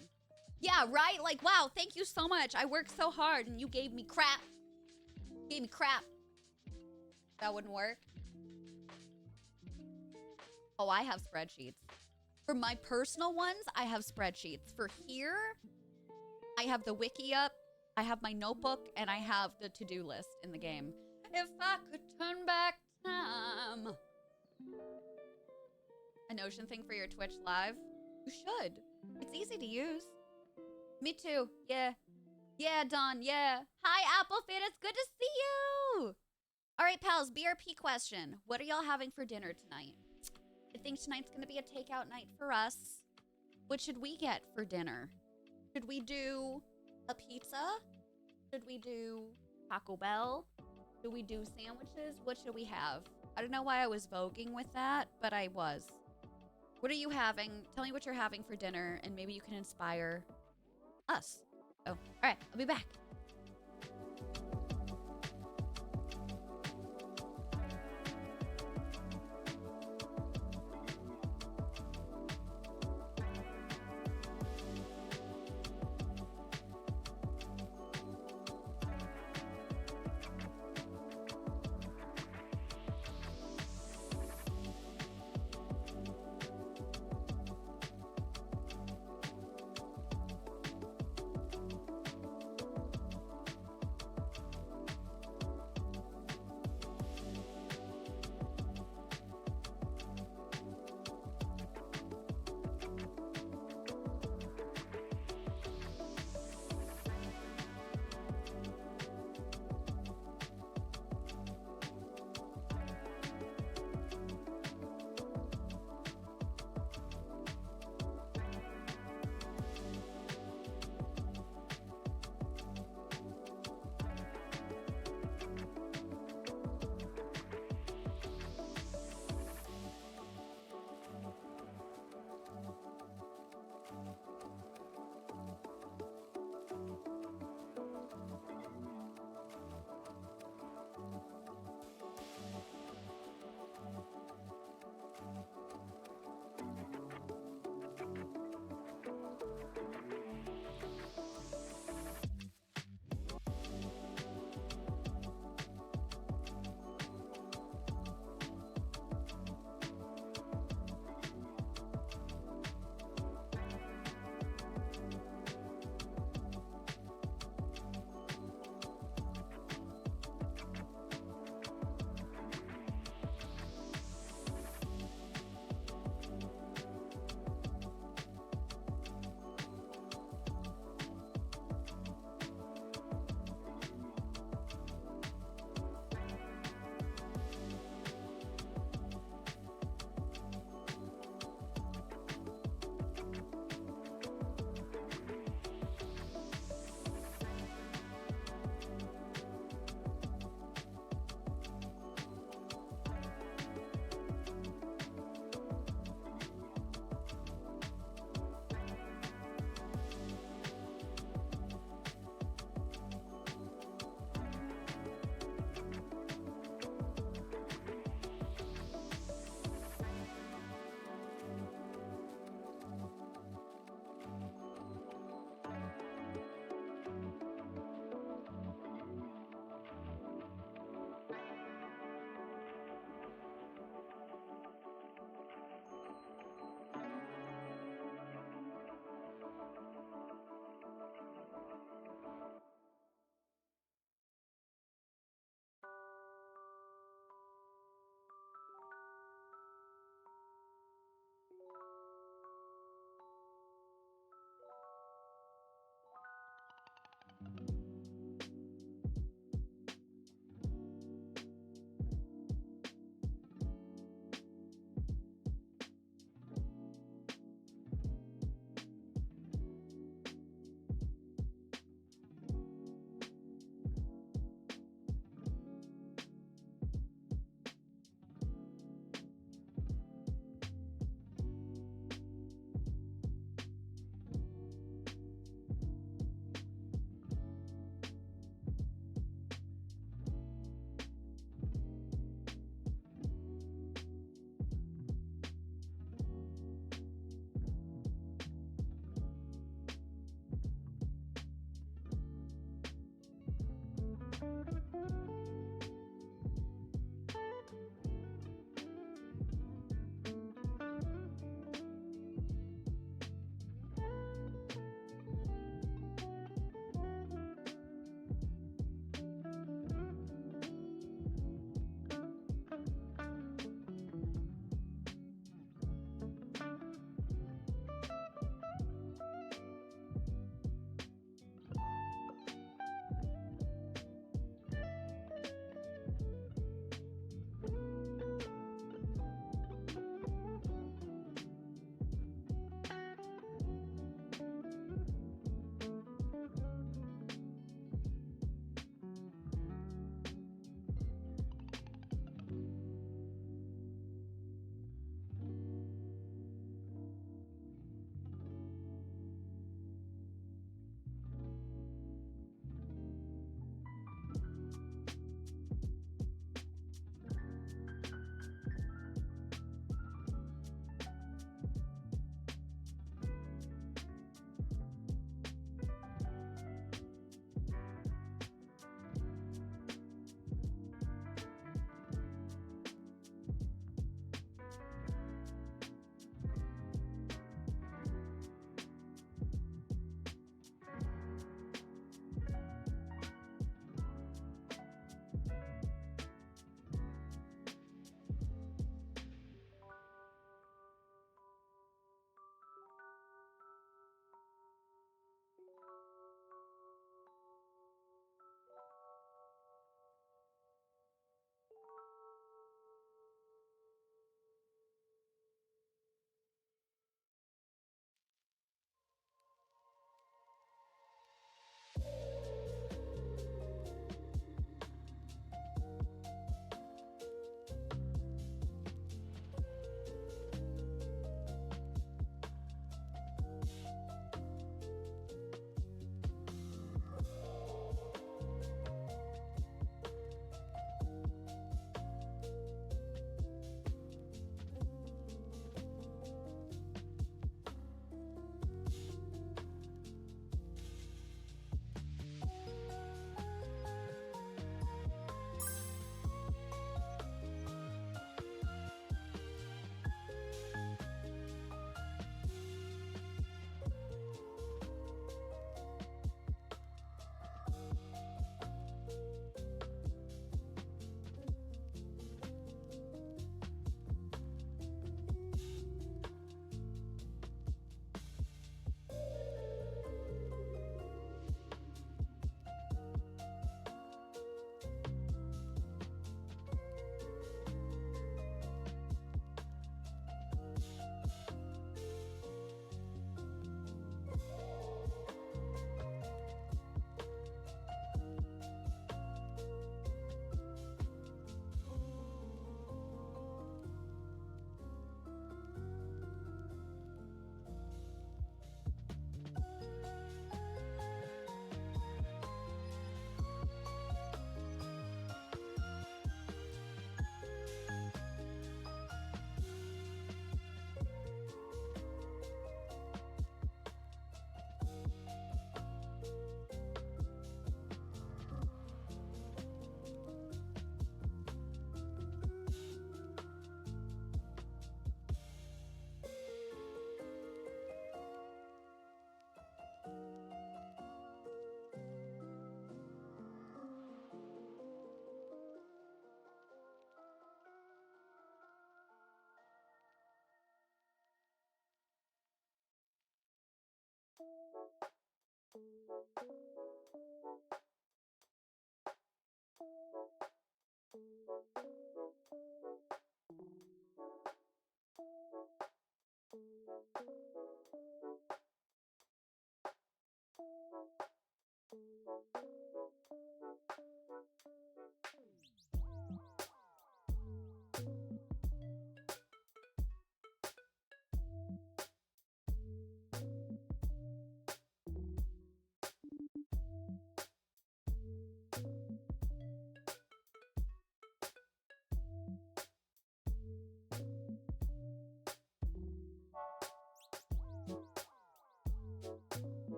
Yeah, right? Like, wow, thank you so much. I worked so hard and you gave me crap. Gave me crap. That wouldn't work. Oh, I have spreadsheets. For my personal ones, I have spreadsheets. For here, I have the wiki up. I have my notebook, and I have the to-do list in the game. If I could turn back time. A Notion thing for your Twitch live? You should. It's easy to use. Me too. Yeah. Yeah, Dawn. Yeah. Hi, Applefit. It's good to see you. All right, pals. BRP question. What are y'all having for dinner tonight? I think tonight's going to be a takeout night for us. What should we get for dinner? Should we do a pizza? Should we do Taco Bell? Should we do sandwiches? What should we have? I don't know why I was voguing with that, but I was. What are you having? Tell me what you're having for dinner, and maybe you can inspire us. Oh, all right. I'll be back.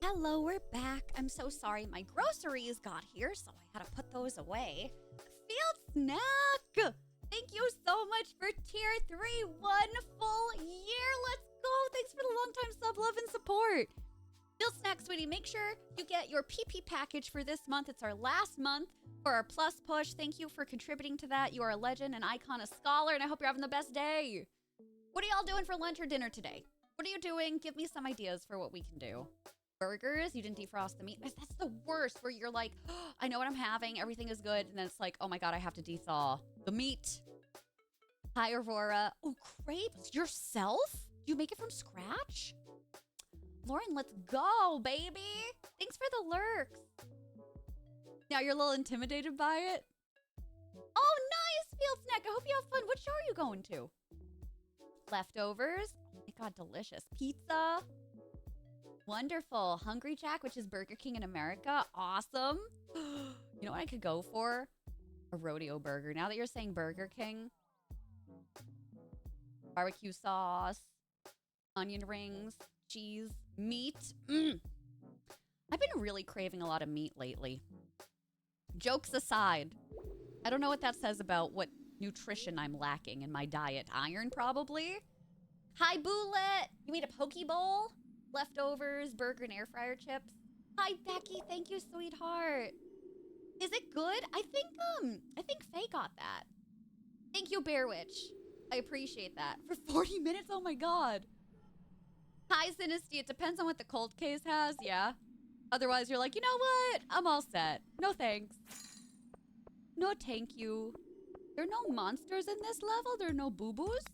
Hello, we're back. I'm so sorry. My groceries got here, so I had to put those away. Field Snack! Thank you so much for tier 3. 1 full year. Let's go. Thanks for the long-time sub, love, and support. Field Snack, sweetie, make sure you get your PP package for this month. It's our last month for our plus push. Thank you for contributing to that. You are a legend, an icon, a scholar, and I hope you're having the best day. What are y'all doing for lunch or dinner today? What are you doing? Give me some ideas for what we can do. Burgers, you didn't defrost the meat. That's the worst, where you're like, oh, I know what I'm having, everything is good, and then it's like, oh my god, I have to dethaw the meat. Hi, Aurora. Oh, crepes yourself? Do you make it from scratch? Lauren, let's go, baby. Thanks for the lurks. Now you're a little intimidated by it? Oh, nice, Field Snack. I hope you have fun. What show are you going to? Leftovers. Oh my god, delicious. Pizza. Wonderful. Hungry Jack, which is Burger King in America. Awesome. You know what I could go for? A rodeo burger. Now that you're saying Burger King. Barbecue sauce. Onion rings. Cheese. Meat. I've been really craving a lot of meat lately. Jokes aside, I don't know what that says about what nutrition I'm lacking in my diet. Iron, probably? Hi, Boulette. You made a poke bowl? Leftovers, burger, and air fryer chips. Hi, Becky. Thank you, sweetheart. Is it good? I think Faye got that. Thank you, Bear Witch. I appreciate that. For 40 minutes? Oh my god. Hi, Sinisty. It depends on what the cold case has, yeah. Otherwise, you're like, you know what? I'm all set. No thanks. No thank you. There are no monsters in this level? There are no boo-boos?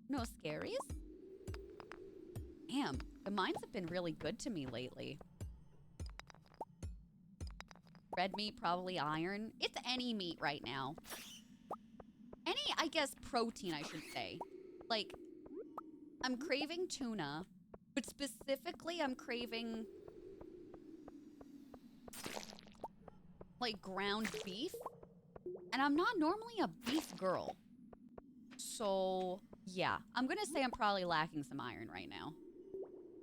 No scaries? Damn, the mines have been really good to me lately. Red meat, probably iron. It's any meat right now. Any, I guess, protein, I should say. Like, I'm craving tuna, but specifically I'm craving, like, ground beef. And I'm not normally a beef girl. So, yeah. I'm gonna say I'm probably lacking some iron right now.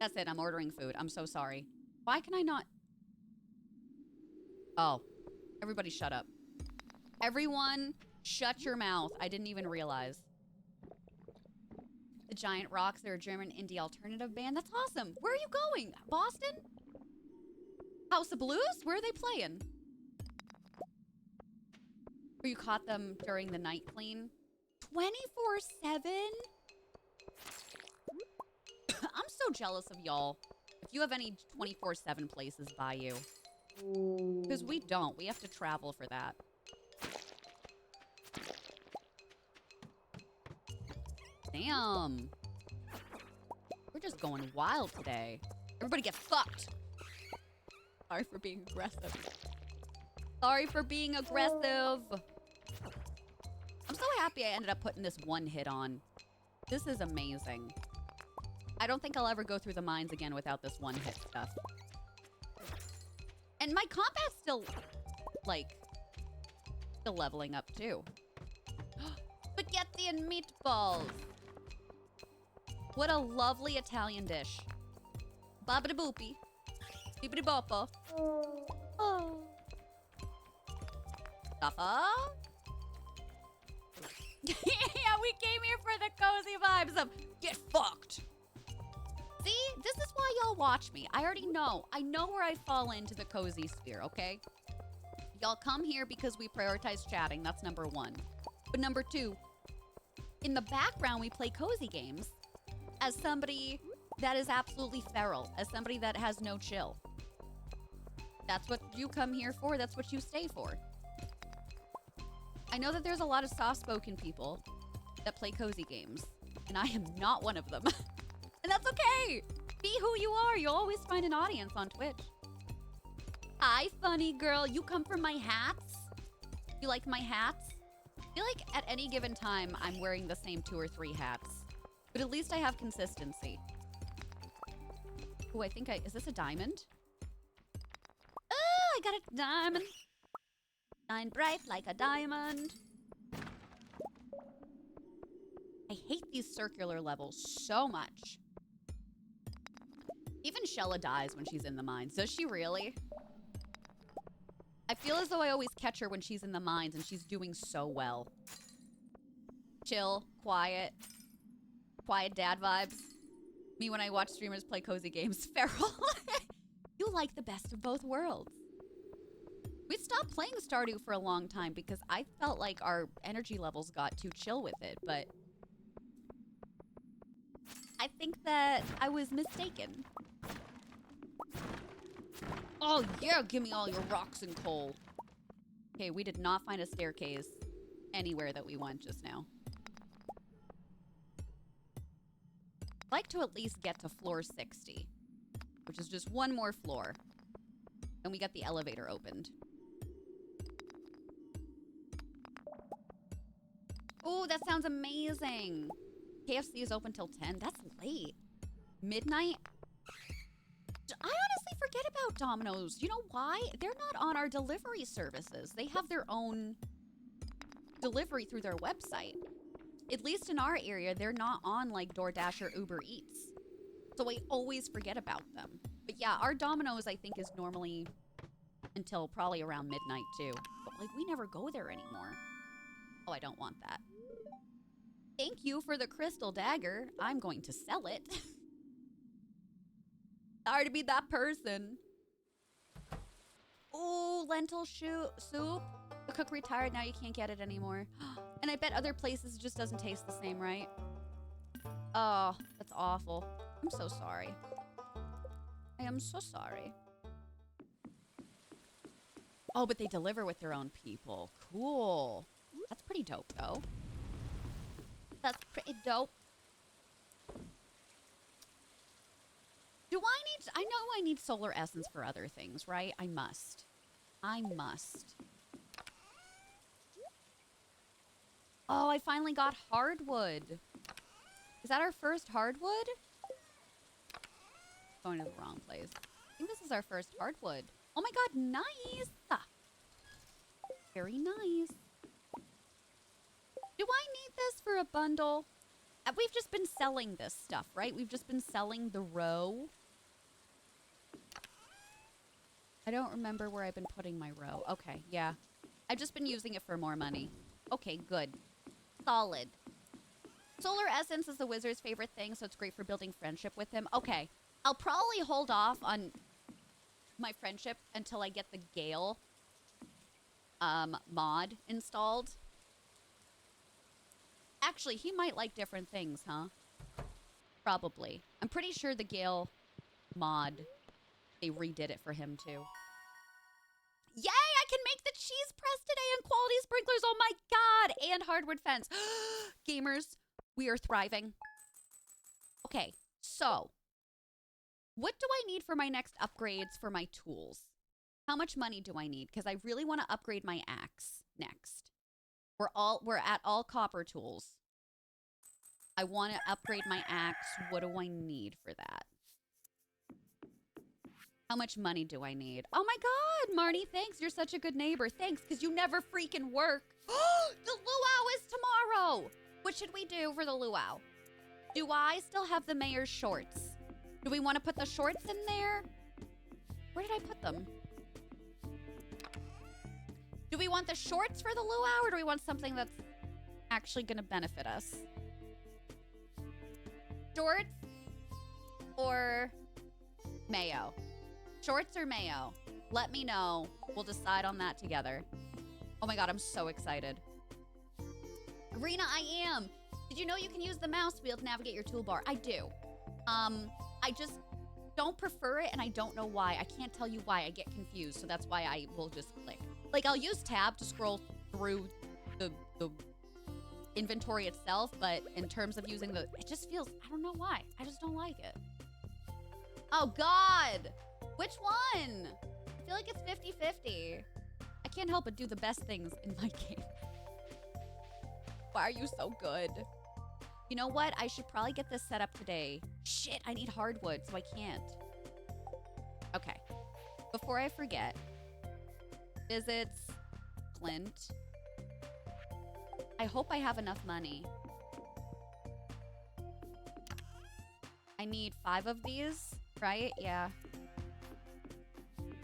That's it. I'm ordering food. I'm so sorry. Why can I not? Oh. Everybody shut up. Everyone, shut your mouth. I didn't even realize. The Giant Rocks, they're a German indie alternative band. That's awesome. Where are you going? Boston? House of Blues? Where are they playing? Or you caught them during the night clean? 24/7? I'm so jealous of y'all. If you have any 24/7 places by you. Because we don't. We have to travel for that. Damn. We're just going wild today. Everybody get fucked. Sorry for being aggressive. Sorry for being aggressive. I'm so happy I ended up putting this one hit on. This is amazing. I don't think I'll ever go through the mines again without this one hit stuff. And my combat's still, like, still leveling up too. Spaghetti and meatballs. What a lovely Italian dish. Babidi boopy. Beepity bopo. Oh. Stuffa. Yeah, we came here for the cozy vibes of get fucked. See, this is why y'all watch me. I already know. I know where I fall into the cozy sphere, okay? Y'all come here because we prioritize chatting. That's number one. But number two, in the background, we play cozy games as somebody that is absolutely feral, as somebody that has no chill. That's what you come here for. That's what you stay for. I know that there's a lot of soft-spoken people that play cozy games, and I am not one of them. And that's okay. Be who you are. You'll always find an audience on Twitch. Hi, funny girl. You come from my hats? You like my hats? I feel like at any given time, I'm wearing the same 2 or 3 hats. But at least I have consistency. Oh, is this a diamond? Oh, I got a diamond. Shine bright like a diamond. I hate these circular levels so much. Even Shella dies when she's in the mines. Does she really? I feel as though I always catch her when she's in the mines and she's doing so well. Chill, quiet dad vibes. Me when I watch streamers play cozy games. Feral. You like the best of both worlds. We stopped playing Stardew for a long time because I felt like our energy levels got too chill with it, but I think that I was mistaken. Oh yeah, give me all your rocks and coal. Okay, we did not find a staircase anywhere that we went just now. I'd like to at least get to floor 60, which is just one more floor. And we got the elevator opened. Oh, that sounds amazing. KFC is open till 10. That's late. Midnight? I honestly forget about Domino's. You know why? They're not on our delivery services. They have their own delivery through their website. At least in our area, they're not on like DoorDash or Uber Eats. So I always forget about them. But yeah, our Domino's, I think, is normally until probably around midnight too. But like, we never go there anymore. Oh, I don't want that. Thank you for the crystal dagger. I'm going to sell it. Sorry to be that person. Oh, lentil soup. The cook retired, now you can't get it anymore. And I bet other places it just doesn't taste the same, right? Oh, that's awful. I'm so sorry. I am so sorry. Oh, but they deliver with their own people. Cool. That's pretty dope, though. That's pretty dope. I know I need solar essence for other things, right? I must. Oh, I finally got hardwood. Is that our first hardwood? Going to the wrong place. I think this is our first hardwood. Oh my god, nice! Very nice. Do I need this for a bundle? We've just been selling this stuff, right? We've just been selling the row. I don't remember where I've been putting my row. Okay, yeah. I've just been using it for more money. Okay, good. Solid. Solar essence is the wizard's favorite thing, so it's great for building friendship with him. Okay, I'll probably hold off on my friendship until I get the Gale mod installed. Actually, he might like different things, huh? Probably. I'm pretty sure the Gale mod, they redid it for him too. Yay! I can make the cheese press today and quality sprinklers. Oh my god! And hardwood fence. Gamers, we are thriving. Okay, so what do I need for my next upgrades for my tools? How much money do I need? Because I really want to upgrade my axe next. We're at all copper tools. I want to upgrade my axe. What do I need for that? How much money do I need? Oh my god, Marnie, thanks. You're such a good neighbor. Thanks, because you never freaking work. The luau is tomorrow. What should we do for the luau? Do I still have the mayor's shorts? Do we want to put the shorts in there? Where did I put them? Do we want the shorts for the luau, or do we want something that's actually going to benefit us? Shorts or mayo? Shorts or mayo? Let me know. We'll decide on that together. Oh my god, I'm so excited. Rena, I am. Did you know you can use the mouse to be able to navigate your toolbar? I do. I just don't prefer it, and I don't know why. I can't tell you why. I get confused, so that's why I will just click. Like, I'll use tab to scroll through the inventory itself, but in terms of using it just feels, I don't know why. I just don't like it. Oh, God. Which one? I feel like it's 50-50. I can't help but do the best things in my game. Why are you so good? You know what? I should probably get this set up today. Shit, I need hardwood, so I can't. Okay. Before I forget, visits, Clint. I hope I have enough money. I need 5 of these, right? Yeah.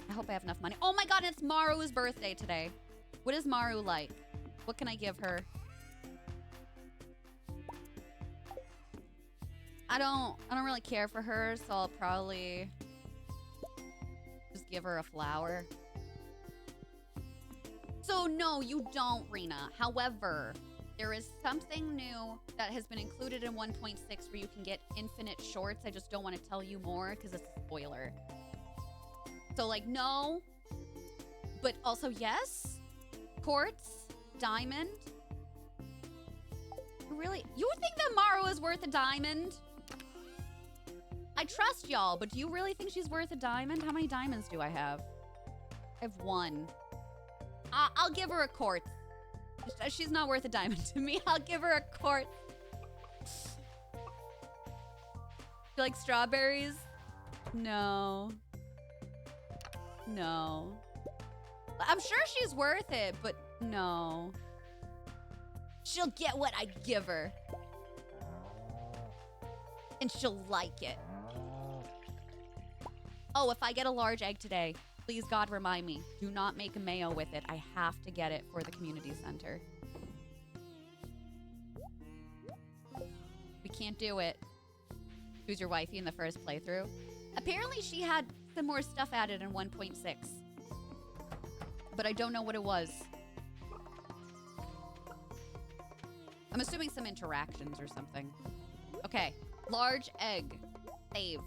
I hope I have enough money. Oh my god, it's Maru's birthday today. What is Maru like? What can I give her? I don't really care for her, so I'll probably just give her a flower. So no, you don't, Rena. However, there is something new that has been included in 1.6 where you can get infinite shorts. I just don't want to tell you more because it's a spoiler. So like, no, but also yes. Quartz, diamond. Really? You would think that Maru is worth a diamond? I trust y'all, but do you really think she's worth a diamond? How many diamonds do I have? I have 1. I'll give her a quartz. She's not worth a diamond to me. I'll give her a quartz. You like strawberries? No. No. I'm sure she's worth it, but no. She'll get what I give her. And she'll like it. Oh, if I get a large egg today, please God remind me. Do not make a mayo with it. I have to get it for the community center. We can't do it. Who's your wifey in the first playthrough? Apparently she had some more stuff added in 1.6. But I don't know what it was. I'm assuming some interactions or something. Okay. Large egg. Save.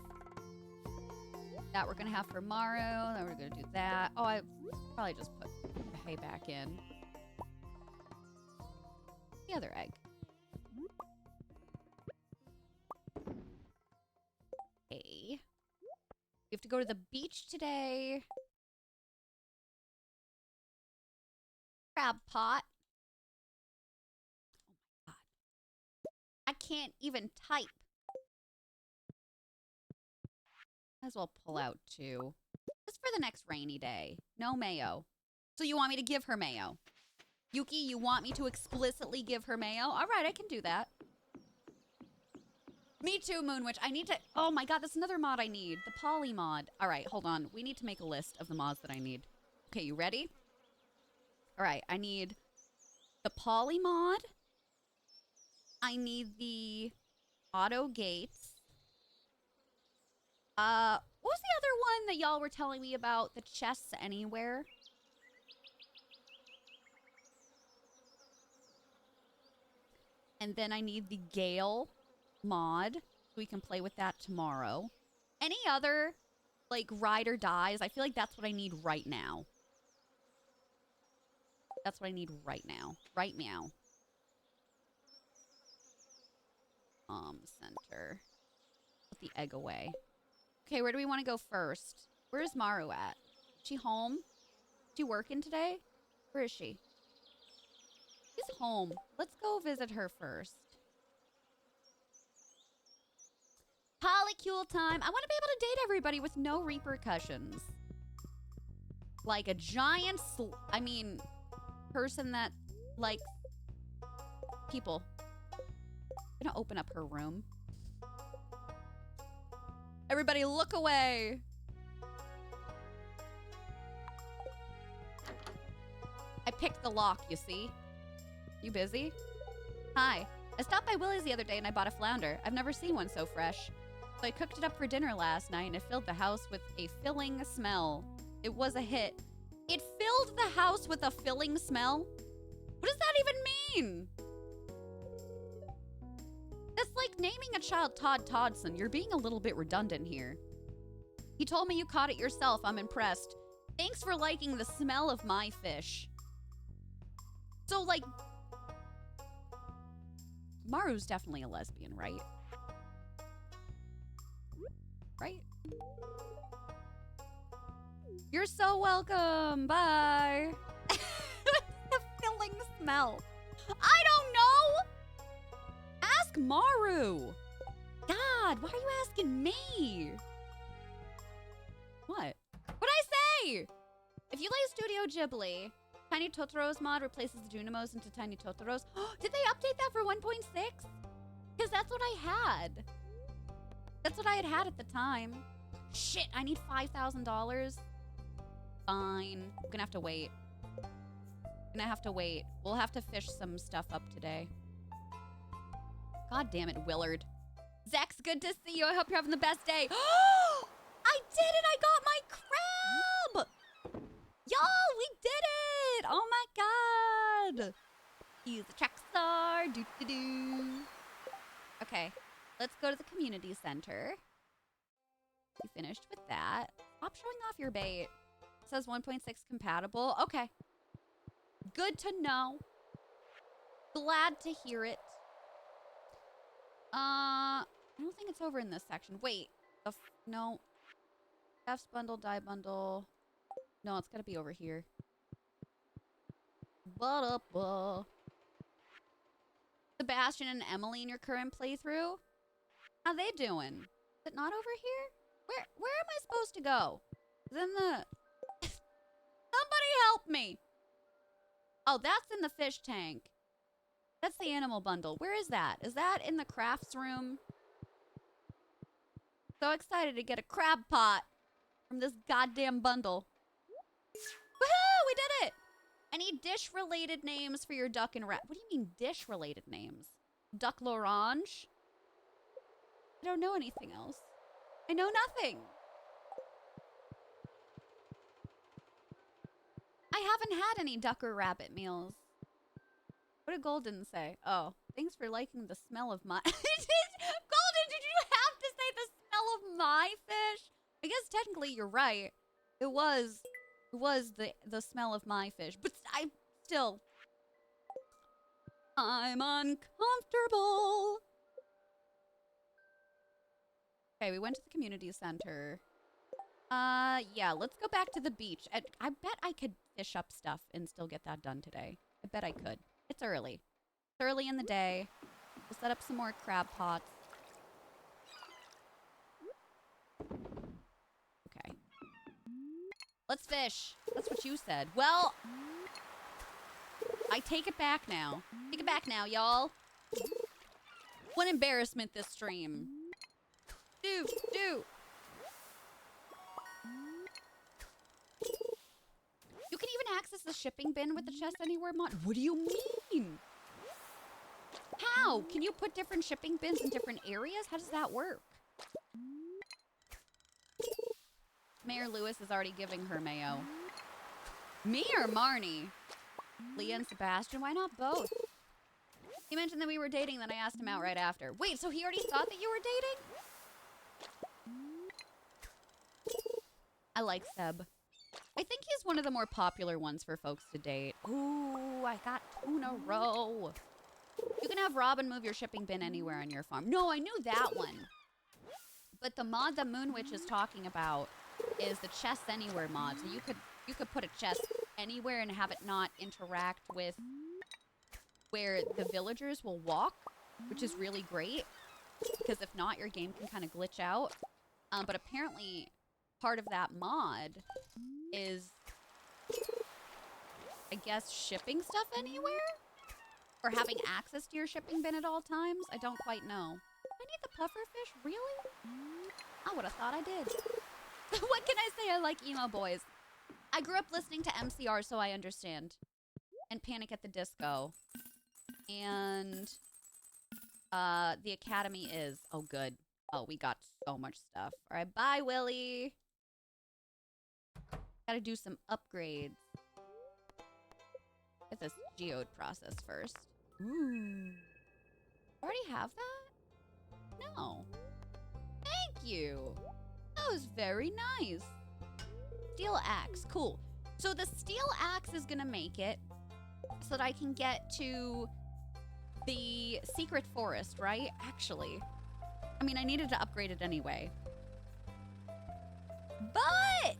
That we're gonna have for Maru. Then we're gonna do that. Oh, I probably just put the hay back in. The other egg. Hay. We have to go to the beach today. Crab pot. Oh my god. I can't even type. Might as well pull out 2. Just for the next rainy day. No mayo. So you want me to give her mayo? Yuki, you want me to explicitly give her mayo? All right, I can do that. Me too, Moonwitch. I need to... Oh my god, that's another mod I need. The poly mod. All right, hold on. We need to make a list of the mods that I need. Okay, you ready? All right, I need the poly mod. I need the auto gates. What was the other one that y'all were telling me about? The chests anywhere? And then I need the Gale mod, so we can play with that tomorrow. Any other, like, ride or dies? I feel like that's what I need right now. That's what I need right now. Right meow. Center. Put the egg away. Okay, where do we want to go first? Where's Maru at? Is she home? Is she working today? Where is she? She's home. Let's go visit her first. Polycule time. I want to be able to date everybody with no repercussions. Like a giant, person that likes people. I'm gonna open up her room. Everybody look away. I picked the lock, you see? You busy? Hi. I stopped by Willie's the other day and I bought a flounder. I've never seen one so fresh. So I cooked it up for dinner last night and it filled the house with a filling smell. It was a hit. It filled the house with a filling smell? What does that even mean? That's like naming a child Todd Toddson. You're being a little bit redundant here. You told me you caught it yourself. I'm impressed. Thanks for liking the smell of my fish. So, like, Maru's definitely a lesbian, right? Right? You're so welcome. Bye. The filling smell. I don't know. Ask Maru. God, why are you asking me? What? What'd I say? If you like Studio Ghibli, Tiny Totoro's mod replaces the Junimos into Tiny Totoros. Did they update that for 1.6? Because that's what I had. That's what I had at the time. Shit, I need $5,000. Fine. I'm gonna have to wait. We'll have to fish some stuff up today. God damn it, Willard. Zex, good to see you. I hope you're having the best day. I did it! I got my crab! Y'all, we did it! Oh my god! He's a track star. Doo-doo-doo. Okay, let's go to the community center. We finished with that. Stop showing off your bait. It says 1.6 compatible. Okay. Good to know. Glad to hear it. I don't think it's over in this section. Wait. No. F's bundle, die bundle. No, it's gotta be over here. Sebastian and Emily in your current playthrough? How they doing? Is it not over here? Where am I supposed to go? Then the... Somebody help me! Oh, that's in the fish tank. That's the animal bundle. Where is that? Is that in the crafts room? So excited to get a crab pot from this goddamn bundle. Woohoo! We did it! I need dish-related names for your duck and rat. What do you mean dish-related names? Duck l'orange? I don't know anything else. I know nothing. I haven't had any duck or rabbit meals. What did Golden say? Oh, thanks for liking the smell of my... Golden, did you have to say the smell of my fish? I guess technically you're right. It was the smell of my fish, but I'm uncomfortable. Okay, we went to the community center. Yeah, let's go back to the beach. I bet I could fish up stuff and still get that done today. I bet I could. It's early. It's early in the day. We'll set up some more crab pots. Okay. Let's fish. That's what you said. Well, I take it back now. Take it back now, y'all. What embarrassment this stream. Do. You can even access the shipping bin with the Chest Anywhere mod. What do you mean? How? Can you put different shipping bins in different areas? How does that work? Mayor Lewis is already giving her mayo. Me or Marnie? Leah and Sebastian? Why not both? He mentioned that we were dating, then I asked him out right after. Wait, so he already thought that you were dating? I like Seb. I think he's one of the more popular ones for folks to date. Ooh, I got 2 in a row. You can have Robin move your shipping bin anywhere on your farm. No, I knew that one. But the mod that Moonwitch is talking about is the Chest Anywhere mod. So you could put a chest anywhere and have it not interact with where the villagers will walk, which is really great. Because if not, your game can kind of glitch out. But apparently, part of that mod is, I guess, shipping stuff anywhere? For having access to your shipping bin at all times? I don't quite know. I need the puffer fish? Really? I would have thought I did. What can I say? I like emo boys. I grew up listening to MCR, so I understand. And Panic at the Disco. And the Academy is... Oh, good. Oh, we got so much stuff. All right, bye, Willie. Gotta do some upgrades. Get this geode process first. Ooh. Already have that? No. Thank you. That was very nice. Steel axe. Cool. So the steel axe is gonna make it so that I can get to the secret forest, right? Actually. I mean, I needed to upgrade it anyway. But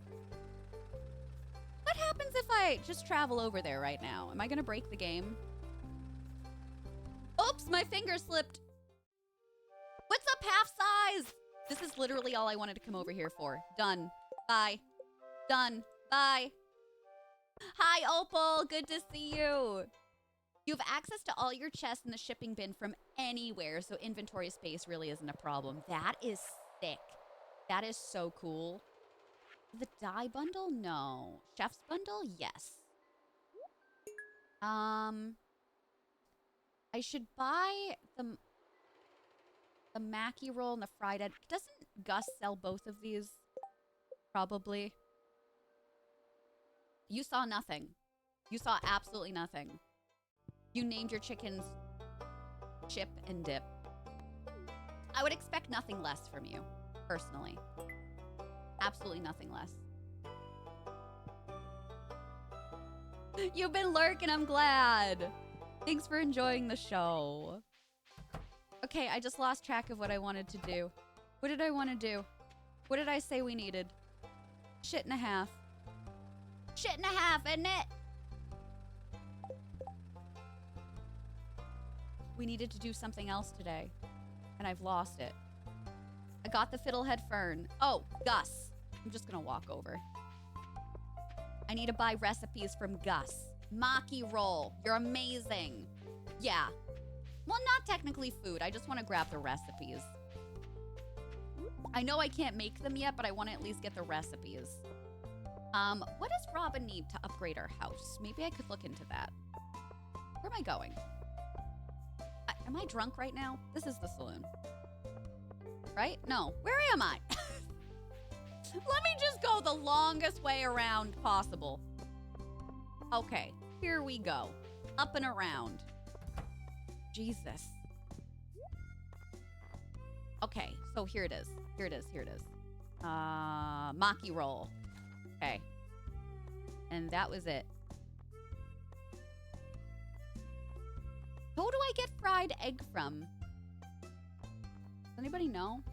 what happens if I just travel over there right now? Am I gonna break the game? Oops, my finger slipped. What's up, half size? This is literally all I wanted to come over here for. Done. Bye. Done. Bye. Hi, Opal. Good to see you. You have access to all your chests in the shipping bin from anywhere, so inventory space really isn't a problem. That is sick. That is so cool. The dye bundle? No. Chef's bundle? Yes. I should buy the Mackie roll and the fried egg. Doesn't Gus sell both of these? Probably. You saw nothing. You saw absolutely nothing. You named your chickens Chip and Dip. I would expect nothing less from you, personally. Absolutely nothing less. You've been lurking, I'm glad. Thanks for enjoying the show. Okay, I just lost track of what I wanted to do. What did I want to do? What did I say we needed? Shit and a half. Shit and a half, isn't it? We needed to do something else today, and I've lost it. I got the fiddlehead fern. Oh, Gus. I'm just gonna walk over. I need to buy recipes from Gus. Maki roll. You're amazing. Yeah. Well, not technically food. I just want to grab the recipes. I know I can't make them yet, but I want to at least get the recipes. What does Robin need to upgrade our house? Maybe I could look into that. Where am I going? Am I drunk right now? This is the saloon. Right? No. Where am I? Let me just go the longest way around possible. Okay. Here we go. Up and around. Jesus. Okay. So here it is. Here it is. Here it is. Maki roll. Okay. And that was it. Who do I get fried egg from? Does anybody know?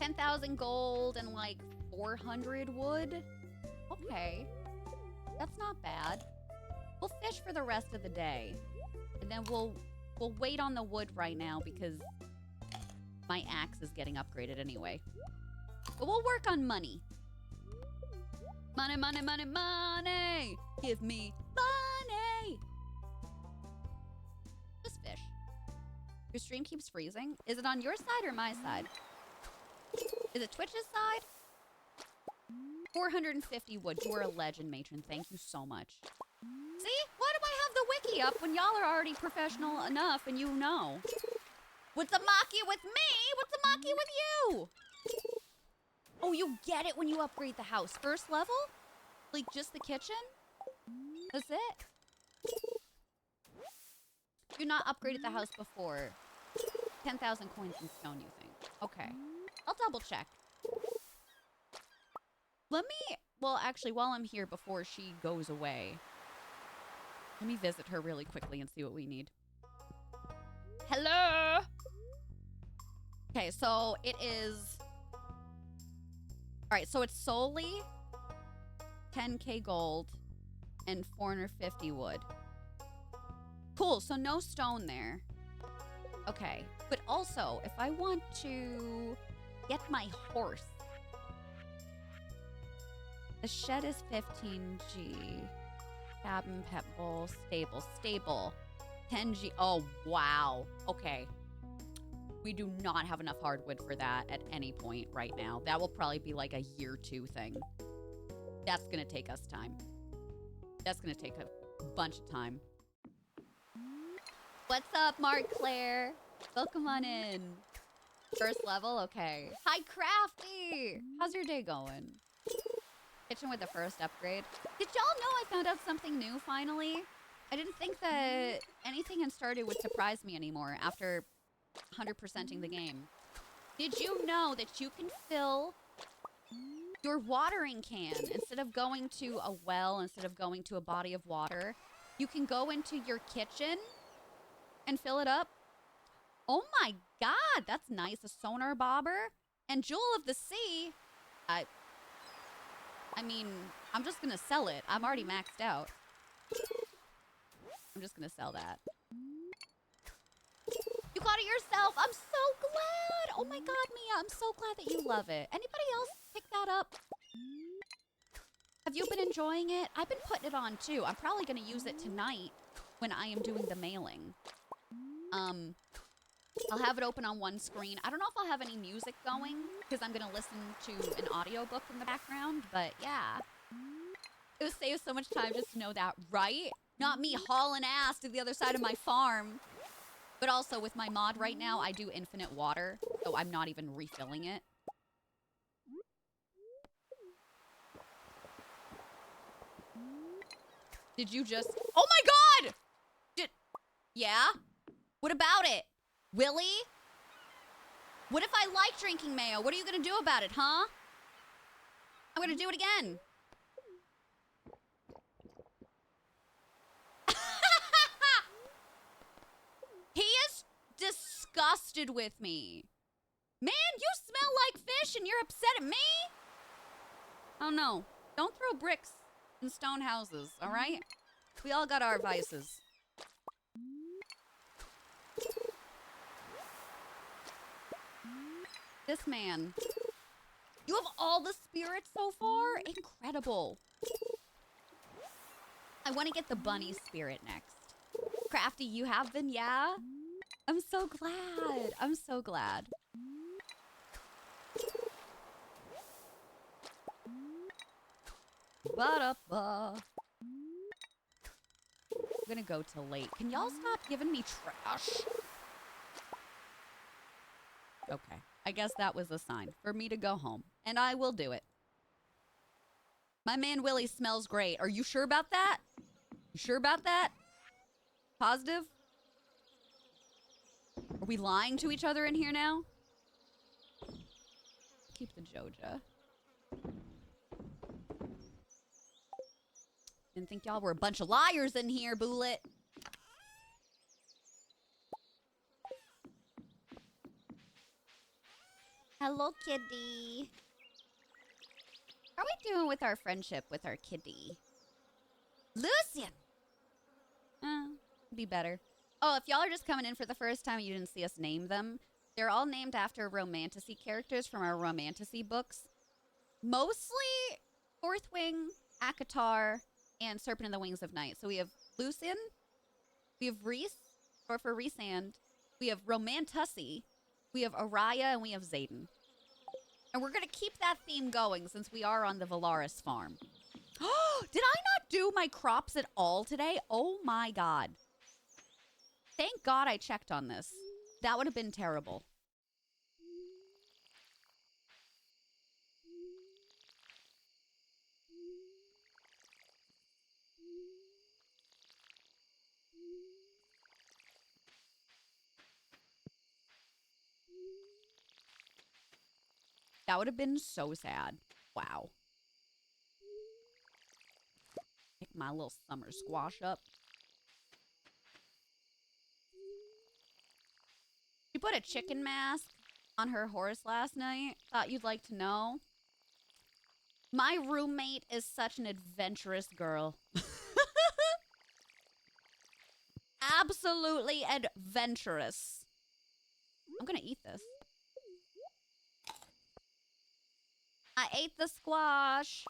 $10,000 gold and like 400 wood. Okay. That's not bad. We'll fish for the rest of the day. And then we'll wait on the wood right now because my axe is getting upgraded anyway. But we'll work on money. Money, money, money, money! Give me money! Just fish. Your stream keeps freezing. Is it on your side or my side? Is it Twitch's side? 450 wood. You are a legend, matron. Thank you so much. See? Why do I have the wiki up when y'all are already professional enough and you know? What's a maki with me? What's a maki with you? Oh, you get it when you upgrade the house. First level? Like just the kitchen? That's it? You're not upgraded the house before. 10,000 coins in stone, you think? Okay. I'll double check. Let me, well, actually, while I'm here before she goes away, let me visit her really quickly and see what we need. Hello? Okay, so it is, all right, so it's solely 10K gold and 450 wood. Cool, so no stone there. Okay, but also, if I want to get my horse, The shed is 15G. Cabin, pet bowl, stable. 10G. Oh, wow. Okay. We do not have enough hardwood for that at any point right now. That will probably be like a year 2 thing. That's going to take us time. That's going to take a bunch of time. What's up, Mark Claire? Welcome on in. First level? Okay. Hi, Crafty! How's your day going? Kitchen with the first upgrade. Did y'all know I found out something new finally? I didn't think that anything in Stardew would surprise me anymore after 100%ing the game. Did you know that you can fill your watering can instead of going to a well, instead of going to a body of water? You can go into your kitchen and fill it up. Oh my god, that's nice. A sonar bobber and Jewel of the Sea. I mean, I'm just gonna sell it. I'm already maxed out. I'm just gonna sell that. You got it yourself. I'm so glad. Oh my god, Mia, I'm so glad that you love it. Anybody else pick that up? Have you been enjoying it? I've been putting it on too. I'm probably gonna use it tonight when I am doing the mailing. I'll have it open on one screen. I don't know if I'll have any music going because I'm going to listen to an audiobook in the background, but yeah. It would save so much time just to know that, right? Not me hauling ass to the other side of my farm. But also with my mod right now, I do infinite water, so I'm not even refilling it. Did you just... Oh my god! Yeah? What about it? Willie? What if I like drinking mayo? What are you gonna do about it, huh? I'm gonna do it again. He is disgusted with me. Man, you smell like fish and you're upset at me? Oh no. Don't throw bricks in stone houses, all right? We all got our vices. This man. You have all the spirits so far? Incredible. I want to get the bunny spirit next. Crafty, you have them, yeah? I'm so glad. I'm so glad. Ba-da-ba. I'm gonna go till late. Can y'all stop giving me trash? Okay. I guess that was a sign for me to go home. And I will do it. My man Willie smells great. Are you sure about that? You sure about that? Positive? Are we lying to each other in here now? Keep the Joja. Didn't think y'all were a bunch of liars in here, Bullet. Hello, kitty. How are we doing with our friendship with our kitty? Lucian! Be better. Oh, if y'all are just coming in for the first time and you didn't see us name them, they're all named after romantasy characters from our romantasy books. Mostly Fourth Wing, Akatar, and Serpent in the Wings of Night. So we have Lucian, we have Reese, or for Rhysand, we have Romantasy, we have Araya, and we have Zayden. And we're going to keep that theme going since we are on the Valaris farm. Did I not do my crops at all today? Oh my god. Thank God I checked on this. That would have been terrible. That would have been so sad. Wow. Pick my little summer squash up. She put a chicken mask on her horse last night. Thought you'd like to know. My roommate is such an adventurous girl. Absolutely adventurous. I'm gonna eat this. I ate the squash.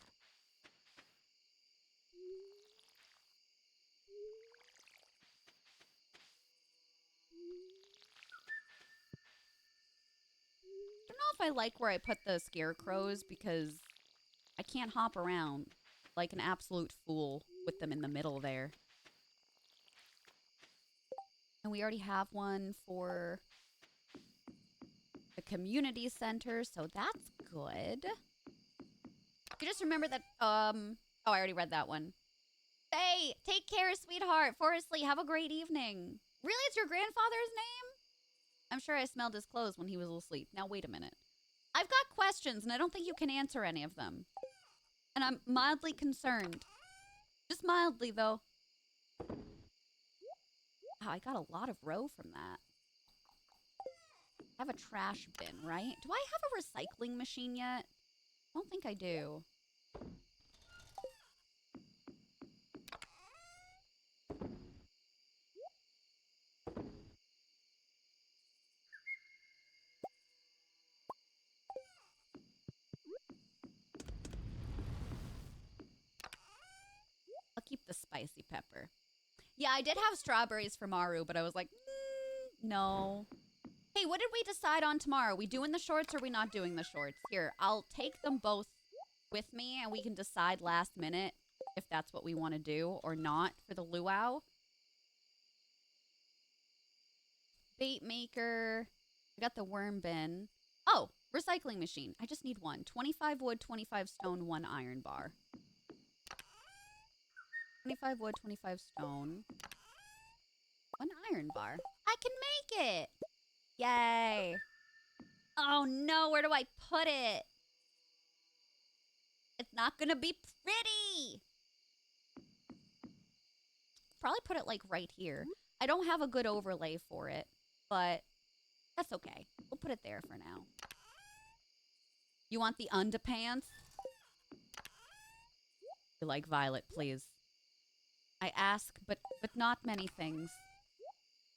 if I like where I put the scarecrows because I can't hop around like an absolute fool with them in the middle there. And we already have one for the community center, so that's good. You just remember that, oh, I already read that one. Hey, take care, sweetheart. Forestly, have a great evening. Really, it's your grandfather's name? I'm sure I smelled his clothes when he was asleep. Now, wait a minute. I've got questions, and I don't think you can answer any of them. And I'm mildly concerned. Just mildly, though. Wow, I got a lot of row from that. I have a trash bin, right? Do I have a recycling machine yet? I don't think I do. I'll keep the spicy pepper. Yeah, I did have strawberries for Maru, but I was like, no. Hey, what did we decide on tomorrow? We doing the shorts or we not doing the shorts? Here, I'll take them both with me and we can decide last minute if that's what we want to do or not for the luau. Bait maker. I got the worm bin. Oh, recycling machine. I just need one. 25 wood, 25 stone, 1 iron bar. 25 wood, 25 stone. 1 iron bar. I can make it! Yay! Oh no, where do I put it? It's not gonna be pretty! Probably put it like right here. I don't have a good overlay for it, but that's okay. We'll put it there for now. You want the underpants? You like Violet, please. I ask, but not many things.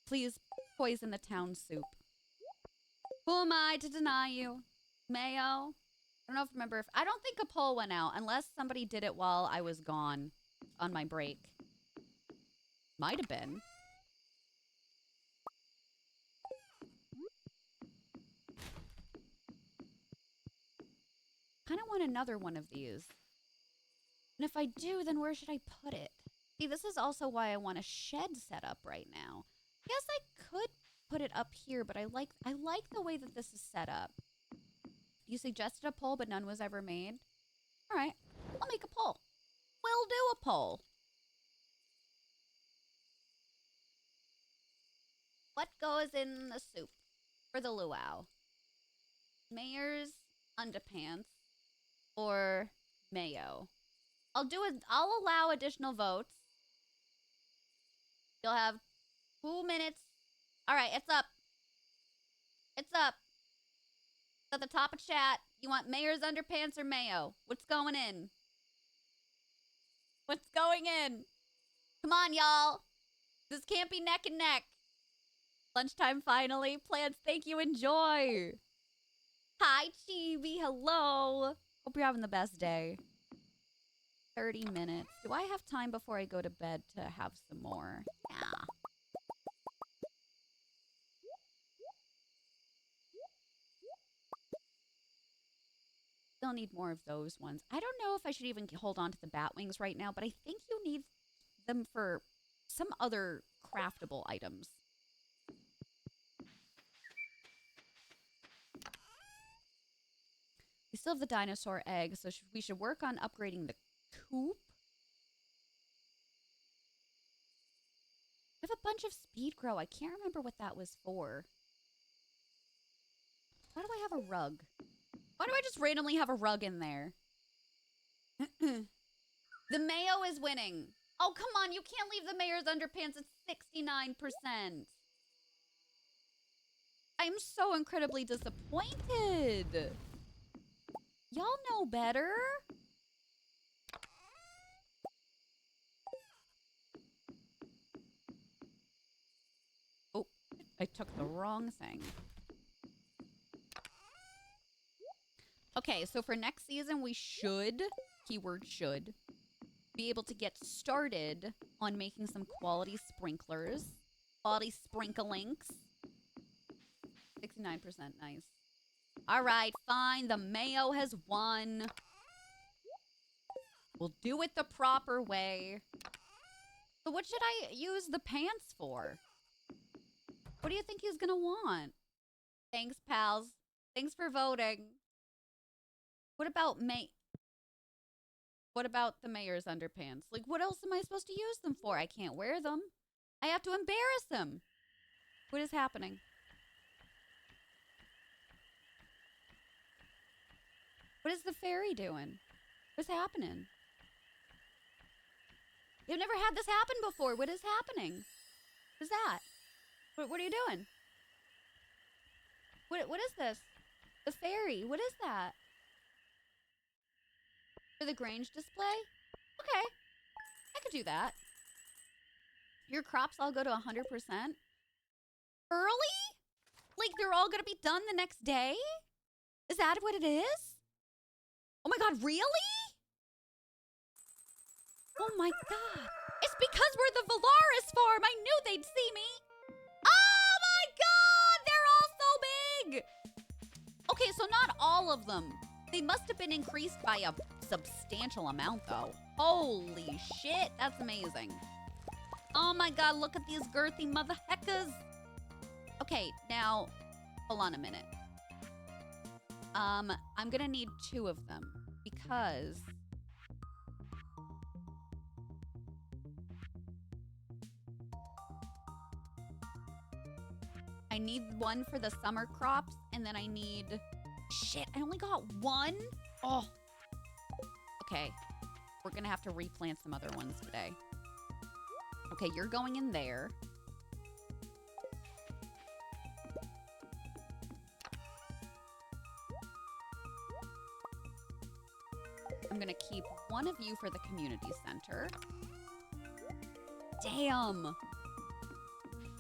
Please poison the town soup. Who am I to deny you? Mayo? I don't know if remember if I don't think a poll went out unless somebody did it while I was gone on my break. Might have been. Kind of want another one of these. And if I do, then where should I put it? See, this is also why I want a shed set up right now. Yes, I could put it up here, but I like the way that this is set up. You suggested a poll, but none was ever made. All right, I'll make a poll. We'll do a poll. What goes in the soup for the luau? Mayor's underpants or mayo? I'll allow additional votes. You'll have 2 minutes. All right, it's up. It's up. At the top of chat, you want mayor's underpants or mayo? What's going in? What's going in? Come on, y'all. This can't be neck and neck. Lunchtime finally. Plans, thank you. Enjoy. Hi, Chibi. Hello. Hope you're having the best day. 30 minutes. Do I have time before I go to bed to have some more? Yeah. Still need more of those ones. I don't know if I should even hold on to the bat wings right now, but I think you need them for some other craftable items. We still have the dinosaur egg, so we should work on upgrading the coop. I have a bunch of speed grow. I can't remember what that was for. Why do I have a rug? Why do I just randomly have a rug in there? The mayo is winning. Oh, come on. You can't leave the mayor's underpants at 69%. I'm so incredibly disappointed. Y'all know better. Oh, I took the wrong thing. Okay, so for next season, we should, keyword should, be able to get started on making some quality sprinklers. Quality sprinklinks. 69%, nice. All right, fine. The mayo has won. We'll do it the proper way. So what should I use the pants for? What do you think he's gonna want? Thanks, pals. Thanks for voting. What about What about the mayor's underpants? Like, what else am I supposed to use them for? I can't wear them. I have to embarrass him. What is happening? What is the fairy doing? What's happening? You've never had this happen before. What is happening? What is that? What are you doing? What is this? The fairy. What is that? For the Grange display? Okay. I could do that. Your crops all go to 100%? Early? Like they're all gonna be done the next day? Is that what it is? Oh my god, really? Oh my god. It's because we're the Valaris farm. I knew they'd see me. Oh my god, they're all so big. Okay, so not all of them. They must have been increased by a substantial amount though. Holy shit, that's amazing. Oh my god, look at these girthy mother heckers. Okay, now, hold on a minute. I'm gonna need 2 of them because I need 1 for the summer crops and then I need, shit, I only got 1? Oh, okay. We're gonna have to replant some other ones today. Okay, you're going in there. I'm gonna keep 1 of you for the community center. Damn.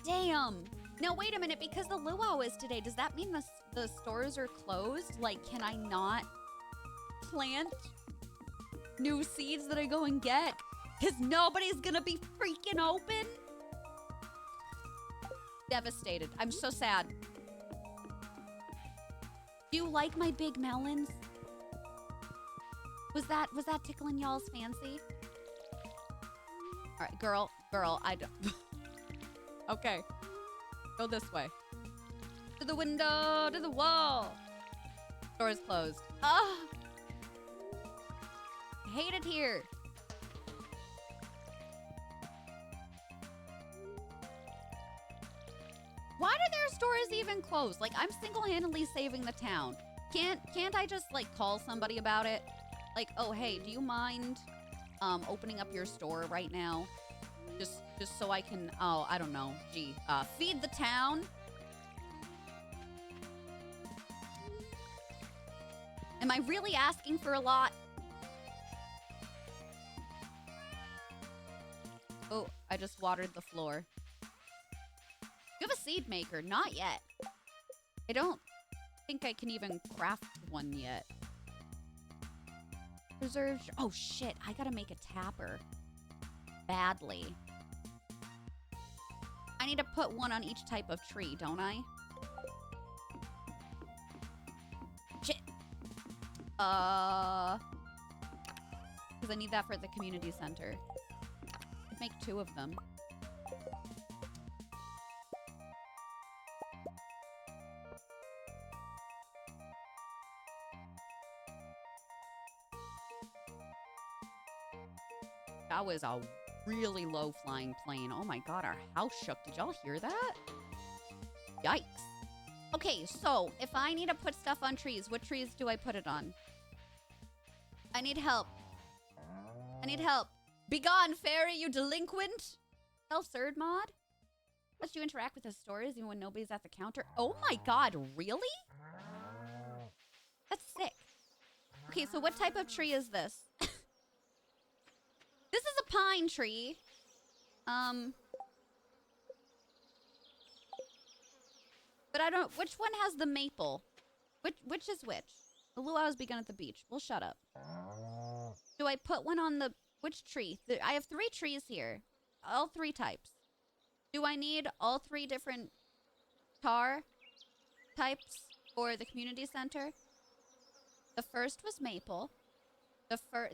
Damn. Now, wait a minute, because the luau is today, does that mean the stores are closed? Like, can I not plant new seeds that I go and get? Because nobody's gonna be freaking open? Devastated. I'm so sad. Do you like my big melons? Was that tickling y'all's fancy? All right, girl, I don't. Okay. Go this way. To the window, to the wall. Door is closed. Ah! I hate it here. Why do their stores even close? Like, I'm single-handedly saving the town. Can't I just, like, call somebody about it? Like, oh, hey, do you mind opening up your store right now? Just so I can, oh, I don't know. Gee, feed the town? Am I really asking for a lot? Oh, I just watered the floor. You have a seed maker? Not yet. I don't think I can even craft one yet. Preserved. Oh, shit. I gotta make a tapper. Badly. I need to put 1 on each type of tree, don't I? Shit. Because I need that for the community center. Make 2 of them. That was a really low flying plane. Oh my god, our house shook. Did y'all hear that? Yikes. Okay, so if I need to put stuff on trees, what trees do I put it on? I need help. I need help. Begone, fairy, you delinquent! Self-serve mod? Lets you interact with the stores even when nobody's at the counter. Oh my god, really? That's sick. Okay, so what type of tree is this? This is a pine tree. But I don't... Which one has the maple? Which is which? The luau's begun at the beach. Well, shut up. Do I put one on the... Which tree? I have 3 trees here. All 3 types. Do I need all 3 different tar types? for the community center. The first was maple.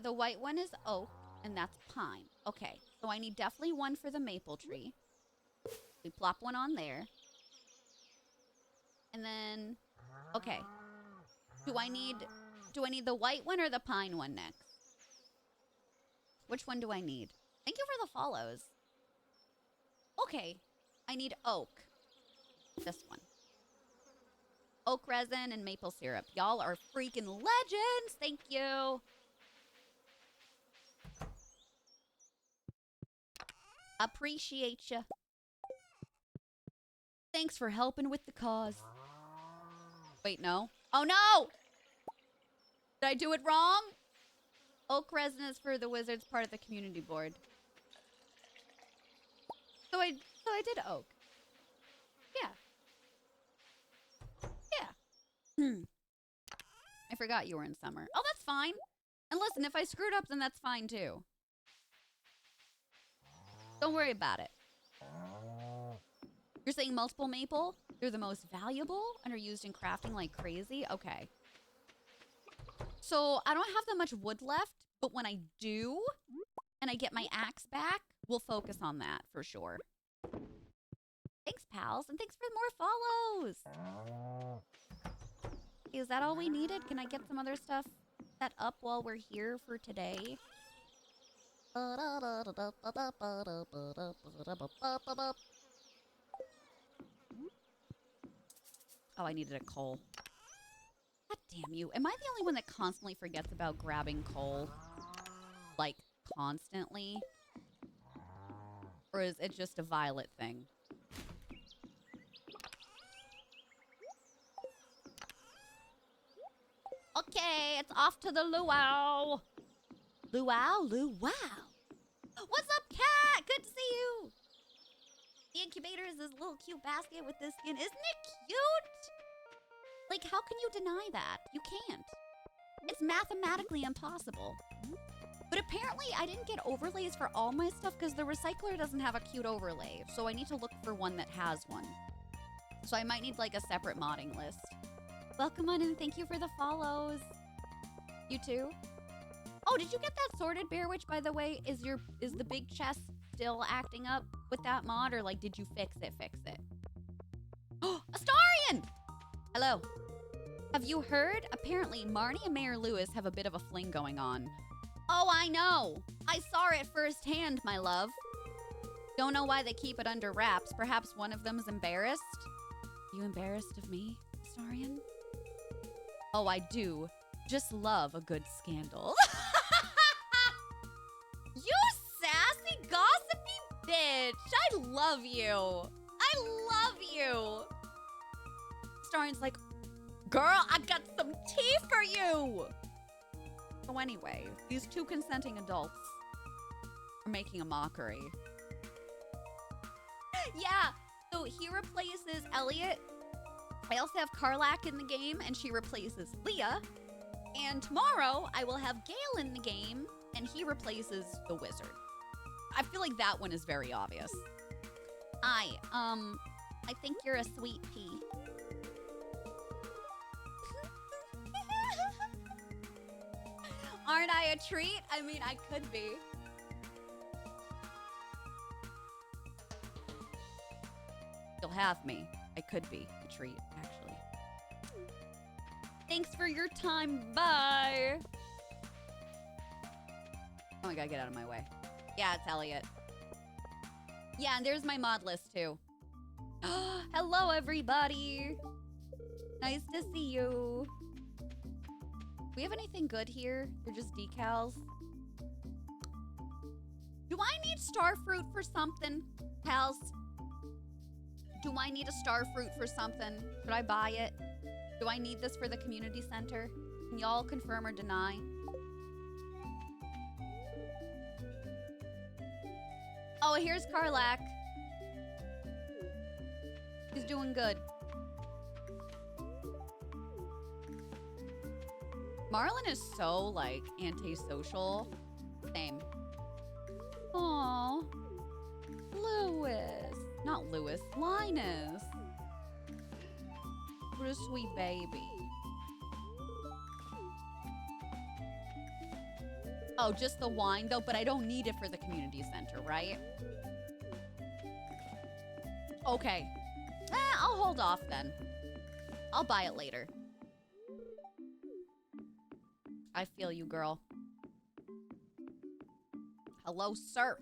The white one is oak, and that's pine. Okay, so I need definitely one for the maple tree. We plop one on there. And then, okay. Do I need the white one or the pine one next? Which one do I need? Thank you for the follows. Okay, I need oak. This one. Oak resin and maple syrup. Y'all are freaking legends. Thank you. Appreciate ya. Thanks for helping with the cause. Wait, no. Oh, no! Did I do it wrong? Oak resin is for the wizards part of the community board. So I did oak. Yeah. Yeah. I forgot you were in summer. Oh, that's fine. And listen, if I screwed up, then that's fine too. Don't worry about it. You're saying multiple maple? They're the most valuable and are used in crafting like crazy? Okay. So I don't have that much wood left, but when I do, and I get my axe back, we'll focus on that for sure. Thanks, pals, and thanks for more follows. Is that all we needed? Can I get some other stuff set up while we're here for today? Oh, I needed a coal. God damn you. Am I the only one that constantly forgets about grabbing coal? Like, constantly? Or is it just a Violet thing? Okay, it's off to the luau. Luau? Luau. What's up, cat? Good to see you. The incubator is this little cute basket with this skin. Isn't it cute? Like, how can you deny that? You can't. It's mathematically impossible. But apparently, I didn't get overlays for all my stuff because the recycler doesn't have a cute overlay. So I need to look for one that has one. So I might need, like, a separate modding list. Welcome on and thank you for the follows. You too? Oh, did you get that sorted bear witch, by the way? Is the big chest still acting up with that mod, or like did you fix it? Oh, Astarion! Hello. Have you heard? Apparently, Marnie and Mayor Lewis have a bit of a fling going on. Oh, I know. I saw it firsthand, my love. Don't know why they keep it under wraps. Perhaps one of them is embarrassed? You embarrassed of me, Astarion? Oh, I do. Just love a good scandal. You sassy, gossipy bitch. I love you. I love you. Astarion's like, girl, I got some tea for you. So anyway, these two consenting adults are making a mockery. Yeah, so he replaces Elliot. I also have Karlak in the game, and she replaces Leah. And tomorrow, I will have Gale in the game, and he replaces the wizard. I feel like that one is very obvious. I think you're a sweet pea. Aren't I a treat? I mean, I could be. You'll have me. I could be a treat, actually. Thanks for your time. Bye. Oh my god, get out of my way. Yeah, it's Elliot. Yeah, and there's my mod list, too. Hello, everybody. Nice to see you. Do we have anything good here? They're just decals. Do I need starfruit for something, pals? Do I need a starfruit for something? Should I buy it? Do I need this for the community center? Can y'all confirm or deny? Oh, here's Karlak. He's doing good. Marlon is so, like, antisocial. Same. Aww. Lewis. Not Lewis. Linus. What a sweet baby. Oh, just the wine though, but I don't need it for the community center, right? Okay. I'll hold off then. I'll buy it later. I feel you, girl. Hello, sir.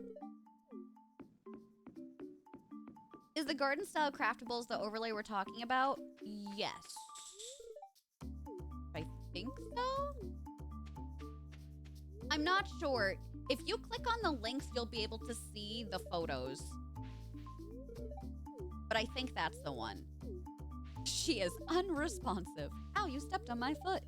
Is the garden style craftables the overlay we're talking about? Yes. I think so? I'm not sure. If you click on the links, you'll be able to see the photos. But I think that's the one. She is unresponsive. Ow, you stepped on my foot.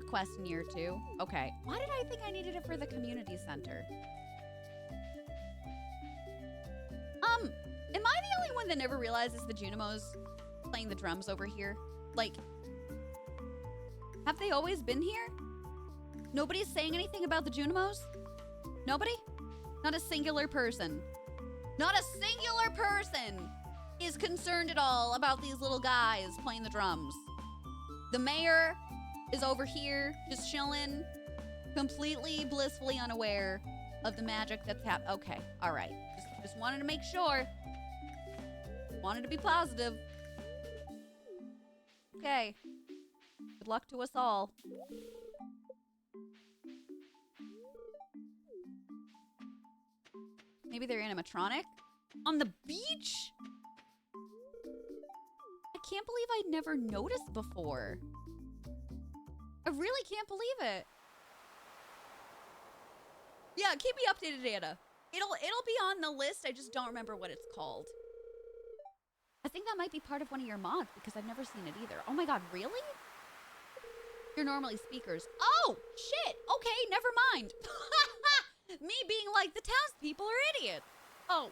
Quest in year 2. Okay. Why did I think I needed it for the community center? Am I the only one that never realizes the Junimos playing the drums over here? Like, have they always been here? Nobody's saying anything about the Junimos? Nobody? Not a singular person. Not a singular person is concerned at all about these little guys playing the drums. The mayor is over here just chilling, completely blissfully unaware of the magic that's happening. Okay, all right. Just wanted to make sure. Wanted to be positive. Okay. Good luck to us all. Maybe they're animatronic? On the beach? I can't believe I never noticed before. I really can't believe it. Yeah, keep me updated, Anna. It'll be on the list. I just don't remember what it's called. I think that might be part of one of your mods because I've never seen it either. Oh my god, really? You're normally speakers. Oh, shit. Okay, never mind. Me being like the townspeople are idiots. Oh.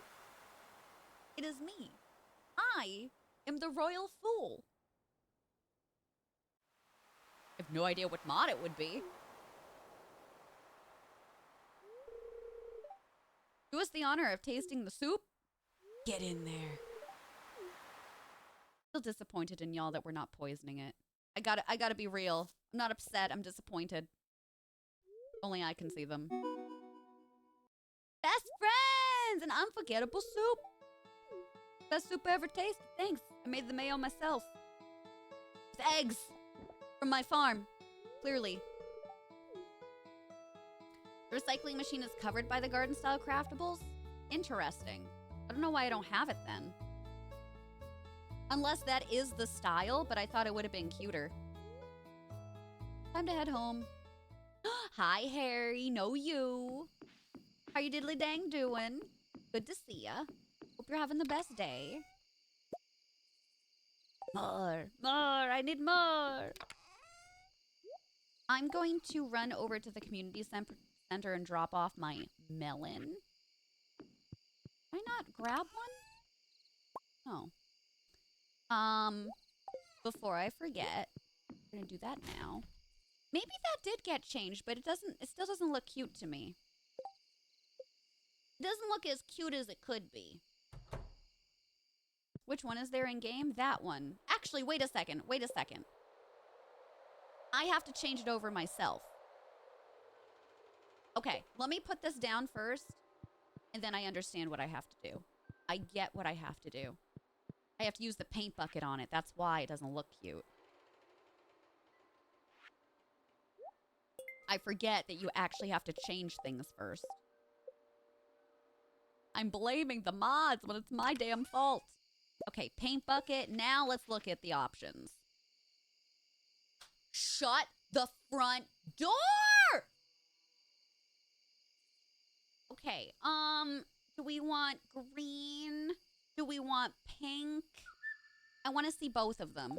It is me. I am the royal fool. I have no idea what mod it would be. Do us the honor of tasting the soup. Get in there. Still disappointed in y'all that we're not poisoning it. I gotta be real. I'm not upset. I'm disappointed. Only I can see them. Best friends! An unforgettable soup. Best soup I ever tasted. Thanks. I made the mayo myself. It's eggs from my farm. Clearly. The recycling machine is covered by the garden style craftables? Interesting. I don't know why I don't have it then. Unless that is the style, but I thought it would have been cuter. Time to head home. Hi, Harry. Know you. How you diddly dang doing? Good to see ya. Hope you're having the best day. More. I need more. I'm going to run over to the community center and drop off my melon. Can I not grab one? Oh. Before I forget, I'm gonna do that now. Maybe that did get changed, but it still doesn't look cute to me. It doesn't look as cute as it could be. Which one is there in game? That one. Actually, wait a second. I have to change it over myself. Okay, let me put this down first, and then I understand what I have to do. I get what I have to do. I have to use the paint bucket on it. That's why it doesn't look cute. I forget that you actually have to change things first. I'm blaming the mods when it's my damn fault. Okay, paint bucket. Now let's look at the options. Shut the front door! Okay, do we want green? Do we want pink? I want to see both of them.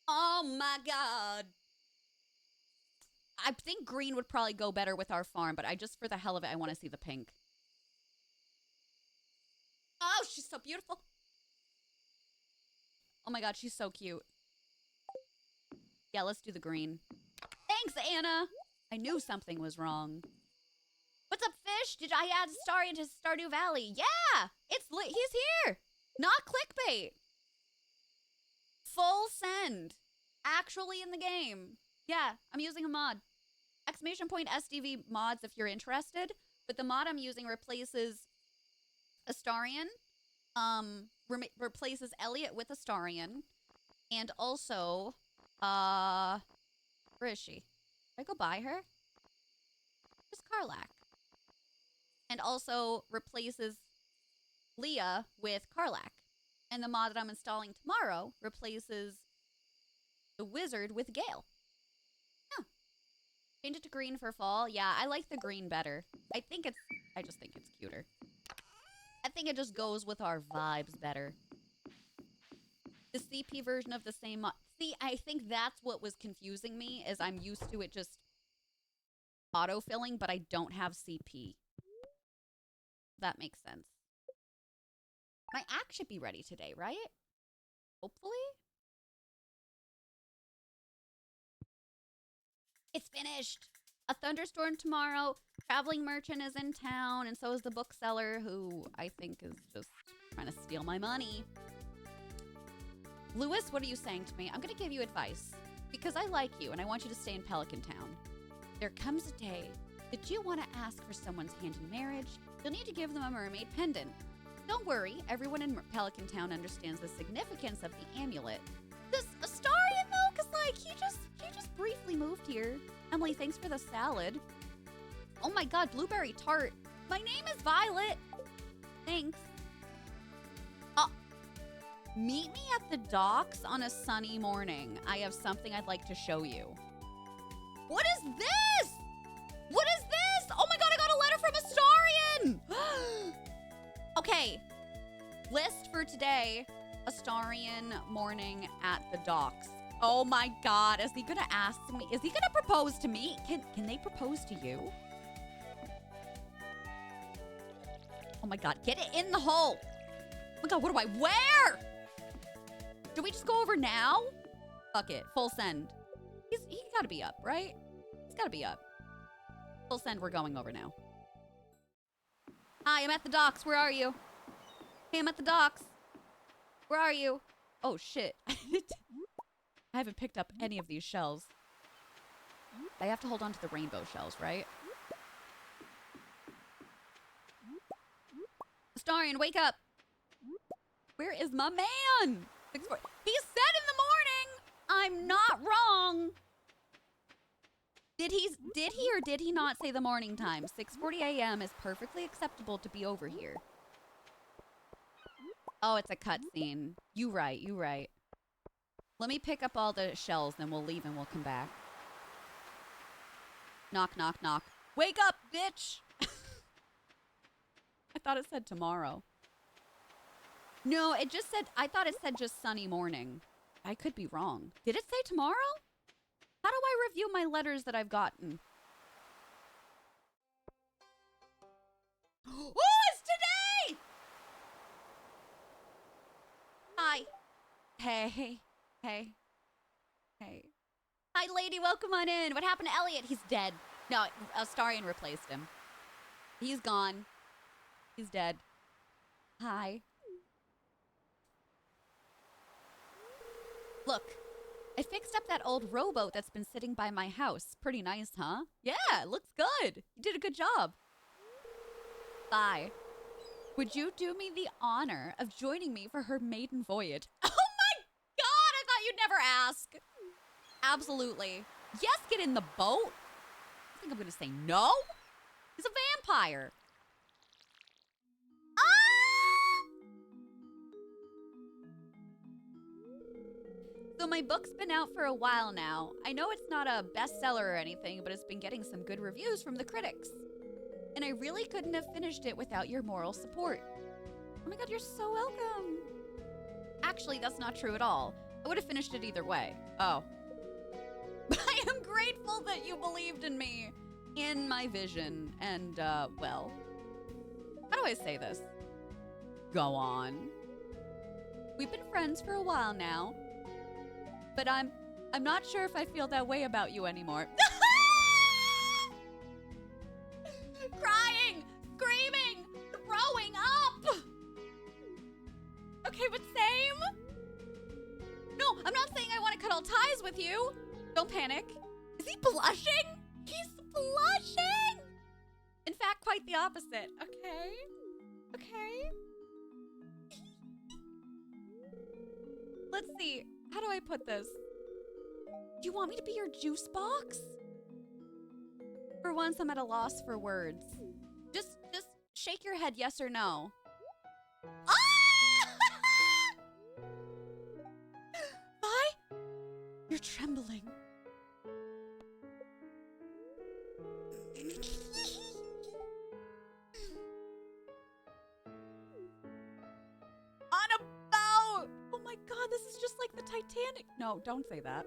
Oh my god. I think green would probably go better with our farm, but for the hell of it, I want to see the pink. Oh, she's so beautiful. Oh my god, she's so cute. Yeah, let's do the green. Thanks, Anna. I knew something was wrong. What's up, fish? finished. Did I add Astarion to Stardew Valley? Yeah, it's lit. He's here. Not clickbait. Full send. Actually in the game. Yeah, I'm using a mod. Exclamation point SDV mods if you're interested. But the mod I'm using replaces Astarion. Replaces Elliot with Astarion. And also, where is she? Did I go by her? Where's Karlak? And also replaces Leah with Karlak. And the mod that I'm installing tomorrow replaces the wizard with Gale. Huh. Change it to green for fall. Yeah, I like the green better. I just think it's cuter. I think it just goes with our vibes better. The CP version of the same mod. See, I think that's what was confusing me, is I'm used to it just autofilling, but I don't have CP. That makes sense. My axe should be ready today, right? Hopefully? It's finished! A thunderstorm tomorrow. Traveling merchant is in town, and so is the bookseller, who I think is just trying to steal my money. Lewis, what are you saying to me? I'm gonna give you advice, because I like you, and I want you to stay in Pelican Town. There comes a day that you want to ask for someone's hand in marriage. You'll need to give them a mermaid pendant. Don't worry, everyone in Pelican Town understands the significance of the amulet. This Astarion, though, because, like, he just briefly moved here. Emily, thanks for the salad. Oh my god, blueberry tart. My name is Violet. Thanks. Meet me at the docks on a sunny morning. I have something I'd like to show you. What is this? What is this? Oh my god, I got a letter from Astarion! Okay, list for today, Astarion morning at the docks. Oh my god, is he gonna ask me? Is he gonna propose to me? Can they propose to you? Oh my god, get it in the hole. Oh my god, what do I wear? Do we just go over now? Fuck it, full send. He gotta be up, right? He's gotta be up. Full send, we're going over now. Hi, I'm at the docks. Where are you? Hey, I'm at the docks. Where are you? Oh, shit. I haven't picked up any of these shells. I have to hold on to the rainbow shells, right? Astarion, wake up. Where is my man? He said in the morning. I'm not wrong. Did he or did he not say the morning time? 6:40 a.m. is perfectly acceptable to be over here. Oh, it's a cutscene. You right. Let me pick up all the shells, then we'll leave and we'll come back. Knock, knock, knock. Wake up, bitch! I thought it said tomorrow. No, it just said, I thought it said just sunny morning. I could be wrong. Did it say tomorrow? How do I review my letters that I've gotten? Oh, it's today! Hi. Hey. Hi, lady. Welcome on in. What happened to Elliot? He's dead. No, Astarion replaced him. He's gone. He's dead. Hi. Look, I fixed up that old rowboat that's been sitting by my house. Pretty nice, huh? Yeah, it looks good. You did a good job. Bye. Would you do me the honor of joining me for her maiden voyage? Oh my god, I thought you'd never ask. Absolutely. Yes, get in the boat. I think I'm gonna say no. He's a vampire. So my book's been out for a while now. I know it's not a bestseller or anything, but it's been getting some good reviews from the critics. And I really couldn't have finished it without your moral support. Oh my god, you're so welcome. Actually, that's not true at all. I would have finished it either way. Oh. But I am grateful that you believed in me, in my vision, and, well, how do I say this? Go on. We've been friends for a while now. But I'm not sure if I feel that way about you anymore. Crying! screaming! Growing up! Okay, but same? No, I'm not saying I want to cut all ties with you. Don't panic. Is he blushing? He's blushing! In fact, quite the opposite. Okay. Okay. Let's see. How do I put this? Do you want me to be your juice box? For once, I'm at a loss for words. Just shake your head yes or no. Ah! Vi? You're trembling. On a boat! Oh my god, this is just like the Titanic. No, don't say that.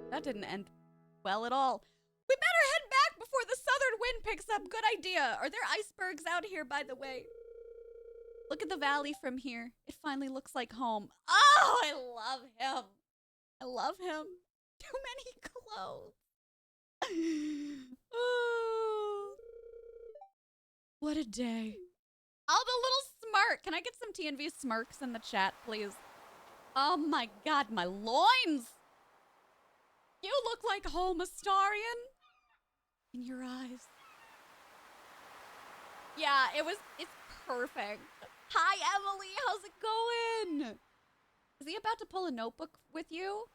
That didn't end well at all. We better head back before the southern wind picks up. Good idea. Are there icebergs out here, by the way? Look at the valley from here. It finally looks like home. Oh, I love him. I love him. Too many clothes. Oh, what a day. Oh, the little smirk. Can I get some TNV smirks in the chat, please? Oh my god, my loins. You look like home, Astarion. In your eyes. Yeah, it's perfect. Hi, Emily. How's it going? Is he about to pull a notebook with you?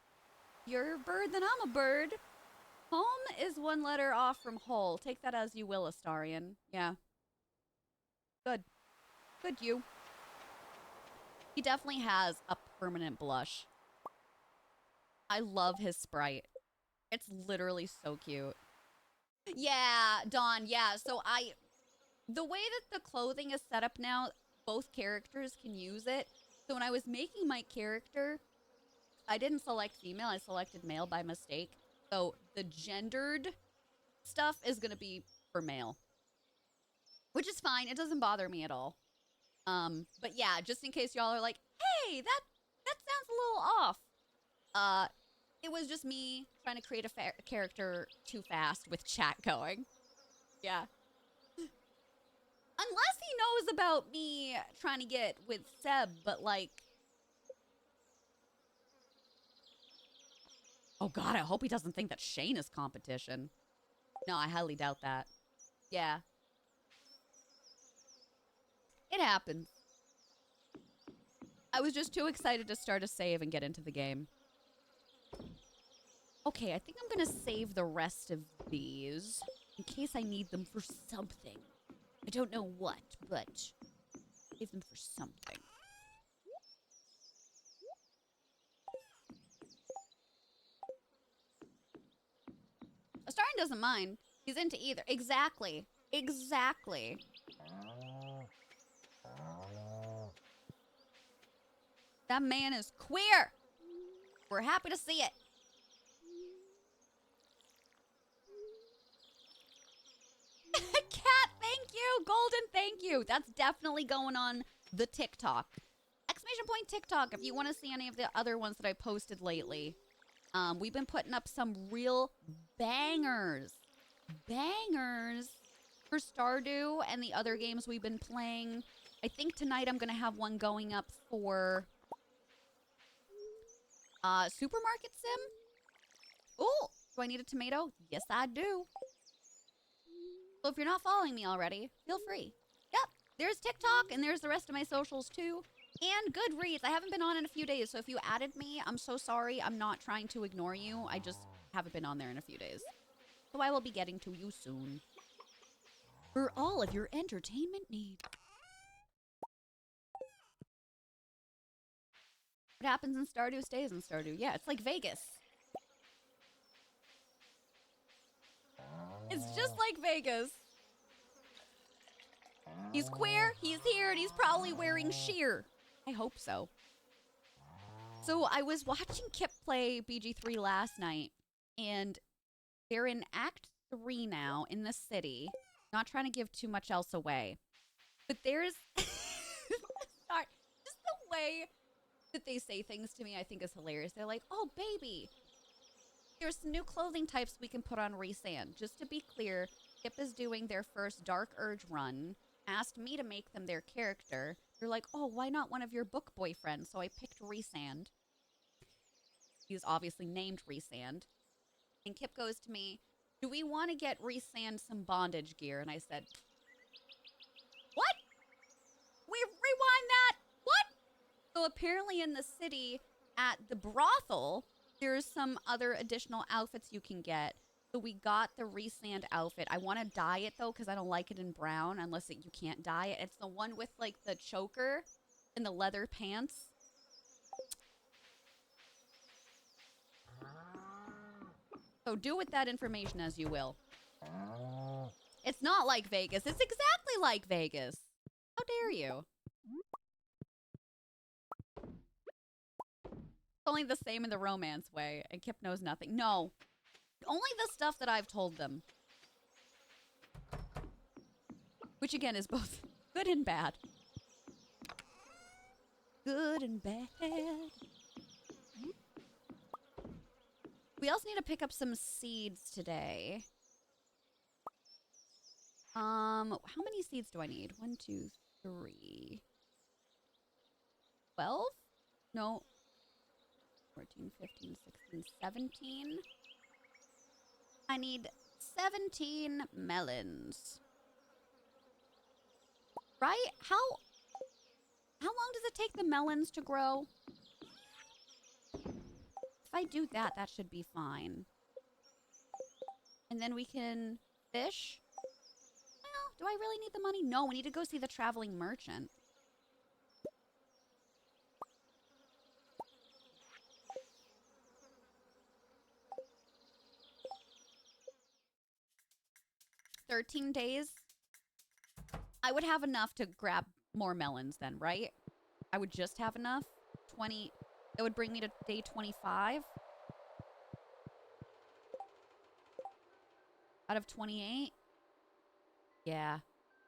You're a bird, then I'm a bird. Home is one letter off from whole. Take that as you will, Astarion. Yeah. Good. Good, you. He definitely has a permanent blush. I love his sprite. It's literally so cute. Yeah, Dawn, yeah. So the way that the clothing is set up now, both characters can use it. So when I was making my character, I didn't select female, I selected male by mistake. So the gendered stuff is gonna be for male. Which is fine, it doesn't bother me at all. But yeah, just in case y'all are like, hey, that sounds a little off. It was just me trying to create a character too fast with chat going. Yeah. Unless he knows about me trying to get with Seb, but like... Oh god, I hope he doesn't think that Shane is competition. No, I highly doubt that. Yeah. It happens. I was just too excited to start a save and get into the game. Okay, I think I'm gonna save the rest of these in case I need them for something. I don't know what, but save them for something. Astarion doesn't mind. He's into either. Exactly. Exactly. That man is queer. We're happy to see it. Cat, thank you. Golden, thank you. That's definitely going on the TikTok. Exclamation point TikTok if you want to see any of the other ones that I posted lately. We've been putting up some real bangers. Bangers for Stardew and the other games we've been playing. I think tonight I'm going to have one going up for Supermarket Sim. Oh, do I need a tomato? Yes, I do. So if you're not following me already, feel free. Yep, there's TikTok and there's the rest of my socials too. And Goodreads. I haven't been on in a few days, so if you added me, I'm so sorry. I'm not trying to ignore you. I just haven't been on there in a few days. So I will be getting to you soon. For all of your entertainment needs. What happens in Stardew stays in Stardew. Yeah, it's like Vegas. It's just like Vegas. He's queer, he's here, and he's probably wearing sheer. I hope so. So I was watching Kip play BG3 last night, and they're in Act 3 now in the city. Not trying to give too much else away. But there's... Sorry. Just the way that they say things to me I think is hilarious. They're like, oh, baby, there's some new clothing types we can put on Resand. Just to be clear, Kip is doing their first Dark Urge run. asked me to make them their character. They're like, oh, why not one of your book boyfriends? So I picked Resand. He's obviously named Resand. And Kip goes to me, do we want to get Resand some bondage gear? And I said, what? We rewind that? What? So apparently in the city at the brothel, there's some other additional outfits you can get. So we got the Resand outfit. I want to dye it though because I don't like it in brown unless you can't dye it. It's the one with like the choker and the leather pants. So do with that information as you will. It's not like Vegas. It's exactly like Vegas. How dare you? It's only the same in the romance way, and Kip knows nothing. No. Only the stuff that I've told them. Which, again, is both good and bad. Good and bad. We also need to pick up some seeds today. How many seeds do I need? 1, 2, 3. 12? No. 14, 15, 16, 17. I need 17 melons. Right? How long does it take the melons to grow? If I do that, that should be fine. And then we can fish. Well, do I really need the money? No, we need to go see the traveling merchant. $13 days. I would have enough to grab more melons then, right? I would just have enough. 20. That would bring me to day 25. Out of 28. Yeah.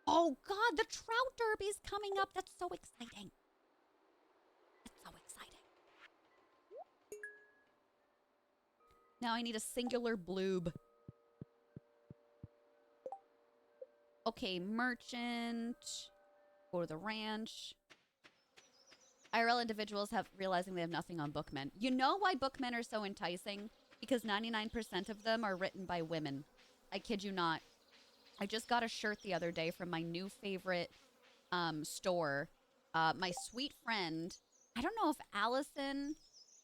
Oh, God, the trout derby's coming up. That's so exciting. That's so exciting. Now I need a singular bloob. Okay, merchant. Go to the ranch. IRL individuals have realizing they have nothing on bookmen. You know why bookmen are so enticing? Because 99% of them are written by women. I kid you not. I just got a shirt the other day from my new favorite store. My sweet friend, I don't know if Allison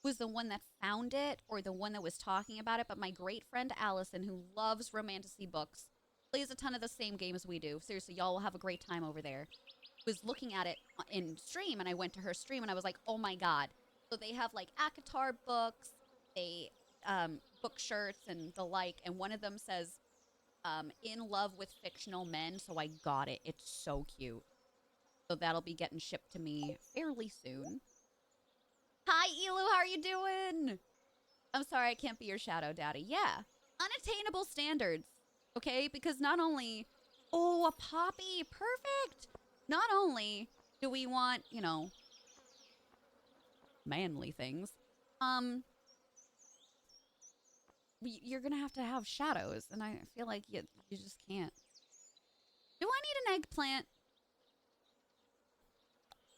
was the one that found it or the one that was talking about it, but my great friend Allison, who loves romantasy books, plays a ton of the same games we do. Seriously, y'all will have a great time over there. Was looking at it in stream, and I went to her stream, and I was like, oh my God. So they have like ACOTAR books, they book shirts and the like, and one of them says, in love with fictional men, so I got it. It's so cute. So that'll be getting shipped to me fairly soon. Hi, Elu, how are you doing? I'm sorry I can't be your shadow daddy. Yeah, unattainable standards, okay? Because not only... Oh, a poppy, perfect! Not only do we want, you know, manly things, you're gonna have to have shadows, and I feel like you just can't. Do I need an eggplant?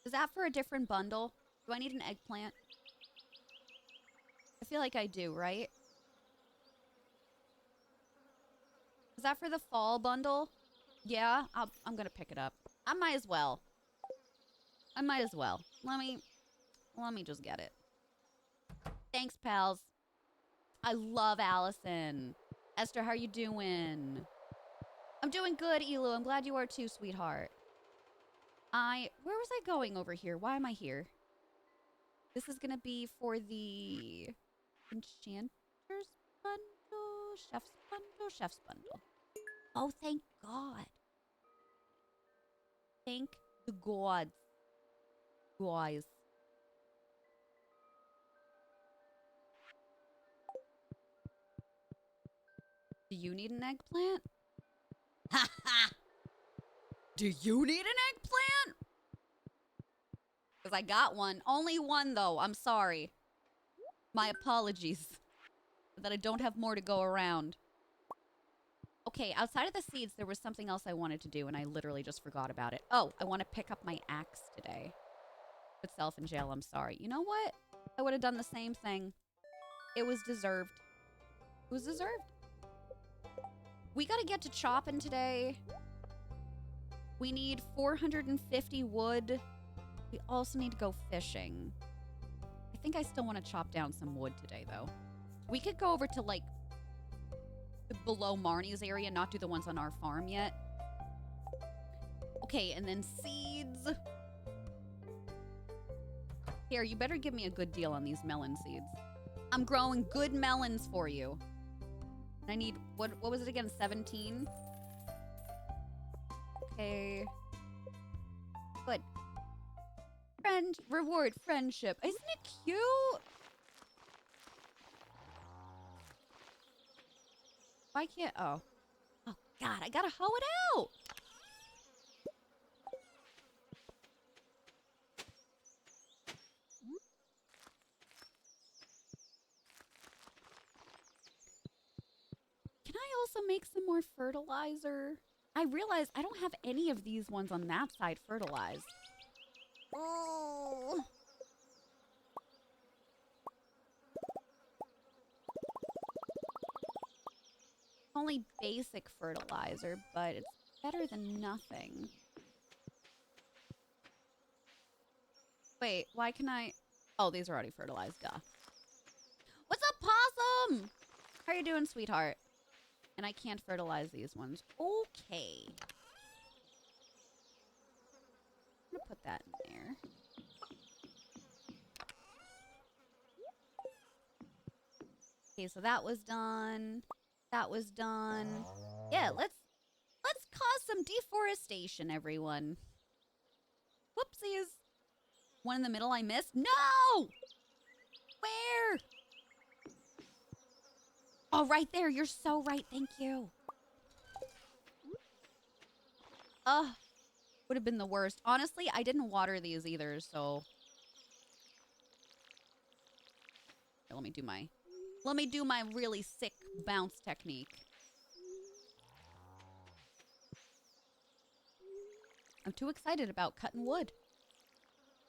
Is that for a different bundle? Do I need an eggplant? I feel like I do, right? Is that for the fall bundle? Yeah, I'm gonna pick it up. I might as well. I might as well. Let me just get it. Thanks, pals. I love Allison. Esther, how are you doing? I'm doing good, Elu. I'm glad you are too, sweetheart. Where was I going over here? Why am I here? This is gonna be for the Enchanter's bundle, Chef's bundle, Chef's bundle. Oh, thank God. Thank the gods. Guys. Do you need an eggplant? Ha ha! Do you need an eggplant? Because I got one. Only one, though. I'm sorry. My apologies. That I don't have more to go around. Okay, outside of the seeds, there was something else I wanted to do, and I literally just forgot about it. Oh, I want to pick up my axe today. Put self in jail, I'm sorry. You know what? I would have done the same thing. It was deserved. It was deserved. We gotta get to chopping today. We need 450 wood. We also need to go fishing. I think I still want to chop down some wood today, though. We could go over to, like, below Marnie's area, not do the ones on our farm yet. Okay, and then seeds. Here, you better give me a good deal on these melon seeds. I'm growing good melons for you. I need, what was it again, 17? Okay. Good. Reward friendship. Isn't it cute? Why can't, oh. Oh, God, I gotta hoe it out. Can I also make some more fertilizer? I realize I don't have any of these ones on that side fertilized. Oh. Only basic fertilizer, but it's better than nothing. Wait, why can I... Oh, these are already fertilized, duh. What's up, Possum? How are you doing, sweetheart? And I can't fertilize these ones. Okay. I'm gonna put that in there. Okay, so that was done. That was done. Yeah, let's cause some deforestation, everyone. Whoopsies. One in the middle I missed? No! Where? Oh, right there. You're so right. Thank you. Ugh. Would have been the worst. Honestly, I didn't water these either, so... Here, let me do my really sick bounce technique. I'm too excited about cutting wood.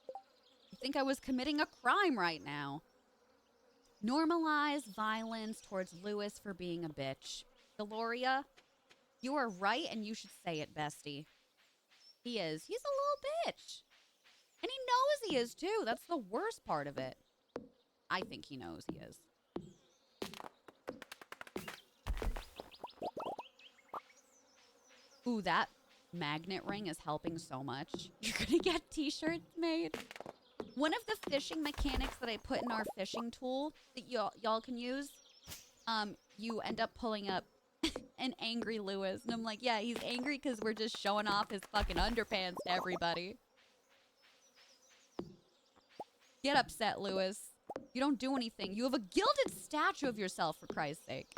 I think I was committing a crime right now. Normalize violence towards Lewis for being a bitch. Deloria, you are right and you should say it, bestie. He is. He's a little bitch. And he knows he is too. That's the worst part of it. I think he knows he is. Ooh, that magnet ring is helping so much. You're gonna get t-shirts made. One of the fishing mechanics that I put in our fishing tool that y'all can use, you end up pulling up an angry Lewis. And I'm like, yeah, he's angry because we're just showing off his fucking underpants to everybody. Get upset, Lewis. You don't do anything. You have a gilded statue of yourself, for Christ's sake.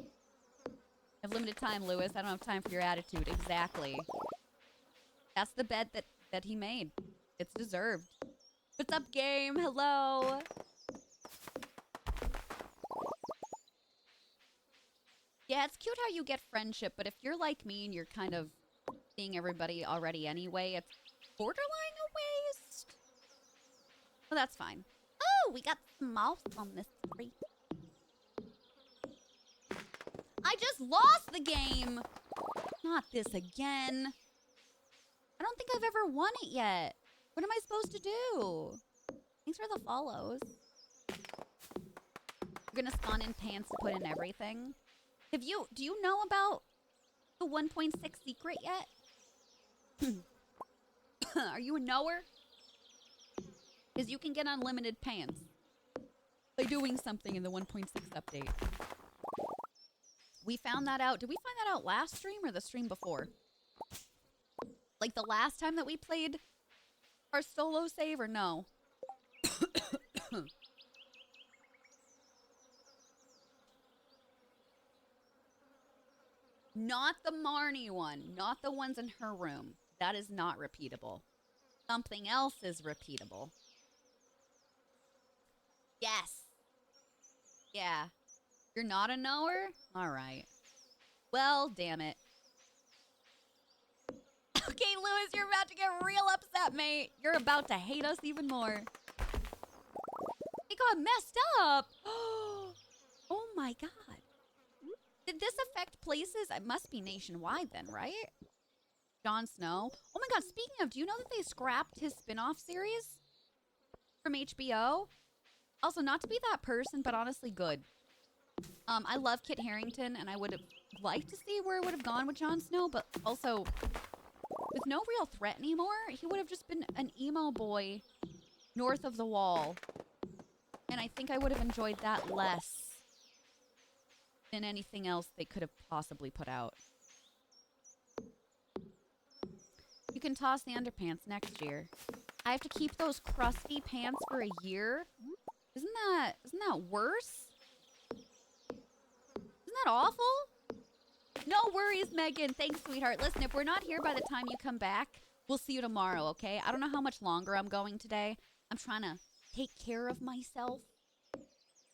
I have limited time, Lewis. I don't have time for your attitude. Exactly. That's the bet that he made. It's deserved. What's up, game? Hello. Yeah, it's cute how you get friendship, but if you're like me and you're kind of seeing everybody already anyway, it's borderline a waste. Well, that's fine. Oh, we got some mouse on this tree. I just lost the game. Not this again. I don't think I've ever won it yet. What am I supposed to do? Thanks for the follows. You're gonna spawn in pants to put in everything. Do you know about the 1.6 secret yet? Are you a knower? Because you can get unlimited pants by doing something in the 1.6 update. We found that out. Did we find that out last stream or the stream before? Like the last time that we played our solo save or no? Not the Marnie one. Not the ones in her room. That is not repeatable. Something else is repeatable. Yes. Yeah. You're not a knower? All right. Well, damn it. Okay, Lewis, you're about to get real upset, mate. You're about to hate us even more. It got messed up. Oh my god. Did this affect places? It must be nationwide then, right? Jon Snow. Oh my god, speaking of, do you know that they scrapped his spin-off series from HBO? Also, not to be that person, but honestly good. I love Kit Harington, and I would have liked to see where it would have gone with Jon Snow, but also, with no real threat anymore, he would have just been an emo boy north of the wall. And I think I would have enjoyed that less than anything else they could have possibly put out. You can toss the underpants next year. I have to keep those crusty pants for a year? Isn't that worse? Isn't that awful? No worries, Megan. Thanks, sweetheart. Listen, if we're not here by the time you come back, we'll see you tomorrow, okay? I don't know how much longer I'm going today. I'm trying to take care of myself so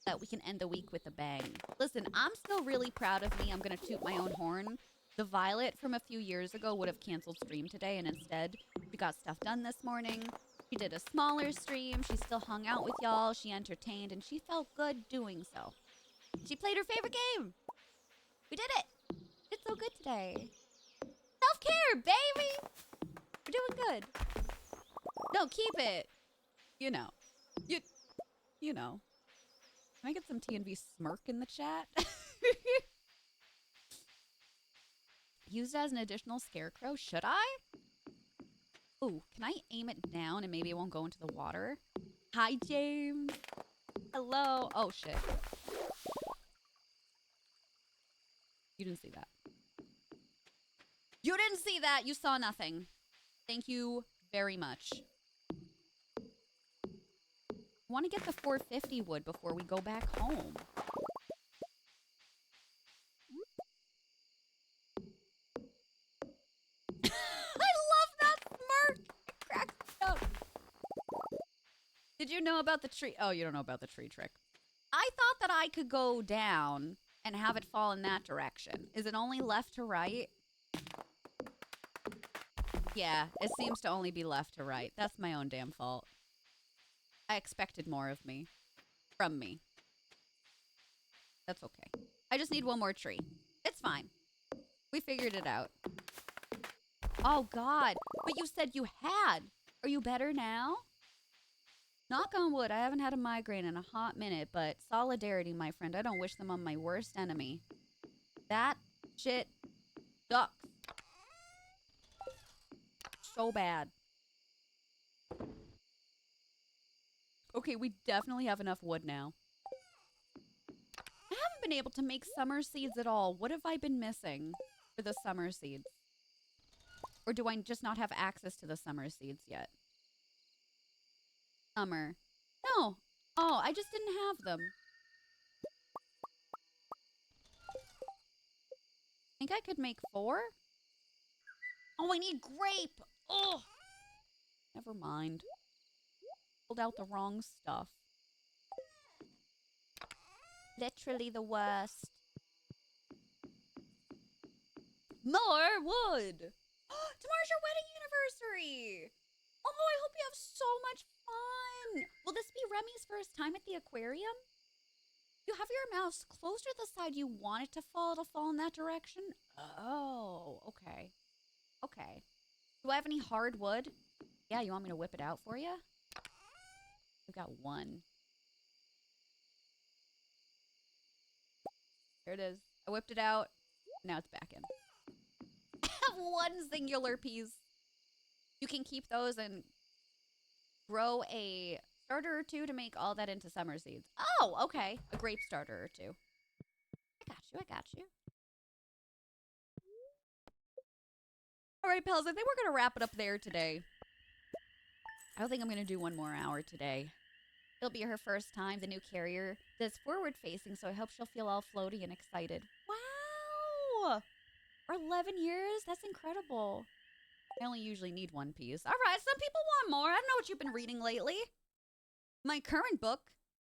that we can end the week with a bang. Listen, I'm still really proud of me. I'm going to toot my own horn. The Violet from a few years ago would have canceled stream today, and instead, she got stuff done this morning. She did a smaller stream. She still hung out with y'all. She entertained, and she felt good doing so. She played her favorite game. We did it. Did so good today. Self-care, baby. We're doing good. No, keep it. You know. You know. Can I get some T&V smirk in the chat? Used as an additional scarecrow? Should I? Ooh, can I aim it down and maybe it won't go into the water? Hi, James. Hello. Oh, shit. You didn't see that. You didn't see that. You saw nothing. Thank you very much. I want to get the 450 wood before we go back home. I love that smirk. It cracks me up. Did you know about the tree? Oh, you don't know about the tree trick. I thought that I could go down and have it fall in that direction. Is it only left to right? Yeah, it seems to only be left to right. That's my own damn fault. I expected more of me. From me. That's okay. I just need one more tree. It's fine. We figured it out. Oh, God. But you said you had. Are you better now? Knock on wood. I haven't had a migraine in a hot minute, but solidarity, my friend. I don't wish them on my worst enemy. That shit sucks. So bad. Okay, we definitely have enough wood now. I haven't been able to make summer seeds at all. What have I been missing for the summer seeds? Or do I just not have access to the summer seeds yet? Summer. No. Oh, I just didn't have them. Think I could make 4? Oh, I need grape. Oh. Never mind. Pulled out the wrong stuff. Literally the worst. More wood. Tomorrow's your wedding anniversary. Oh, I hope you have so much fun. Will this be Remy's first time at the aquarium? You have your mouse closer to the side you want it to fall. It'll fall in that direction. Oh, okay. Okay. Do I have any hard wood? Yeah, you want me to whip it out for you? We've got 1. There it is. I whipped it out. Now it's back in. I have 1 singular piece. You can keep those and grow a starter or 2 to make all that into summer seeds. Oh, okay. A grape starter or 2. I got you. I got you. All right, pals. I think we're going to wrap it up there today. I don't think I'm going to do 1 more hour today. It'll be her first time. The new carrier that's forward-facing, so I hope she'll feel all floaty and excited. Wow! For 11 years? That's incredible. I only usually need 1 piece. All right, some people want more. I don't know what you've been reading lately. My current book,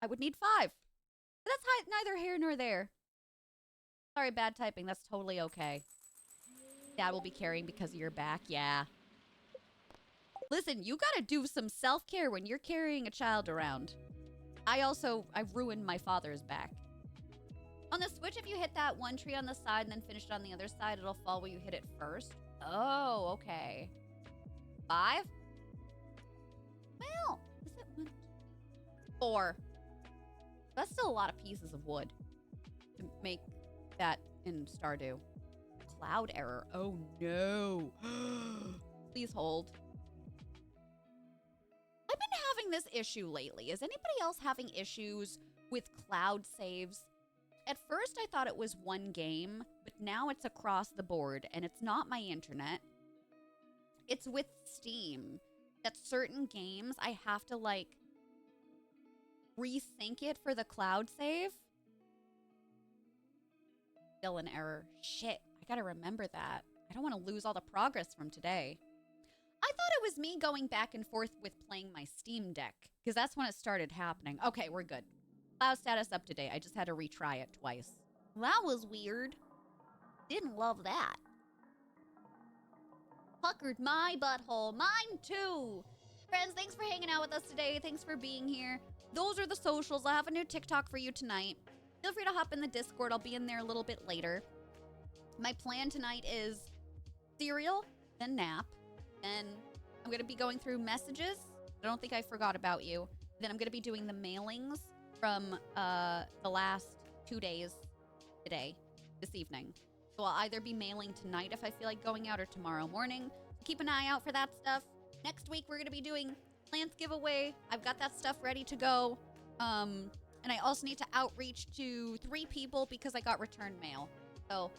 I would need 5. But that's neither here nor there. Sorry, bad typing. That's totally okay. Dad will be carrying because of your back. Yeah. Listen, you gotta do some self-care when you're carrying a child around. I've ruined my father's back. On the Switch, if you hit that one tree on the side and then finish it on the other side, it'll fall where you hit it first. Oh, okay. 5? Well, is it 1? 4. That's still a lot of pieces of wood to make that in Stardew. Cloud error. Oh no. Please hold. I've been having this issue lately. Is anybody else having issues with cloud saves? At first, I thought it was one game, but now it's across the board, and it's not my internet. It's with Steam. That certain games, I have to, like, resync it for the cloud save. Still an error. Shit, I gotta remember that. I don't want to lose all the progress from today. I thought it was me going back and forth with playing my Steam Deck, because that's when it started happening. Okay, we're good. Cloud status up to date. I just had to retry it twice. That was weird. Didn't love that. Puckered my butthole. Mine too. Friends, thanks for hanging out with us today. Thanks for being here. Those are the socials. I have a new TikTok for you tonight. Feel free to hop in the Discord. I'll be in there a little bit later. My plan tonight is cereal, then nap. Then I'm going to be going through messages. I don't think I forgot about you. Then I'm going to be doing the mailings from the last 2 days today, this evening. So I'll either be mailing tonight if I feel like going out or tomorrow morning. So keep an eye out for that stuff. Next week, we're going to be doing plants giveaway. I've got that stuff ready to go. And I also need to outreach to 3 people because I got return mail. So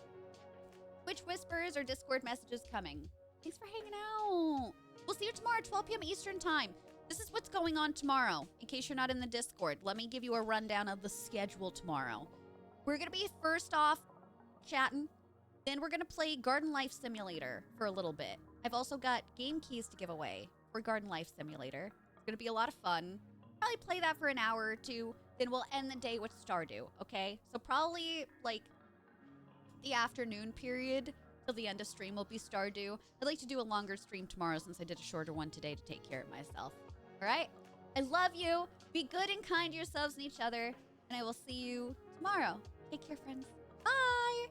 Twitch whispers or Discord messages coming. Thanks for hanging out. We'll see you tomorrow at 12 p.m. Eastern time. This is what's going on tomorrow. In case you're not in the Discord, let me give you a rundown of the schedule tomorrow. We're going to be first off chatting. Then we're going to play Garden Life Simulator for a little bit. I've also got game keys to give away for Garden Life Simulator. It's going to be a lot of fun. Probably play that for an hour or 2. Then we'll end the day with Stardew, okay? So probably, like, the afternoon period till the end of stream will be Stardew. I'd like to do a longer stream tomorrow since I did a shorter one today to take care of myself. All right? I love you. Be good and kind to yourselves and each other. And I will see you tomorrow. Take care, friends. Bye.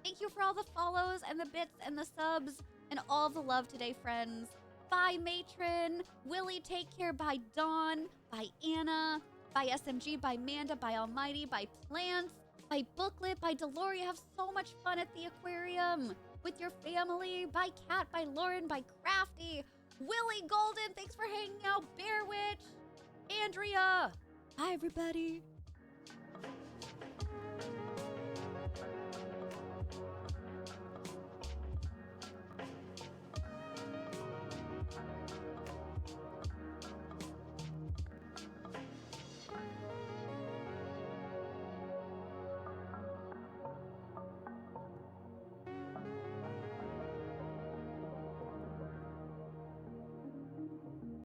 Thank you for all the follows and the bits and the subs and all the love today, friends. Bye, Matron. Willie, take care. Bye, Dawn. Bye, Anna. Bye, SMG. Bye, Manda. Bye, Almighty. Bye, Plants. Bye, Booklet. Bye, Deloria. Have so much fun at the aquarium with your family. Bye, Kat. Bye, Lauren. Bye, Crafty. Willie Golden, thanks for hanging out. Bear Witch. Andrea. Bye, everybody.